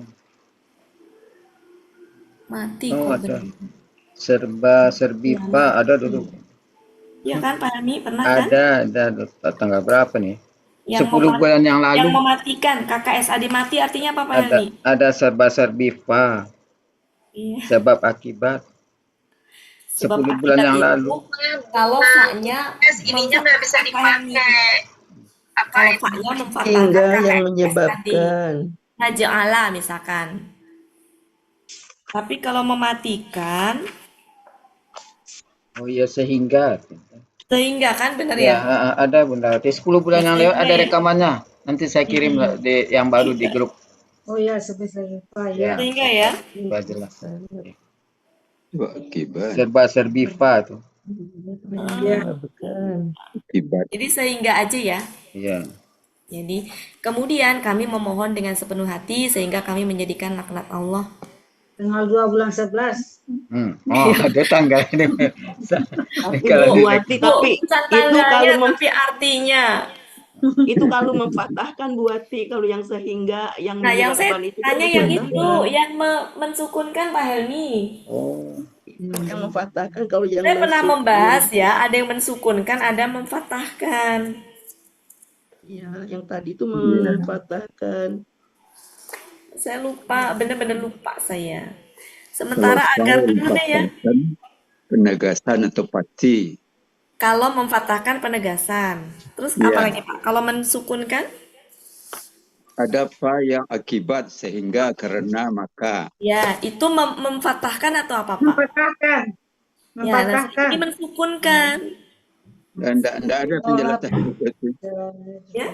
Mati Oh, kok ada. bener. Serba, ada dulu. Iya kan Pak Helmi pernah kan? Ada tanggal berapa nih? Yang 10 bulan yang yang lalu mematikan, KKSAD mati artinya apa Pak Helmi? ada serba-serbi fa, Iya. sebab akibat. Sebab 10 bulan akibat yang itu lalu. kalau fa-nya ininya nggak bisa dipakai. kalau fa-nya memfathahkan Hingga yang KKSAD. menyebabkan. Naja'ala misalkan. Tapi kalau mematikan Oh iya, sehingga. sehingga kan bener Ya, ya? ada Bunda. Di 10 bulan yang lewat ada rekamannya. Nanti saya kirim yang baru di grup. Oh ya, sebisa lupa Ya, ya. Sehingga ya. supaya jelas. Dua akibat. Serba-serbi fa tuh. Ya. Bukan. Akibat. Jadi sehingga aja ya. Iya. Jadi kemudian kami memohon dengan sepenuh hati sehingga kami menjadikan laknat Allah. Tanggal 2 bulan 11. Oh, ada tanggal ini. Kalau Bu Ati, tapi bukan itu tanggalnya kalau tapi artinya. itu kalau memfatahkan Bu Ati, kalau yang sehingga yang Nah, yang saya menyebabkan itu kan tanya yang itu, memfatahkan. yang mensukunkan Pak Helmi. Oh, Yang memfatahkan kalau yang Saya pernah mensukun. membahas ya, ada yang mensukunkan, ada memfatahkan. Ya, yang tadi itu memfatahkan. Saya lupa, benar-benar lupa saya. Kalau Sementara agar saya dulu deh ya. memfatahkan penegasan atau pasti. Kalau memfatahkan penegasan. Terus Iya. apa lagi Pak? Kalau mensukunkan? Ada fa yang akibat sehingga karena maka. Ya, itu memfatahkan atau apa Pak? Memfatahkan. Ya, nah ini mensukunkan. Dan tidak ada penjelasan itu. Ya?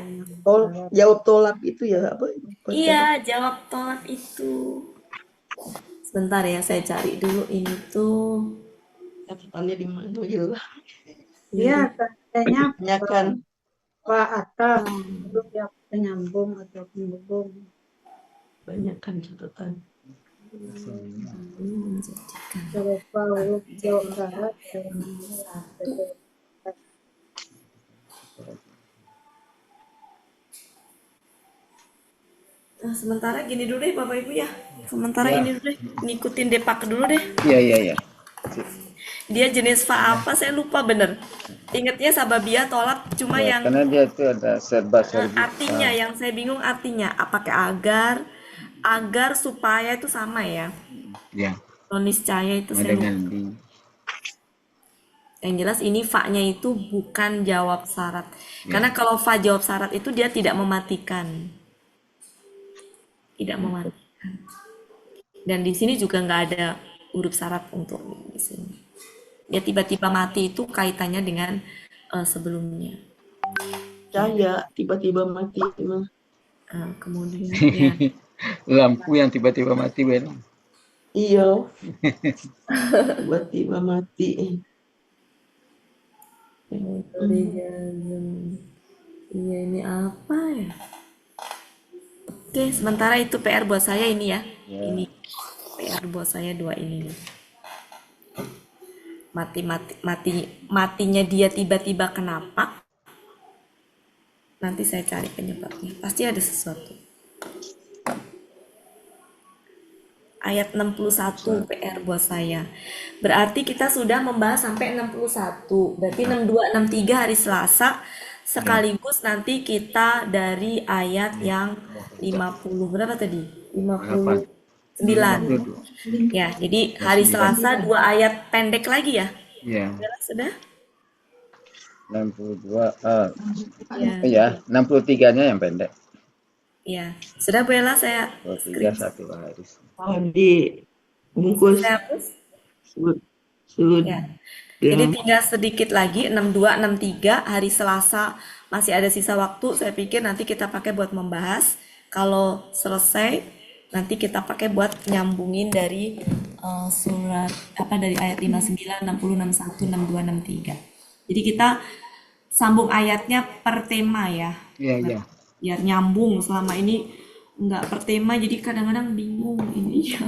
Jawab tolak itu ya apa? Iya, jawab tolak itu. Sebentar ya, saya cari dulu ini tuh. Catatannya di mana ya? Iya, katanya Tanyakan. Pak Atta, huruf yang penyambung atau penghubung. Banyakkan catatan. Berupa huruf jawab syarat dan Nah, sementara gini dulu deh Bapak Ibu ya. Sementara ini dulu deh, ngikutin Depak dulu deh. iya. Dia jenis fa apa saya lupa bener. Ingatnya sababiyah tolak cuma Ya, yang karena dia itu ada serba-serbi. artinya yang saya bingung artinya apakah agar supaya itu sama ya. Ya, Niscaya itu saya lupa. dengan di. Yang jelas ini fa-nya itu bukan jawab syarat. Karena kalau fa jawab syarat itu dia tidak mematikan. Tidak mematikan. Dan di sini juga nggak ada huruf syarat untuk di sini. Ya tiba-tiba mati itu kaitannya dengan sebelumnya. Saya tiba-tiba mati. Kemudian ya, Lampu yang tiba-tiba mati, Ben. Iya. Tiba-tiba mati. iya ini apa ya? Oke, sementara itu PR buat saya ini ya. Ya. Ini PR buat saya dua ini nih. Matinya dia tiba-tiba kenapa? Nanti saya cari penyebabnya. Pasti ada sesuatu. Ayat 61 PR buat saya. Berarti kita sudah membahas sampai 61. Berarti 62, 63 hari Selasa. Sekaligus nanti kita dari ayat yang 50. Berapa tadi? 59. Ya, jadi hari Selasa 2 ayat pendek lagi ya. Iya. Sudah? 62. Ya. Iya, 63-nya yang pendek. Ya, sudah Bu Ella saya 23 satu hari. Oh, dibungkus. saya hapus. Sudah. Ya. Jadi tinggal sedikit lagi 62, 63 hari Selasa masih ada sisa waktu. Saya pikir nanti kita pakai buat membahas. Kalau selesai nanti kita pakai buat nyambungin dari surat dari ayat 59, 60, 61, 62, 63. Jadi kita sambung ayatnya per tema ya. Iya, iya. Biar nyambung. Selama ini nggak per tema jadi kadang-kadang bingung ini ya.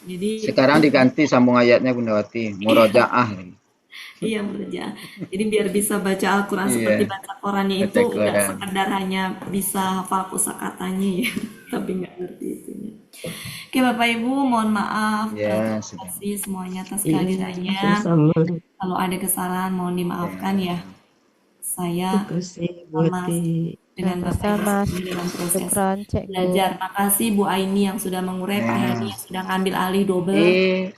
Jadi Sekarang diganti sambung ayatnya Bundawati, murojaah. iya bekerja. Jadi biar bisa baca Al-Quran Iya. seperti baca Qurannya itu Baca nggak Quran. sekedar hanya bisa hafal kosakatanya ya, tapi nggak ngerti itunya. Oke Bapak Ibu, mohon maaf. Ya, Terima sudah. kasih semuanya atas Iya, kehadirannya. sama. Kalau ada kesalahan mohon dimaafkan ya. Saya Terima kasih buat dengan Bapak Ibu Sama-sama. sendiri dalam proses Syukran, Cikgu. belajar. Makasih Bu Aini yang sudah mengurai, Pak Heni yang sudah ngambil alih double.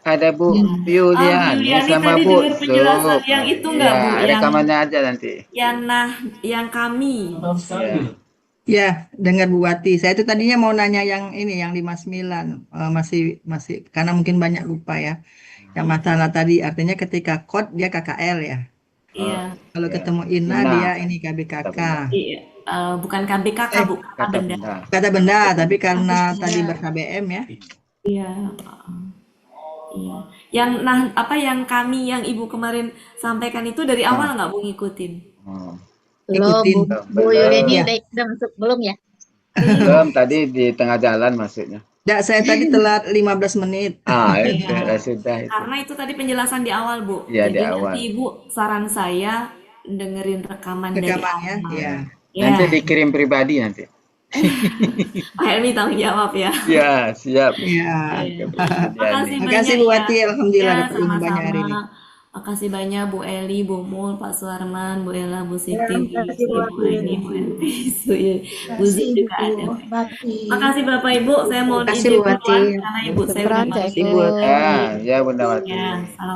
Ada Bu Yuliani Yuliani sama tadi Bu dengar penjelasan Sup. yang itu nggak, Ya, Bu? Yang- rekamannya aja nanti. yang kami. Ya. Ya, dengar Bu Wati. Saya itu tadinya mau nanya yang ini, yang 59. Masih karena mungkin banyak lupa ya. Yang masalah tadi artinya ketika kod dia KKL ya. Iya. Kalau Ya. ketemu Ina Ina. dia ini KBKK. Iya. Bukan KBKK, Bu, kata Kata benda. benda. Kata benda, tapi karena tadi ber-KBM ya. Iya. Iya. Yang kami yang Ibu kemarin sampaikan itu dari awal nggak Bu ngikutin? Oh. Belum, Ikutin. Bu Yuleni Ya. udah masuk belum ya? Belum, tadi di tengah jalan maksudnya. Nggak, saya tadi telat 15 menit. Itu sudah itu. Karena itu tadi penjelasan di awal, Bu. Iya, Jadi di awal. nanti Ibu saran saya dengerin rekaman dari Rekamannya, awal. ya. Ya. Nanti dikirim pribadi nanti. Pak Helmi tanggung jawab ya. Ya, siap. Ya. Makasih Makasih banyak Bu ya. Wati, alhamdulillah Ya, dapat ilmu banyak hari ini. sama-sama. Makasih banyak Bu Eli, Bu Mul, Pak Suarman, Bu Ella, Bu Siti, makasih, Bu Ibu Aini, Bu Elvi, Bu Zul juga ada. Wati. Makasih Bapak Ibu, saya mohon Makasih, izin Bu Wati. duluan karena Ibu saya udah Syukran, masuk. Cikgu. Ya Bundawati. Ya,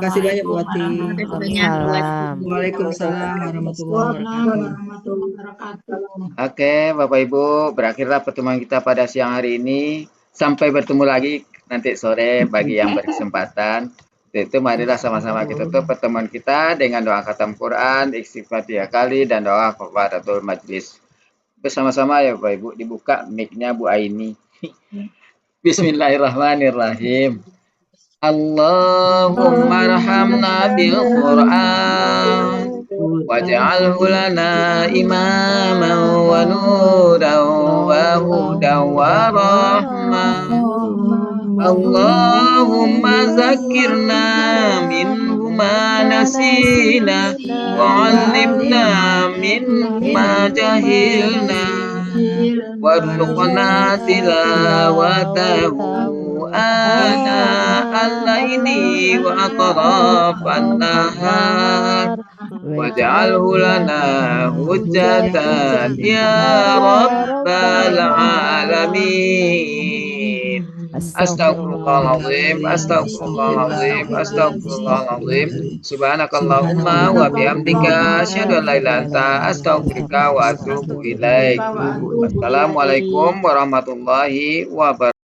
Kasih banyak, Bu Wati. Assalamualaikum warahmatullahi Waalaikumsalam. Waalaikumsalam warahmatullahi wabarakatuh. warahmatullahi wabarakatuh. Oke, Bapak Ibu, berakhirlah pertemuan kita pada siang hari ini. Sampai bertemu lagi nanti sore bagi yang berkesempatan. Itu marilah sama-sama kita tutup pertemuan kita dengan doa khatam Quran, istighfar 3 kali, dan doa kafaratul majlis. Bersama-sama ya Bapak Ibu, dibuka mic-nya Bu Aini. Bismillahirrahmanirrahim. Allahumma rahamna bil Quran waj'alhu lana imaman wa nuran wa hudan wa rahmah. Allahumma zakirna minhu ma nasina wa 'allimna minhu ma jahilna warzuqna tilawatahu ana al-laili wa atrafan nahar waj'alhu lana hujjatan ya rabbal alamin. Astaghfirullahaladzim, astaghfirullahaladzim, astaghfirullahaladzim. Subhanakallahumma wa bihamdika asyhadu an la ilaha illa anta astaghfiruka wa atubu ilaik. Assalamualaikum warahmatullahi wabarakatuh.